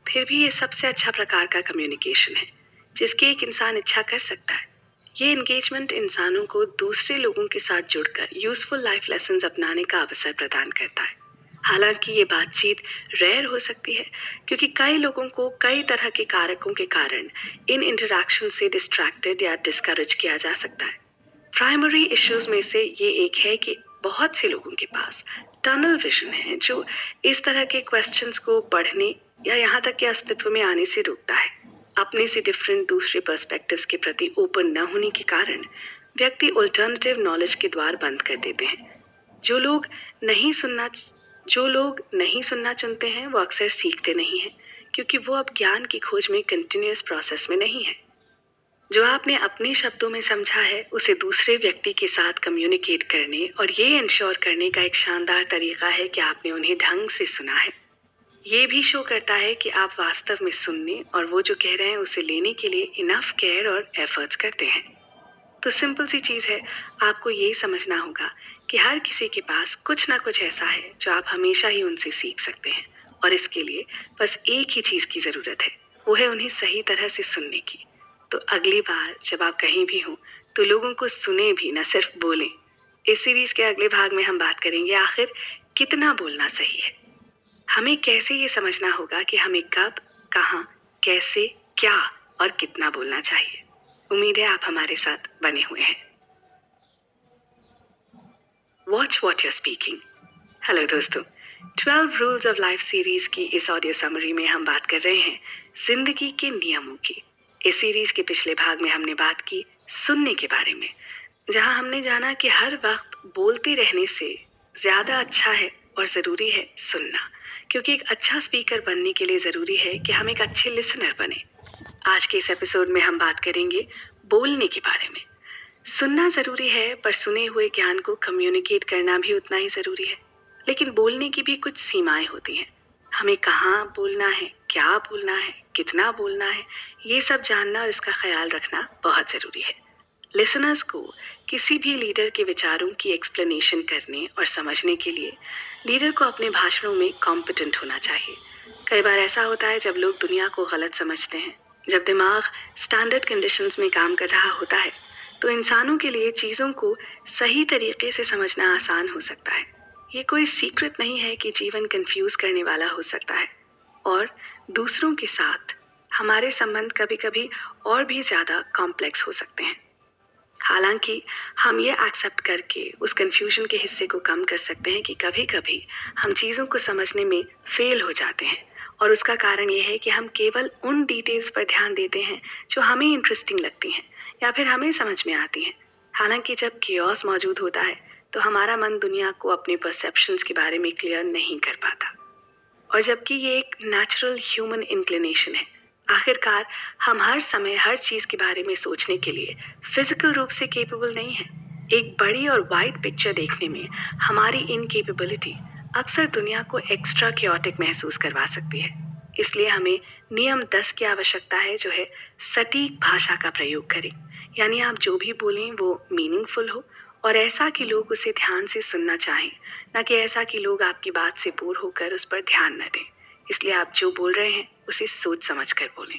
फिर भी ये सबसे अच्छा प्रकार का कम्युनिकेशन है जिसकी एक इंसान इच्छा कर सकता है। ये एंगेजमेंट इंसानों को दूसरे लोगों के साथ जुड़कर यूजफुल लाइफ लेसन्स अपनाने का अवसर प्रदान करता है। हालांकि ये बातचीत रेयर हो सकती है क्योंकि कई लोगों को कई तरह के कारकों के कारण इन इंटरैक्शन से डिस्ट्रैक्टेड या डिस्करेज किया जा सकता है। प्राइमरी इश्यूज में से ये एक है कि बहुत से लोगों के पास टनल विजन है, जो इस तरह के क्वेश्चंस को पढ़ने या यहाँ तक कि अस्तित्व में आने से रोकता है। अपने से डिफरेंट दूसरे पर्सपेक्टिव्स के प्रति ओपन न होने के कारण व्यक्ति अल्टरनेटिव नॉलेज के द्वार बंद कर देते हैं। जो लोग नहीं सुनना चुनते हैं वो अक्सर सीखते नहीं हैं, क्योंकि वो अब ज्ञान की खोज में कंटिन्यूअस प्रोसेस में नहीं है। जो आपने अपने शब्दों में समझा है उसे दूसरे व्यक्ति के साथ कम्युनिकेट करने और ये इंश्योर करने का एक शानदार तरीका है कि आपने उन्हें ढंग से सुना है। ये भी शो करता है कि आप वास्तव में सुनने और वो जो कह रहे हैं उसे लेने के लिए इनफ केयर और एफर्ट्स करते हैं। तो सिंपल सी चीज है, आपको ये समझना होगा कि हर किसी के पास कुछ ना कुछ ऐसा है जो आप हमेशा ही उनसे सीख सकते हैं, और इसके लिए बस एक ही चीज की जरूरत है, वो है उन्हें सही तरह से सुनने की। तो अगली बार जब आप कहीं भी हों तो लोगों को सुने भी, न सिर्फ बोलें। इस सीरीज के अगले भाग में हम बात करेंगे आखिर कितना बोलना सही है। हमें कैसे ये समझना होगा कि हमें कब, कहाँ, कैसे, क्या और कितना बोलना चाहिए। उम्मीद है आप हमारे साथ बने हुए हैं। Watch what you're speaking. Hello दोस्तों, 12 रूल्स ऑफ लाइफ सीरीज की इस ऑडियो समरी में हम बात कर रहे हैं जिंदगी के नियमों की। इस सीरीज के पिछले भाग में हमने बात की सुनने के बारे में, जहां हमने जाना कि हर वक्त बोलते रहने से ज्यादा अच्छा है और जरूरी है सुनना, क्योंकि एक अच्छा स्पीकर बनने के लिए जरूरी है कि हम एक अच्छे लिसनर बने। आज के इस एपिसोड में हम बात करेंगे बोलने के बारे में। सुनना जरूरी है, पर सुने हुए ज्ञान को कम्युनिकेट करना भी उतना ही जरूरी है। लेकिन बोलने की भी कुछ सीमाएं होती हैं। हमें कहाँ बोलना है, क्या बोलना है, कितना बोलना है, ये सब जानना और इसका ख्याल रखना बहुत जरूरी है। लिसनर्स को किसी भी लीडर के विचारों की एक्सप्लेनेशन करने और समझने के लिए लीडर को अपने भाषणों में कॉम्पिटेंट होना चाहिए। कई बार ऐसा होता है जब लोग दुनिया को गलत समझते हैं। जब दिमाग स्टैंडर्ड कंडीशंस में काम कर रहा होता है तो इंसानों के लिए चीज़ों को सही तरीके से समझना आसान हो सकता है। ये कोई सीक्रेट नहीं है कि जीवन कंफ्यूज करने वाला हो सकता है और दूसरों के साथ हमारे संबंध कभी कभी और भी ज़्यादा कॉम्प्लेक्स हो सकते हैं। हालांकि हम ये एक्सेप्ट करके उस कंफ्यूजन के हिस्से को कम कर सकते हैं कि कभी कभी हम चीज़ों को समझने में फेल हो जाते हैं, और उसका कारण ये है कि हम केवल उन डिटेल्स पर ध्यान देते हैं जो हमें इंटरेस्टिंग लगती हैं या फिर हमें समझ में आती हैं। हालांकि जब कियोस मौजूद होता है तो हमारा मन दुनिया को अपने परसेप्शंस के बारे में क्लियर नहीं कर पाता, और जबकि ये एक नेचुरल ह्यूमन इंक्लिनेशन है। आखिरकार हम हर समय हर चीज के बारे में सोचने के लिए फिजिकल रूप से केपेबल नहीं है। एक बड़ी और वाइड पिक्चर देखने में हमारी इनकेपेबिलिटी अक्सर दुनिया को एक्स्ट्रा क्योटिक महसूस करवा सकती है। इसलिए हमें नियम 10 की आवश्यकता है, जो है सटीक भाषा का प्रयोग करें। यानी आप जो भी बोलें वो मीनिंगफुल हो और ऐसा कि लोग उसे ध्यान से सुनना चाहें, न कि ऐसा कि लोग आपकी बात से बोर होकर उस पर ध्यान न दें। इसलिए आप जो बोल रहे हैं उसे सोच समझ कर बोलें।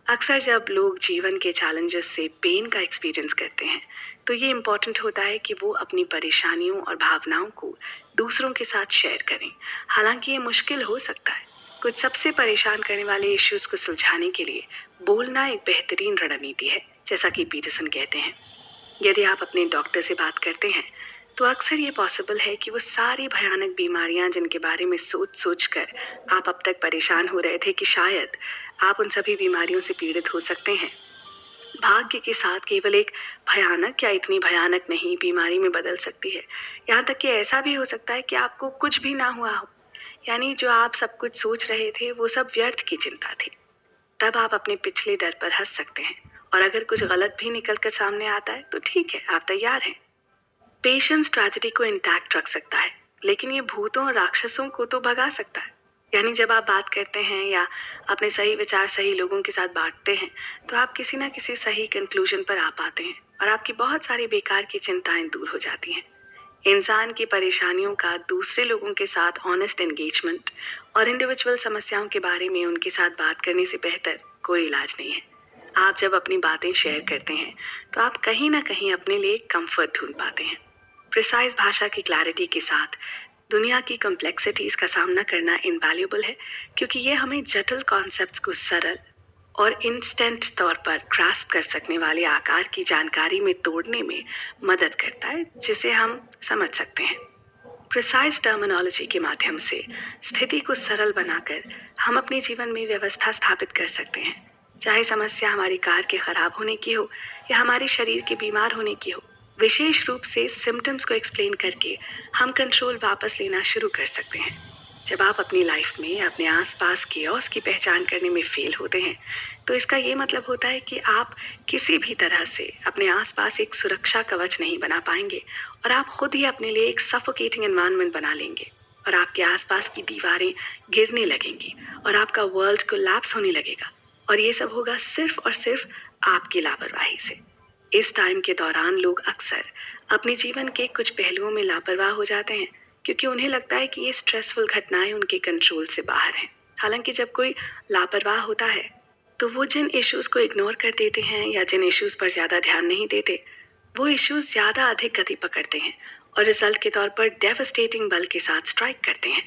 अक्सर जब लोग जीवन के चैलेंजेस से पेन का एक्सपीरियंस करते हैं तो ये इम्पोर्टेंट होता है कि वो अपनी परेशानियों और भावनाओं को दूसरों के साथ शेयर करें। हालांकि ये मुश्किल हो सकता है। कुछ सबसे परेशान करने वाले इश्यूज को सुलझाने के लिए बोलना एक बेहतरीन रणनीति है, जैसा कि पीटरसन कहते हैं। यदि आप अपने डॉक्टर से बात करते हैं तो अक्सर ये पॉसिबल है कि वो सारी भयानक बीमारियां जिनके बारे में सोच सोच कर आप अब तक परेशान हो रहे थे कि शायद आप उन सभी बीमारियों से पीड़ित हो सकते हैं, भाग्य के साथ केवल एक भयानक या इतनी भयानक नहीं बीमारी में बदल सकती है। यहाँ तक कि ऐसा भी हो सकता है कि आपको कुछ भी ना हुआ हो, यानी जो आप सब कुछ सोच रहे थे वो सब व्यर्थ की चिंता थी। तब आप अपने पिछले डर पर हंस सकते हैं, और अगर कुछ गलत भी निकल कर सामने आता है तो ठीक है, आप तैयार हैं। पेशेंस ट्रेजेडी को इंटैक्ट रख सकता है, लेकिन ये भूतों और राक्षसों को तो भगा सकता है। यानी जब आप बात करते हैं या अपने सही विचार सही लोगों के साथ बांटते हैं तो आप किसी ना किसी सही कंक्लूजन पर आ पाते हैं और आपकी बहुत सारी बेकार की चिंताएं दूर हो जाती हैं। इंसान की परेशानियों का दूसरे लोगों के साथ ऑनेस्ट एंगेजमेंट और इंडिविजुअल समस्याओं के बारे में उनके साथ बात करने से बेहतर कोई इलाज नहीं है। आप जब अपनी बातें शेयर करते हैं तो आप कहीं ना कहीं अपने लिए कंफर्ट ढूंढ पाते हैं। प्रिसाइज भाषा की क्लैरिटी के साथ दुनिया की कॉम्प्लेक्सिटीज का सामना करना इनवैल्यूएबल है, क्योंकि ये हमें जटिल कॉन्सेप्ट्स को सरल और इंस्टेंट तौर पर ग्रास्प कर सकने वाले आकार की जानकारी में तोड़ने में मदद करता है, जिसे हम समझ सकते हैं। प्रिसाइज टर्मिनोलॉजी के माध्यम से स्थिति को सरल बनाकर हम अपने जीवन में व्यवस्था स्थापित कर सकते हैं। चाहे समस्या हमारी कार के खराब होने की हो या हमारे शरीर के बीमार होने की हो, विशेष रूप से सिम्टम्स को एक्सप्लेन करके हम कंट्रोल वापस लेना शुरू कर सकते हैं। जब आप अपनी लाइफ में अपने आसपास कियोस्क की पहचान करने में फेल होते हैं तो इसका ये मतलब होता है कि आप किसी भी तरह से अपने आसपास एक सुरक्षा कवच नहीं बना पाएंगे, और आप खुद ही अपने लिए एक सफोकेटिंग एनवायरनमेंट बना लेंगे, और आपके आसपास की दीवारें गिरने लगेंगी और आपका वर्ल्ड कोलैप्स होने लगेगा। और ये सब होगा सिर्फ और सिर्फ आपकी लापरवाही से। इस टाइम के दौरान लोग अक्सर अपने जीवन के कुछ पहलुओं में लापरवाह हो जाते हैं, क्योंकि उन्हें लगता है कि ये स्ट्रेसफुल घटनाएं उनके कंट्रोल से बाहर हैं। हालांकि जब कोई लापरवाह होता है तो वो जिन इश्यूज को इग्नोर कर देते हैं या जिन इश्यूज पर ज्यादा ध्यान नहीं देते, वो इश्यूज ज्यादा अधिक गति पकड़ते हैं और रिजल्ट के तौर पर डेवस्टेटिंग बल के साथ स्ट्राइक करते हैं।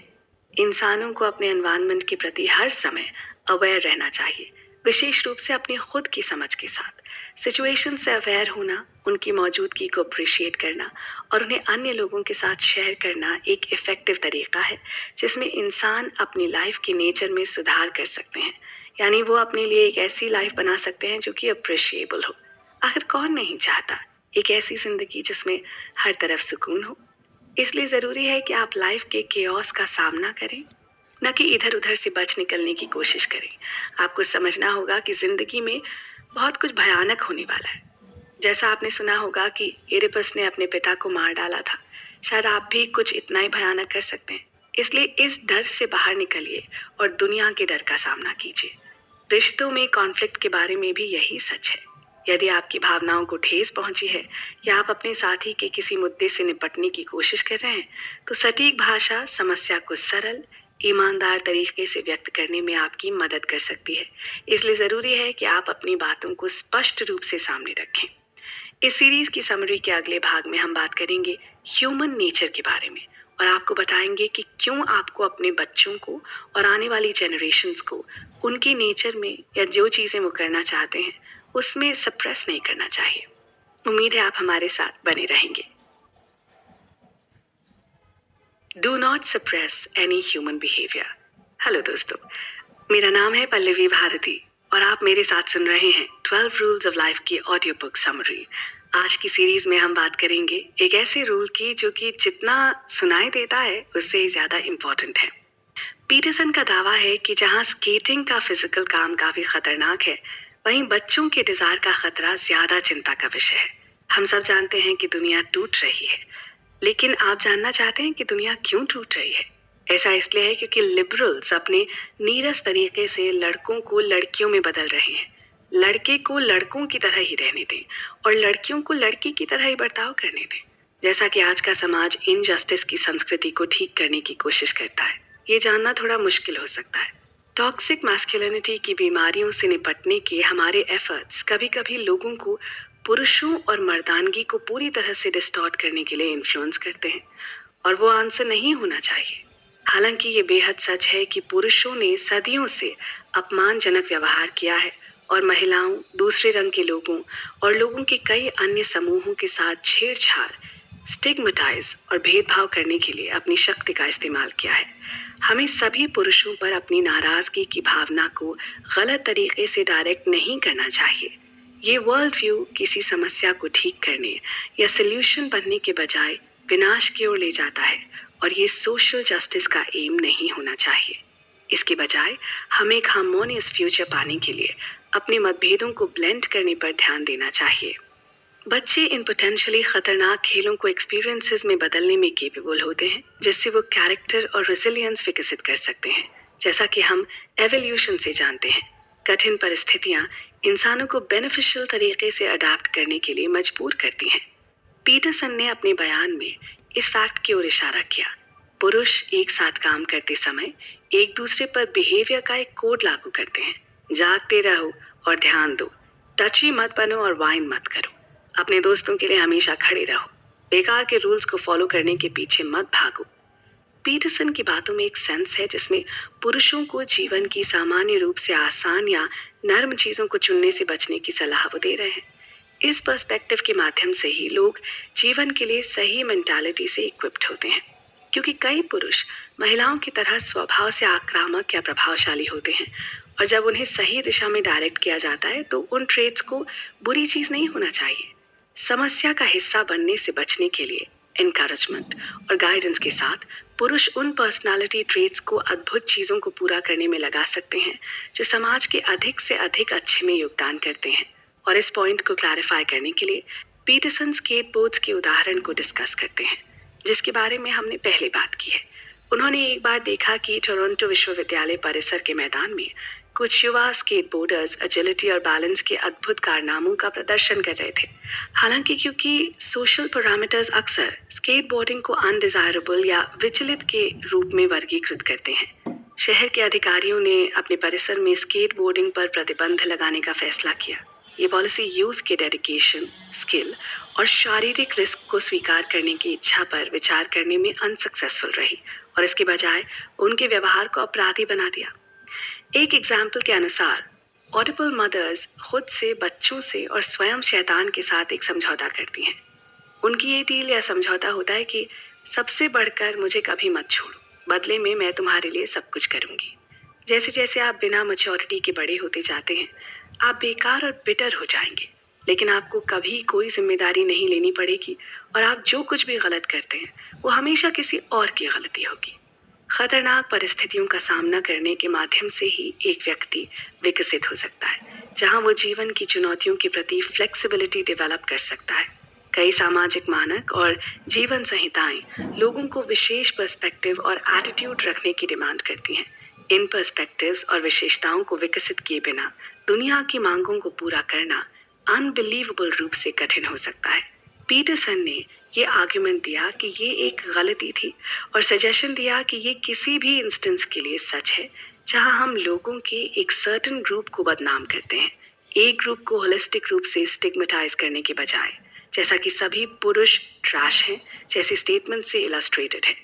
इंसानों को अपने एनवायरनमेंट के प्रति हर समय अवेयर रहना चाहिए, विशेष रूप से अपनी खुद की समझ के साथ। सिचुएशन से अवेयर होना, उनकी मौजूदगी को अप्रिशिएट करना और उन्हें अन्य लोगों के साथ शेयर करना एक इफेक्टिव तरीका है जिसमें इंसान अपनी लाइफ के नेचर में सुधार कर सकते हैं। यानी वो अपने लिए एक ऐसी लाइफ बना सकते हैं जो कि अप्रिशिएबल हो। आखिर कौन नहीं चाहता एक ऐसी जिंदगी जिसमें हर तरफ सुकून हो। इसलिए जरूरी है कि आप लाइफ के केओस का सामना करें, न कि इधर उधर से बच निकलने की कोशिश करें। आपको समझना होगा कि जिंदगी में बहुत कुछ भयानक होने वाला है। जैसा आपने सुना होगा कि एडिपस ने अपने पिता को मार डाला था, शायद आप भी कुछ इतना ही भयानक कर सकते हैं। इसलिए इस डर से बाहर निकलिए और दुनिया के डर का सामना कीजिए। रिश्तों में कॉन्फ्लिक्ट के बारे में भी यही सच है। यदि आपकी भावनाओं को ठेस पहुंची है या आप अपने साथी के किसी मुद्दे से निपटने की कोशिश कर रहे हैं, तो सटीक भाषा समस्या को सरल, ईमानदार तरीके से व्यक्त करने में आपकी मदद कर सकती है। इसलिए जरूरी है कि आप अपनी बातों को स्पष्ट रूप से सामने रखें। इस सीरीज की समरी के अगले भाग में हम बात करेंगे ह्यूमन नेचर के बारे में और आपको बताएंगे कि क्यों आपको अपने बच्चों को और आने वाली जनरेशन्स को उनके नेचर में या जो चीजें वो करना चाहते हैं उसमें सप्रेस नहीं करना चाहिए। उम्मीद है आप हमारे साथ बने रहेंगे। Do not suppress any human behaviour. Hello दोस्तों, मेरा नाम है पल्लवी भारती और आप मेरे साथ सुन रहे हैं 12 रूल्स ऑफ लाइफ की ऑडियो बुक समरी। आज की सीरीज में हम बात करेंगे एक ऐसे रूल की जो कि जितना सुनाई देता है उससे ज्यादा इम्पोर्टेंट है। पीटरसन का दावा है कि जहां स्केटिंग का फिजिकल काम काफी खतरनाक है, वहीं बच्चों के डिजायर का खतरा ज्यादा चिंता का विषय है। हम सब जानते हैं कि दुनिया टूट रही है, लेकिन आप जानना चाहते हैं कि दुनिया क्यों टूट रही है? ऐसा इसलिए है क्योंकि लिबरल्स अपने नीरस तरीके से लड़कों को लड़कियों में बदल रहे हैं। लड़के को लड़कों की तरह ही रहने दें और लड़कियों को लड़की की तरह ही बर्ताव करने दें। जैसा कि आज का समाज इनजस्टिस की संस्कृति को ठीक करने की कोशिश करता है, ये जानना थोड़ा मुश्किल हो सकता है। टॉक्सिक मैस्कुलिनिटी की बीमारियों से निपटने के हमारे एफर्ट्स कभी कभी लोगों को पुरुषों और मर्दानगी को पूरी तरह से डिस्टॉर्ट करने के लिए इन्फ्लुएंस करते हैं और वो आंसर नहीं होना चाहिए। हालांकि ये बेहद सच है कि पुरुषों ने सदियों से अपमानजनक व्यवहार किया है और महिलाओं, दूसरे रंग के लोगों और लोगों के कई अन्य समूहों के साथ छेड़छाड़, स्टिग्मेटाइज और भेदभाव करने के लिए अपनी शक्ति का इस्तेमाल किया है। हमें सभी पुरुषों पर अपनी नाराजगी की भावना को गलत तरीके से डायरेक्ट नहीं करना चाहिए। ये वर्ल्ड व्यू किसी समस्या को ठीक करने या सल्यूशन बनने के बजाय विनाश की ओर ले जाता है और ये सोशल जस्टिस का एम नहीं होना चाहिए। इसके बजाय हमें एक हार्मोनियस फ्यूचर पाने के लिए अपने मतभेदों को ब्लेंड करने पर ध्यान देना चाहिए। बच्चे इन पोटेंशियली खतरनाक खेलों को एक्सपीरियंसेस में बदलने में केपेबल होते हैं, जिससे वो कैरेक्टर और रेजिलियंस विकसित कर सकते हैं। जैसा कि हम एवोल्यूशन से जानते हैं, कठिन परिस्थितियां इंसानों को बेनिफिशियल तरीके से अडाप्ट करने के लिए मजबूर करती हैं। पीटरसन ने अपने बयान में इस फैक्ट की ओर इशारा किया। पुरुष एक साथ काम करते समय एक दूसरे पर बिहेवियर का एक कोड लागू करते हैं। जागते रहो और ध्यान दो, टची मत बनो और वाइन मत करो, अपने दोस्तों के लिए हमेशा खड़े रहो, बेकार के रूल्स को फॉलो करने के पीछे मत भागो। पीटरसन की बातों में एक सेंस है जिसमें पुरुषों को जीवन की सामान्य रूप से आसान या नर्म चीजों को चुनने से बचने की सलाह वो दे रहे हैं। इस पर्सपेक्टिव के माध्यम से ही लोग जीवन के लिए सही मेंटालिटी से इक्विप्ड होते हैं, क्योंकि कई पुरुष महिलाओं की तरह स्वभाव से आक्रामक या प्रभावशाली होते हैं और जब उन्हें सही दिशा में डायरेक्ट किया जाता है तो उन ट्रेट्स को बुरी चीज नहीं होना चाहिए। समस्या का हिस्सा बनने से बचने के लिए एनकरेजमेंट और गाइडेंस के साथ पुरुष उन पर्सनालिटी ट्रेट्स को अद्भुत चीजों को पूरा करने में लगा सकते हैं जो समाज के अधिक से अधिक अच्छे में योगदान करते हैं। और इस पॉइंट को क्लैरिफाई करने के लिए पीटरसन स्केटबोर्ड्स के उदाहरण को डिस्कस करते हैं, जिसके बारे में हमने पहले बात की है। उन्होंने एक बार देखा कि टोरंटो विश्वविद्यालय परिसर के मैदान में कुछ युवा स्केटबोर्डर्स एजिलिटी और बैलेंस के अद्भुत कारनामों का प्रदर्शन कर रहे थे। हालांकि क्योंकि सोशल पैरामीटर्स अक्सर स्केटबोर्डिंग को अनडिजायरेबल या विचलित के रूप में वर्गीकृत करते हैं, शहर के अधिकारियों ने अपने परिसर में स्केटबोर्डिंग पर प्रतिबंध लगाने का फैसला किया। ये पॉलिसी यूथ के डेडिकेशन, स्किल और शारीरिक रिस्क को स्वीकार करने की इच्छा पर विचार करने में अनसक्सेसफुल रही और इसके बजाय उनके व्यवहार को अपराधी बना दिया। एक एग्जाम्पल के अनुसार ऑडिबल मदर्स खुद से, बच्चों से और स्वयं शैतान के साथ एक समझौता करती हैं। उनकी ये डील या समझौता होता है कि सबसे बढ़कर मुझे कभी मत छोड़ो, बदले में मैं तुम्हारे लिए सब कुछ करूंगी। जैसे जैसे आप बिना मैच्योरिटी के बड़े होते जाते हैं, आप बेकार और बिटर हो जाएंगे, लेकिन आपको कभी कोई जिम्मेदारी नहीं लेनी पड़ेगी और आप जो कुछ भी गलत करते हैं वो हमेशा किसी और की गलती होगी। खतरनाक परिस्थितियों का सामना करने के माध्यम से ही एक व्यक्ति विकसित हो सकता है, जहां वो जीवन की चुनौतियों के प्रति फ्लेक्सिबिलिटी डेवलप कर सकता है। कई सामाजिक मानक और जीवन संहिताएं लोगों को विशेष पर्सपेक्टिव और एटीट्यूड रखने की डिमांड करती हैं। इन पर्सपेक्टिव्स और विशेषताओं को विकसित किए बिना दुनिया की मांगों को पूरा करना अनबिलीवेबल रूप से कठिन हो सकता है। पीटरसन ने ये आर्गुमेंट दिया कि ये एक गलती थी और सजेशन दिया कि ये किसी भी इंस्टेंस के लिए सच है जहां हम लोगों के एक सर्टेन ग्रुप को बदनाम करते हैं, एक ग्रुप को होलिस्टिक रूप से स्टिग्मेटाइज करने के बजाय, जैसा कि सभी पुरुष ट्रैश हैं जैसी स्टेटमेंट से इलस्ट्रेटेड है।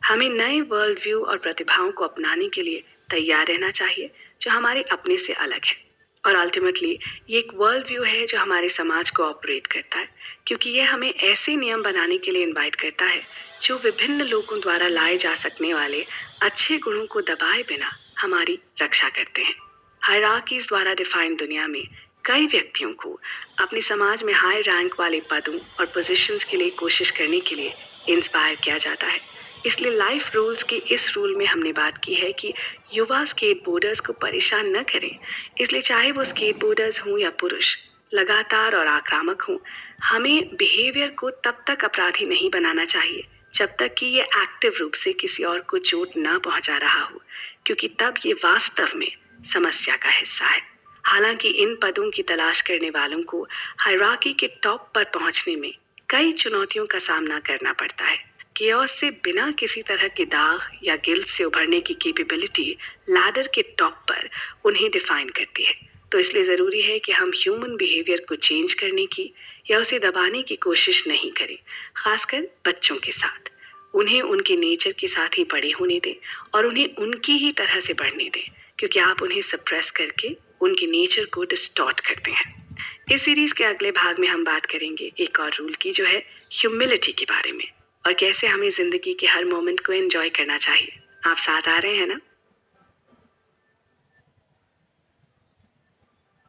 हमें नए वर्ल्ड व्यू और प्रतिभाओं को अपनाने के लिए तैयार रहना चाहिए जो हमारे अपने से अलग है। और अल्टीमेटली ये एक वर्ल्ड व्यू है जो हमारे समाज को ऑपरेट करता है, क्योंकि ये हमें ऐसे नियम बनाने के लिए इनवाइट करता है जो विभिन्न लोगों द्वारा लाए जा सकने वाले अच्छे गुणों को दबाए बिना हमारी रक्षा करते हैं। हायरार्कीज द्वारा डिफाइंड दुनिया में कई व्यक्तियों को अपने समाज में हाई रैंक वाले पदों और पोजीशंस के लिए कोशिश करने के लिए इंस्पायर किया जाता है। इसलिए लाइफ रूल्स के इस रूल में हमने बात की है कि युवा स्केटबोर्डर्स को परेशान न करें। इसलिए चाहे वो स्केटबोर्डर्स हों या पुरुष, लगातार और आक्रामक हों, हमें बिहेवियर को तब तक अपराधी नहीं बनाना चाहिए जब तक कि ये एक्टिव रूप से किसी और को चोट न पहुंचा रहा हो, क्योंकि तब ये वास्तव में समस्या का हिस्सा है। हालांकि इन पदों की तलाश करने वालों को हायरार्की के टॉप पर पहुंचने में कई चुनौतियों का सामना करना पड़ता है। केओस से बिना किसी तरह के दाग या गिल्ट से उभरने की कैपेबिलिटी लैडर के टॉप पर उन्हें डिफाइन करती है। तो इसलिए ज़रूरी है कि हम ह्यूमन बिहेवियर को चेंज करने की या उसे दबाने की कोशिश नहीं करें, खासकर बच्चों के साथ। उन्हें उनके नेचर के साथ ही बड़े होने दें और उन्हें उनकी ही तरह से बढ़ने दें, क्योंकि आप उन्हें सप्रेस करके उनके नेचर को डिस्टॉर्ट करते हैं। इस सीरीज के अगले भाग में हम बात करेंगे एक और रूल की, जो है ह्यूमिलिटी के बारे में, और कैसे हमें जिंदगी के हर मोमेंट को एंजॉय करना चाहिए। आप साथ आ रहे हैं ना?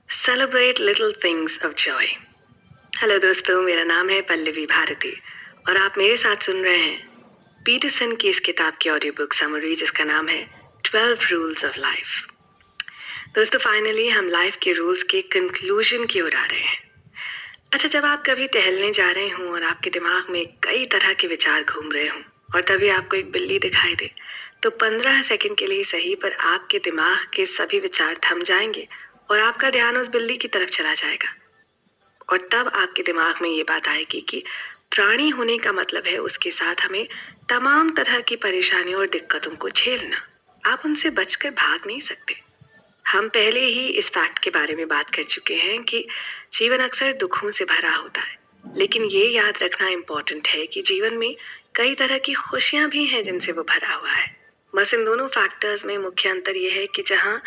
Celebrate little things of Joy. Hello दोस्तों, मेरा नाम है पल्लवी भारती और आप मेरे साथ सुन रहे हैं पीटरसन की इस किताब की ऑडियो बुक समरी, जिसका नाम है 12 रूल्स ऑफ लाइफ। दोस्तों, फाइनली हम लाइफ के रूल्स के कंक्लूजन की ओर आ रहे हैं। अच्छा, जब आप कभी टहलने जा रहे हों और आपके दिमाग में कई तरह के विचार घूम रहे हों और तभी आपको एक बिल्ली दिखाई दे, तो 15 सेकंड के लिए सही पर आपके दिमाग के सभी विचार थम जाएंगे और आपका ध्यान उस बिल्ली की तरफ चला जाएगा। और तब आपके दिमाग में ये बात आएगी कि प्राणी होने का मतलब है उसके साथ हमें तमाम तरह की परेशानियों और दिक्कतों को झेलना। आप उनसे बचकर भाग नहीं सकते। हम पहले ही इस फैक्ट के बारे में बात कर चुके हैं कि जीवन अक्सर दुखों से भरा होता है, लेकिन ये याद रखना इम्पोर्टेंट है कि जीवन में कई तरह की खुशियां भी हैं जिनसे वो भरा हुआ है। बस इन दोनों फैक्टर्स में मुख्य अंतर ये है कि जहाँ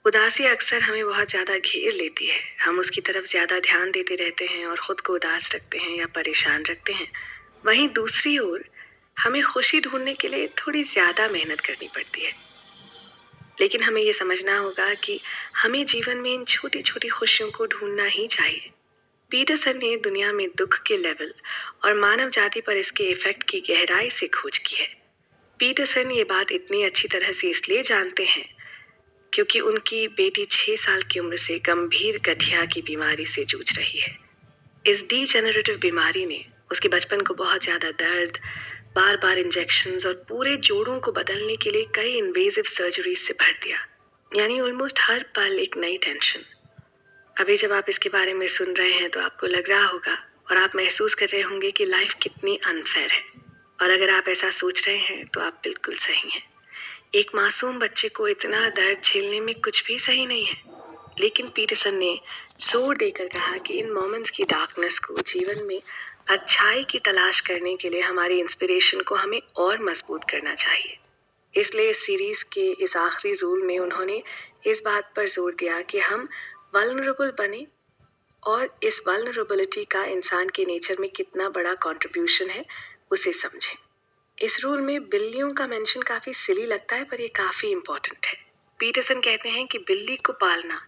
उदासी अक्सर हमें बहुत ज्यादा घेर लेती है, हम उसकी तरफ ज्यादा ध्यान देते रहते हैं और खुद को उदास रखते हैं या परेशान रखते हैं, वहीं दूसरी ओर हमें खुशी ढूंढने के लिए थोड़ी ज्यादा मेहनत करनी पड़ती है। लेकिन हमें ये समझना होगा कि हमें जीवन में इन छोटी छोटी खुशियों को ढूंढना ही चाहिए। पीटरसन ने दुनिया में दुख के लेवल और मानव जाति पर इसके इफेक्ट की गहराई से खोज की है। पीटरसन ये बात इतनी अच्छी तरह से इसलिए जानते हैं क्योंकि उनकी बेटी 6 साल की उम्र से गंभीर गठिया की बीमारी से जूझ रही है। इस डीजेनरेटिव बीमारी ने उसके बचपन को बहुत ज्यादा दर्द, बार बार इंजेक्शंस और पूरे जोड़ों को बदलने के लिए कई इन्वेजिव सर्जरीज से भर दिया। यानी ऑलमोस्ट हर पल एक नई टेंशन। अभी जब आप इसके बारे में सुन रहे हैं तो आपको लग रहा होगा और आप महसूस कर रहे होंगे कि लाइफ कितनी अनफेयर है। और अगर आप ऐसा सोच रहे हैं तो आप बिल्कुल सही हैं। एक मासूम बच्चे को इतना दर्द झेलने में कुछ भी सही नहीं है। लेकिन पीटरसन ने जोर देकर कहा कि इन मोमेंट्स की डार्कनेस को जीवन में अच्छाई की तलाश करने के लिए हमारी इंस्पिरेशन को हमें और मजबूत करना चाहिए। इसलिए इस सीरीज के इस आखिरी रूल में उन्होंने इस बात पर जोर दिया कि हम वल्नरेबल बने और इस वल्नरेबिलिटी का इंसान के नेचर में कितना बड़ा कंट्रीब्यूशन है उसे समझें। इस रूल में बिल्लियों का मेंशन काफी सिली लगता है, पर ये काफी इंपॉर्टेंट है। पीटरसन कहते हैं कि बिल्ली को पालना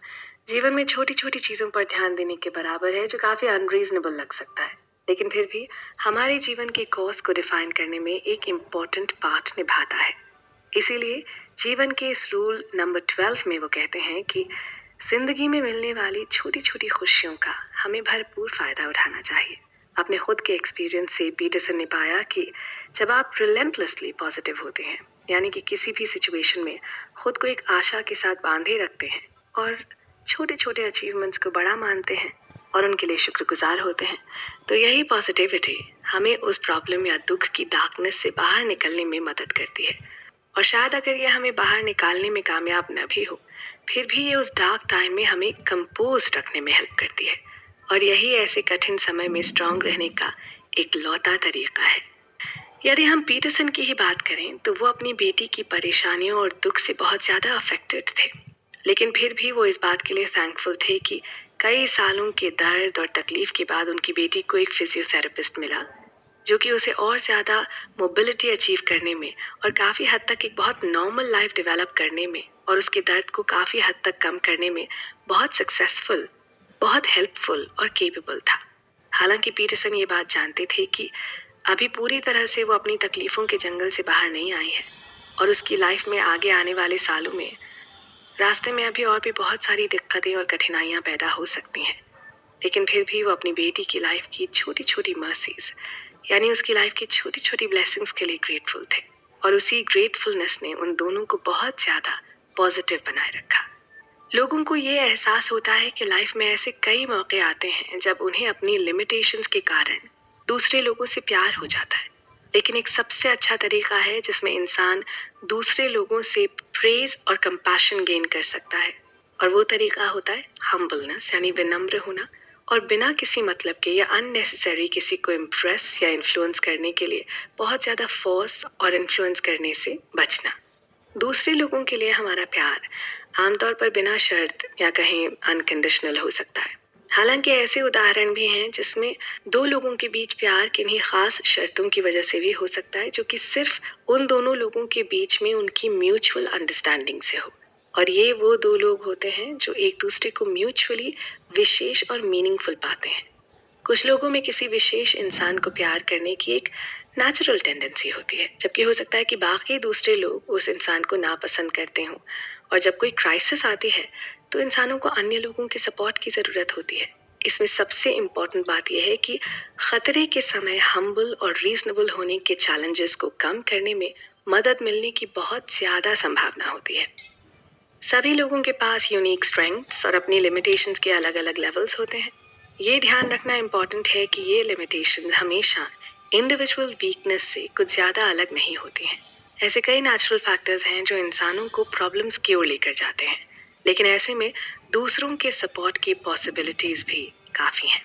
जीवन में छोटी छोटी चीजों पर ध्यान देने के बराबर है, जो काफी अनरीजनेबल लग सकता है, लेकिन फिर भी हमारे जीवन के कोर्स को डिफाइन करने में एक इम्पोर्टेंट पार्ट निभाता है। इसीलिए जीवन के इस रूल नंबर 12 में वो कहते हैं कि जिंदगी में मिलने वाली छोटी छोटी खुशियों का हमें भरपूर फायदा उठाना चाहिए। अपने खुद के एक्सपीरियंस से पीटरसन ने पाया कि जब आप रिलेंटलेसली पॉजिटिव होते हैं, यानी कि किसी भी सिचुएशन में खुद को एक आशा के साथ बांधे रखते हैं और छोटे छोटे अचीवमेंट्स को बड़ा मानते हैं और उनके लिए शुक्रगुजार होते हैं, तो यही पॉजिटिविटी हमें उस प्रॉब्लम या दुख की डार्कनेस से बाहर निकलने में मदद करती है। और शायद अगर ये हमें बाहर निकालने में कामयाब न भी हो, फिर भी ये उस डार्क टाइम में हमें कंपोज रखने में हेल्प करती है। और यही ऐसे कठिन समय में स्ट्रांग रहने का एक लौता तरीका है। यदि हम पीटरसन की ही बात करें तो वो अपनी बेटी की परेशानियों और दुख से बहुत ज़्यादा अफेक्टेड थे, लेकिन फिर भी वो इस बात के लिए थैंकफुल थे कि कई सालों के दर्द और तकलीफ के बाद उनकी बेटी को एक फिजियोथेरेपिस्ट मिला, जो कि उसे और ज़्यादा मोबिलिटी अचीव करने में और काफ़ी हद तक एक बहुत नॉर्मल लाइफ डेवलप करने में और उसके दर्द को काफ़ी हद तक कम करने में बहुत सक्सेसफुल, बहुत हेल्पफुल और केपेबल था। हालांकि पीटरसन ये बात जानते थे कि अभी पूरी तरह से वो अपनी तकलीफ़ों के जंगल से बाहर नहीं आई है और उसकी लाइफ में आगे आने वाले सालों में रास्ते में अभी और भी बहुत सारी दिक्कतें और कठिनाइयाँ पैदा हो सकती हैं। लेकिन फिर भी वो अपनी बेटी की लाइफ की छोटी छोटी मर्सीज, यानी उसकी लाइफ की छोटी छोटी ब्लेसिंग्स के लिए ग्रेटफुल थे और उसी ग्रेटफुलनेस ने उन दोनों को बहुत ज़्यादा पॉजिटिव बनाए रखा। लोगों को ये एहसास होता है कि लाइफ में ऐसे कई मौके आते हैं जब उन्हें अपनी लिमिटेशंस के कारण दूसरे लोगों से प्यार हो जाता है, लेकिन एक सबसे अच्छा तरीका है जिसमें इंसान दूसरे लोगों से प्रेज और कंपैशन गेन कर सकता है, और वो तरीका होता है हम्बलनेस, यानी विनम्र होना और बिना किसी मतलब के या अननेसेसरी किसी को इम्प्रेस या इन्फ्लुएंस करने के लिए बहुत ज़्यादा फोर्स और इन्फ्लुएंस करने से बचना। दूसरे लोगों के लिए हमारा प्यार आमतौर पर बिना शर्त या कहीं अनकंडीशनल हो सकता है। हालांकि ऐसे उदाहरण भी हैं जिसमें दो लोगों के बीच प्यार किन्हीं खास शर्तों की वजह से भी हो सकता है, जो कि सिर्फ उन दोनों लोगों के बीच में उनकी म्यूचुअल अंडरस्टैंडिंग से हो। और ये वो दो लोग होते हैं जो एक दूसरे को म्यूचुअली विशेष और मीनिंगफुल पाते हैं। कुछ लोगों में किसी विशेष इंसान को प्यार करने की एक नेचुरल टेंडेंसी होती है, जबकि हो सकता है कि बाकी दूसरे लोग उस इंसान को नापसंद करते हों। और जब कोई क्राइसिस आती है तो इंसानों को अन्य लोगों के सपोर्ट की ज़रूरत होती है। इसमें सबसे इम्पॉर्टेंट बात यह है कि खतरे के समय हम्बल और रीजनेबल होने के चैलेंजेस को कम करने में मदद मिलने की बहुत ज़्यादा संभावना होती है। सभी लोगों के पास यूनिक स्ट्रेंथ्स और अपनी लिमिटेशंस के अलग अलग लेवल्स होते हैं। ये ध्यान रखना इम्पॉर्टेंट है कि ये लिमिटेशंस हमेशा इंडिविजुअल वीकनेस से कुछ ज़्यादा अलग नहीं होती हैं। ऐसे कई नेचुरल फैक्टर्स हैं जो इंसानों को प्रॉब्लम्स की ओर लेकर जाते हैं, लेकिन ऐसे में दूसरों के सपोर्ट की पॉसिबिलिटीज़ भी काफ़ी हैं।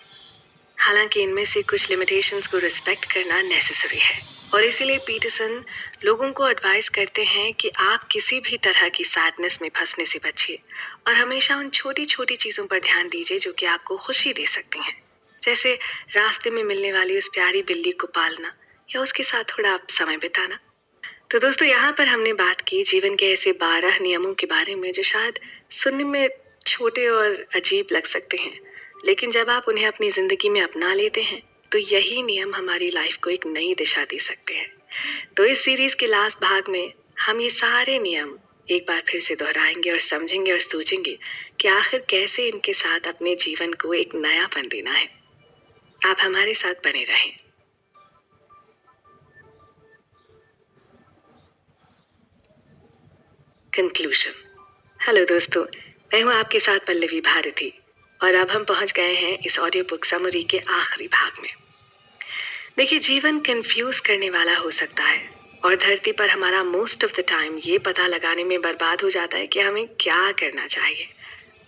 हालांकि इनमें से कुछ लिमिटेशंस को रिस्पेक्ट करना नेसेसरी है, और इसीलिए पीटरसन लोगों को एडवाइस करते हैं कि आप किसी भी तरह की सैडनेस में फंसने से बचिए और हमेशा उन छोटी छोटी चीज़ों पर ध्यान दीजिए जो कि आपको खुशी दे सकती हैं, जैसे रास्ते में मिलने वाली उस प्यारी बिल्ली को पालना या उसके साथ थोड़ा आप समय बिताना। तो दोस्तों, यहाँ पर हमने बात की जीवन के ऐसे 12 नियमों के बारे में जो शायद सुनने में छोटे और अजीब लग सकते हैं, लेकिन जब आप उन्हें अपनी ज़िंदगी में अपना लेते हैं तो यही नियम हमारी लाइफ को एक नई दिशा दे सकते हैं। तो इस सीरीज़ के लास्ट भाग में हम ये सारे नियम एक बार फिर से दोहराएंगे और समझेंगे और सोचेंगे कि आखिर कैसे इनके साथ अपने जीवन को एक नयापन देना है। आप हमारे साथ बने रहें। कंक्लूजन। हेलो दोस्तों, मैं हूँ आपके साथ पल्लवी भारती, और अब हम पहुंच गए हैं इस ऑडियो बुक समरी के आखिरी भाग में। देखिए, जीवन कंफ्यूज करने वाला हो सकता है और धरती पर हमारा मोस्ट ऑफ द टाइम ये पता लगाने में बर्बाद हो जाता है कि हमें क्या करना चाहिए।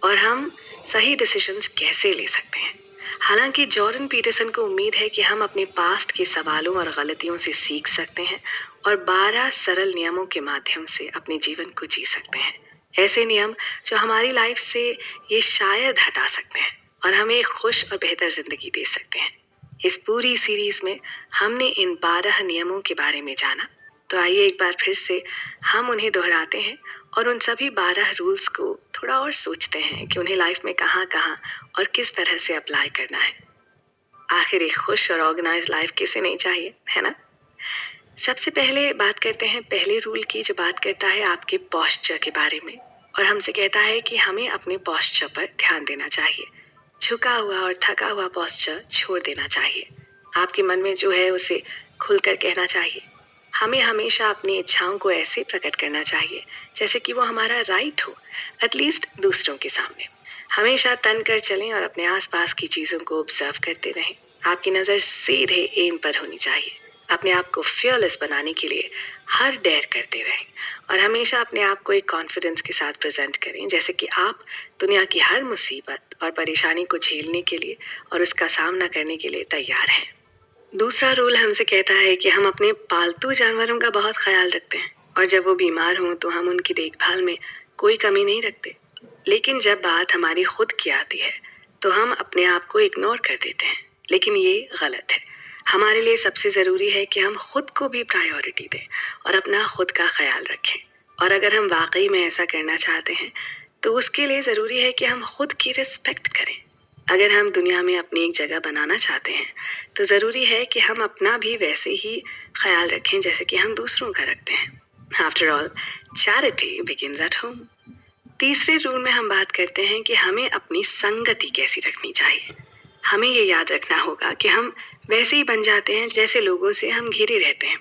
और हम सही डिसीजंस कैसे ले सकते हैं। हालांकि जॉर्डन पीटरसन को उम्मीद है कि हम अपने पास्ट के सवालों और गलतियों से सीख सकते हैं और 12 सरल नियमों के माध्यम से अपने जीवन को जी सकते हैं। ऐसे नियम जो हमारी लाइफ से ये शायद हटा सकते हैं और हमें एक खुश और बेहतर जिंदगी दे सकते हैं। इस पूरी सीरीज में हमने इन 12 नियमों के बारे में जाना, तो आइए एक बार फिर से हम उन्हें दोहराते हैं और उन सभी 12 रूल्स को थोड़ा और सोचते हैं कि उन्हें लाइफ में कहाँ कहाँ और किस तरह से अप्लाई करना है। आखिर एक खुश और ऑर्गेनाइज लाइफ किसे नहीं चाहिए, है ना? सबसे पहले बात करते हैं पहले रूल की, जो बात करता है आपके पोस्चर के बारे में और हमसे कहता है कि हमें अपने पोस्चर पर ध्यान देना चाहिए। झुका हुआ और थका हुआ पोस्चर छोड़ देना चाहिए। आपके मन में जो है उसे खुलकर कहना चाहिए। हमें हमेशा अपनी इच्छाओं को ऐसे प्रकट करना चाहिए जैसे कि वो हमारा राइट हो, एटलीस्ट दूसरों के सामने। हमेशा तन कर चलें और अपने आसपास की चीजों को ऑब्जर्व करते रहें। आपकी नजर सीधे एम पर होनी चाहिए। अपने आप को फियरलेस बनाने के लिए हर डेयर करते रहें और हमेशा अपने आप को एक कॉन्फिडेंस के साथ प्रेजेंट करें, जैसे कि आप दुनिया की हर मुसीबत और परेशानी को झेलने के लिए और उसका सामना करने के लिए तैयार हैं। दूसरा रूल हमसे कहता है कि हम अपने पालतू जानवरों का बहुत ख्याल रखते हैं और जब वो बीमार हों तो हम उनकी देखभाल में कोई कमी नहीं रखते। लेकिन जब बात हमारी खुद की आती है तो हम अपने आप को इग्नोर कर देते हैं, लेकिन ये गलत है। हमारे लिए सबसे ज़रूरी है कि हम खुद को भी प्रायोरिटी दें और अपना खुद का ख्याल रखें। और अगर हम वाकई में ऐसा करना चाहते हैं तो उसके लिए ज़रूरी है कि हम खुद की रिस्पेक्ट करें। अगर हम दुनिया में अपनी एक जगह बनाना चाहते हैं तो ज़रूरी है कि हम अपना भी वैसे ही ख्याल रखें जैसे कि हम दूसरों का रखते हैं। After all, charity begins at home. तीसरे रूल में हम बात करते हैं कि हमें अपनी संगति कैसी रखनी चाहिए। हमें ये याद रखना होगा कि हम वैसे ही बन जाते हैं जैसे लोगों से हम घिरे रहते हैं।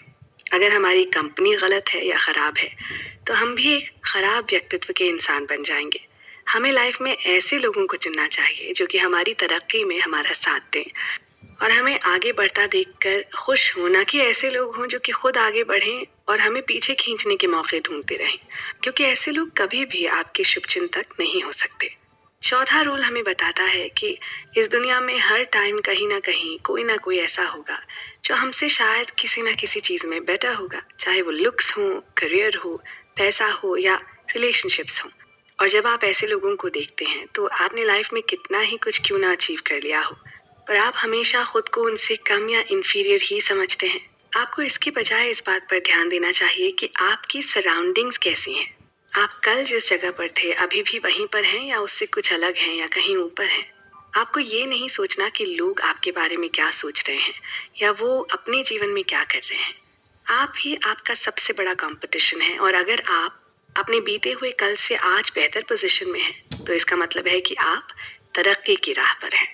अगर हमारी कंपनी गलत है या ख़राब है तो हम भी एक ख़राब व्यक्तित्व के इंसान बन जाएंगे। हमें लाइफ में ऐसे लोगों को चुनना चाहिए जो कि हमारी तरक्की में हमारा साथ दें और हमें आगे बढ़ता देखकर खुश हों, ना कि ऐसे लोग हों जो कि खुद आगे बढ़ें और हमें पीछे खींचने के मौके ढूंढते रहें, क्योंकि ऐसे लोग कभी भी आपके शुभचिंतक नहीं हो सकते। चौथा रूल हमें बताता है कि इस दुनिया में हर टाइम कहीं ना कोई ऐसा होगा जो हमसे शायद किसी ना किसी चीज़ में बेटर होगा, चाहे वो लुक्स हो, करियर हो, पैसा हो या रिलेशनशिप्स हो। और जब आप ऐसे लोगों को देखते हैं तो आपने लाइफ में कितना ही कुछ क्यों ना अचीव कर लिया हो, पर आप हमेशा खुद को उनसे कम या इन्फीरियर ही समझते हैं। आपको इसके बजाय इस बात पर ध्यान देना चाहिए कि आपकी सराउंडिंग्स कैसी हैं। आप कल जिस जगह पर थे अभी भी वहीं पर हैं या उससे कुछ अलग हैं या कहीं ऊपर हैं। आपको ये नहीं सोचना कि लोग आपके बारे में क्या सोच रहे हैं या वो अपने जीवन में क्या कर रहे हैं। आप ही आपका सबसे बड़ा कंपटीशन है और अगर आप अपने बीते हुए कल से आज बेहतर पोजीशन में हैं तो इसका मतलब है कि आप तरक्की की राह पर हैं।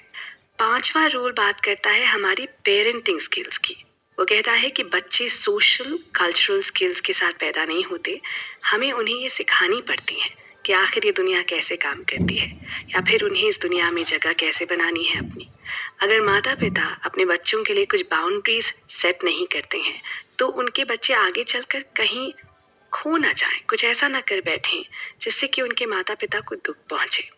पांचवा रूल बात करता है हमारी पेरेंटिंग स्किल्स की। वो कहता है कि बच्चे सोशल कल्चरल स्किल्स के साथ पैदा नहीं होते, हमें उन्हें ये सिखानी पड़ती है कि आखिर ये दुनिया कैसे काम करती है या फिर उन्हें इस दुनिया में जगह कैसे बनानी है अपनी। अगर माता पिता अपने बच्चों के लिए कुछ बाउंड्रीज सेट नहीं करते हैं तो उनके बच्चे आगे चलकर कहीं खो ना जाएं, कुछ ऐसा ना कर बैठें जिससे कि उनके माता पिता को दुख पहुंचे।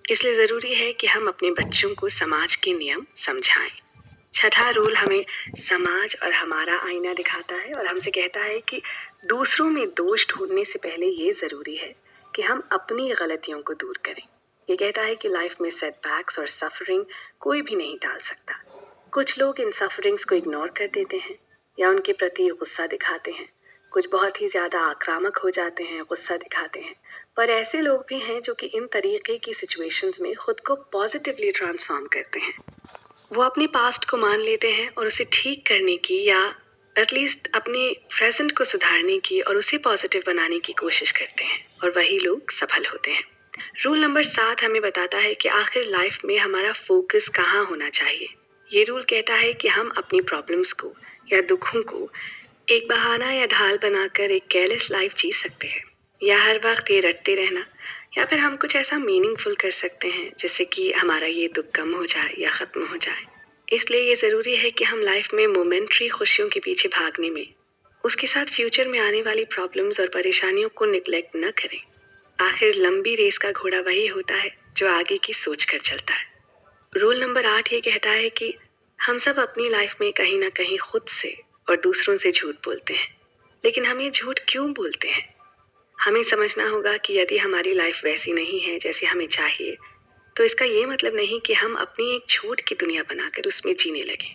इसलिए ज़रूरी है कि हम अपने बच्चों को समाज के नियम समझाएं। छठा रूल हमें समाज और हमारा आईना दिखाता है और हमसे कहता है कि दूसरों में दोष ढूंढने से पहले ये ज़रूरी है कि हम अपनी गलतियों को दूर करें। ये कहता है कि लाइफ में सेटबैक्स और सफरिंग कोई भी नहीं टाल सकता। कुछ लोग इन सफरिंग्स को इग्नोर कर देते हैं या उनके प्रति गुस्सा दिखाते हैं। कुछ बहुत ही ज़्यादा आक्रामक हो जाते हैं, गुस्सा दिखाते हैं। पर ऐसे लोग भी हैं जो कि इन तरीके की सिचुएशंस में खुद को पॉजिटिवली ट्रांसफॉर्म करते हैं। वो अपने पास्ट को मान लेते हैं और उसे ठीक करने की या एटलीस्ट अपने प्रेजेंट को सुधारने की और उसे पॉजिटिव बनाने की कोशिश करते हैं और वही लोग सफल होते हैं। रूल नंबर 7 हमें बताता है कि आखिर लाइफ में हमारा फोकस कहाँ होना चाहिए। ये रूल कहता है कि हम अपनी प्रॉब्लम्स को या दुखों को एक बहाना या ढाल बनाकर एक केयरलेस लाइफ जी सकते हैं या हर वक्त ये रटते रहना, या फिर हम कुछ ऐसा मीनिंगफुल कर सकते हैं जिससे कि हमारा ये दुख कम हो जाए या ख़त्म हो जाए। इसलिए ये ज़रूरी है कि हम लाइफ में मोमेंट्री खुशियों के पीछे भागने में उसके साथ फ्यूचर में आने वाली प्रॉब्लम्स और परेशानियों को निगलेक्ट न करें। आखिर लंबी रेस का घोड़ा वही होता है जो आगे की सोच कर चलता है। रूल नंबर 8 ये कहता है कि हम सब अपनी लाइफ में कहीं ना कहीं खुद से और दूसरों से झूठ बोलते हैं। लेकिन हम ये झूठ क्यों बोलते हैं? हमें समझना होगा कि यदि हमारी लाइफ वैसी नहीं है जैसे हमें चाहिए, तो इसका ये मतलब नहीं कि हम अपनी एक झूठ की दुनिया बनाकर उसमें जीने लगें।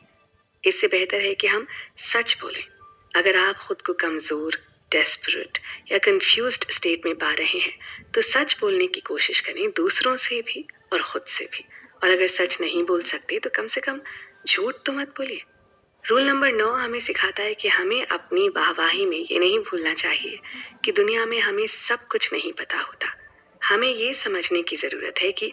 इससे बेहतर है कि हम सच बोलें। अगर आप खुद को कमजोर, डेस्परेट या कंफ्यूज्ड स्टेट में पा रहे हैं, तो सच बोलने की कोशिश करें, दूसरों से भी और खुद से भी। और अगर सच नहीं बोल सकते तो कम से कम झूठ तो मत बोलिए। रूल नंबर 9 हमें सिखाता है कि हमें अपनी वाहवाही में ये नहीं भूलना चाहिए कि दुनिया में हमें सब कुछ नहीं पता होता। हमें ये समझने की जरूरत है कि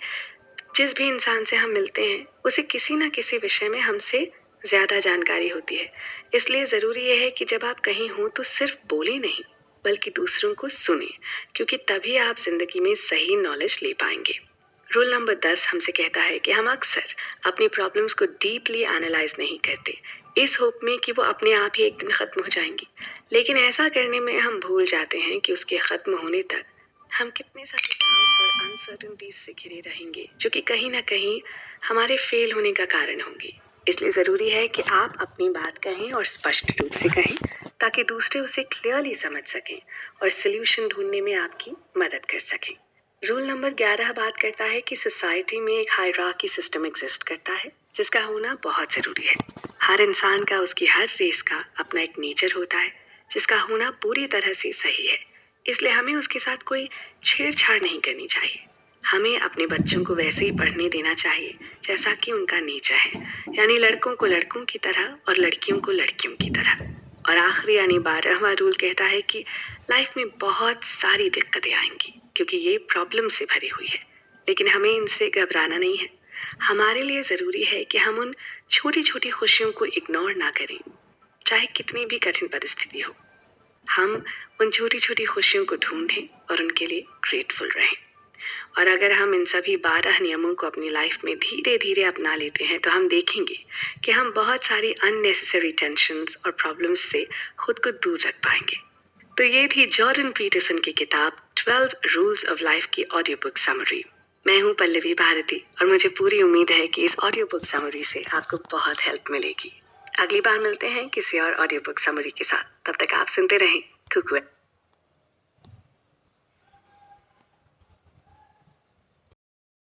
जिस भी इंसान से हम मिलते हैं, उसे किसी ना किसी विषय में हमसे ज्यादा जानकारी होती है। इसलिए जरूरी यह है कि जब आप कहीं हो तो सिर्फ बोले नहीं, बल्कि दूसरों को सुने, क्योंकि तभी आप जिंदगी में सही नॉलेज ले पाएंगे। रूल नंबर 10 हमसे कहता है कि हम अक्सर अपनी प्रॉब्लम्स को डीपली एनालाइज नहीं करते, इस होप में कि वो अपने आप ही एक दिन खत्म हो जाएंगी। लेकिन ऐसा करने में हम भूल जाते हैं कि उसके खत्म होने तक हम कितने सारे डाउट्स और अनसर्टेनिटीज से घिरे रहेंगे, जो कि कहीं ना कहीं हमारे फेल होने का कारण होंगी। इसलिए जरूरी है कि आप अपनी बात कहें और स्पष्ट रूप से कहें, ताकि दूसरे उसे क्लियरली समझ सकें और सोल्यूशन ढूंढने में आपकी मदद कर सकें। रूल नंबर 11 बात करता है कि सोसाइटी में एक हायरार्की सिस्टम एग्जिस्ट करता है, जिसका होना बहुत जरूरी है। हर इंसान का, उसकी हर रेस का अपना एक नेचर होता है, जिसका होना पूरी तरह से सही है। इसलिए हमें उसके साथ कोई छेड़छाड़ नहीं करनी चाहिए। हमें अपने बच्चों को वैसे ही पढ़ने देना चाहिए जैसा कि उनका नेचर है, यानी लड़कों को लड़कों की तरह और लड़कियों को लड़कियों की तरह। और आखिरी यानी 12वां रूल कहता है कि लाइफ में बहुत सारी दिक्कतें आएंगी, क्योंकि ये प्रॉब्लम से भरी हुई है, लेकिन हमें इनसे घबराना नहीं है। हमारे लिए जरूरी है कि हम उन छोटी छोटी खुशियों को इग्नोर ना करें, चाहे कितनी भी कठिन परिस्थिति हो। हम उन छोटी छोटी खुशियों को ढूंढें और उनके लिए ग्रेटफुल रहें। और अगर हम इन सभी 12 नियमों को अपनी लाइफ में धीरे धीरे अपना लेते हैं, तो हम देखेंगे कि हम बहुत सारी अननेसेसरी टेंशन्स और प्रॉब्लम्स से खुद को दूर रख पाएंगे। तो ये थी जॉर्डन पीटरसन की किताब 12 रूल्स ऑफ लाइफ की ऑडियो बुक समरी। मैं हूँ पल्लवी भारती और मुझे पूरी उम्मीद है कि इस ऑडियो बुक समरी से आपको बहुत हेल्प मिलेगी। अगली बार मिलते हैं किसी और ऑडियो बुक समरी के साथ। तब तक आप सुनते रहें कुकू।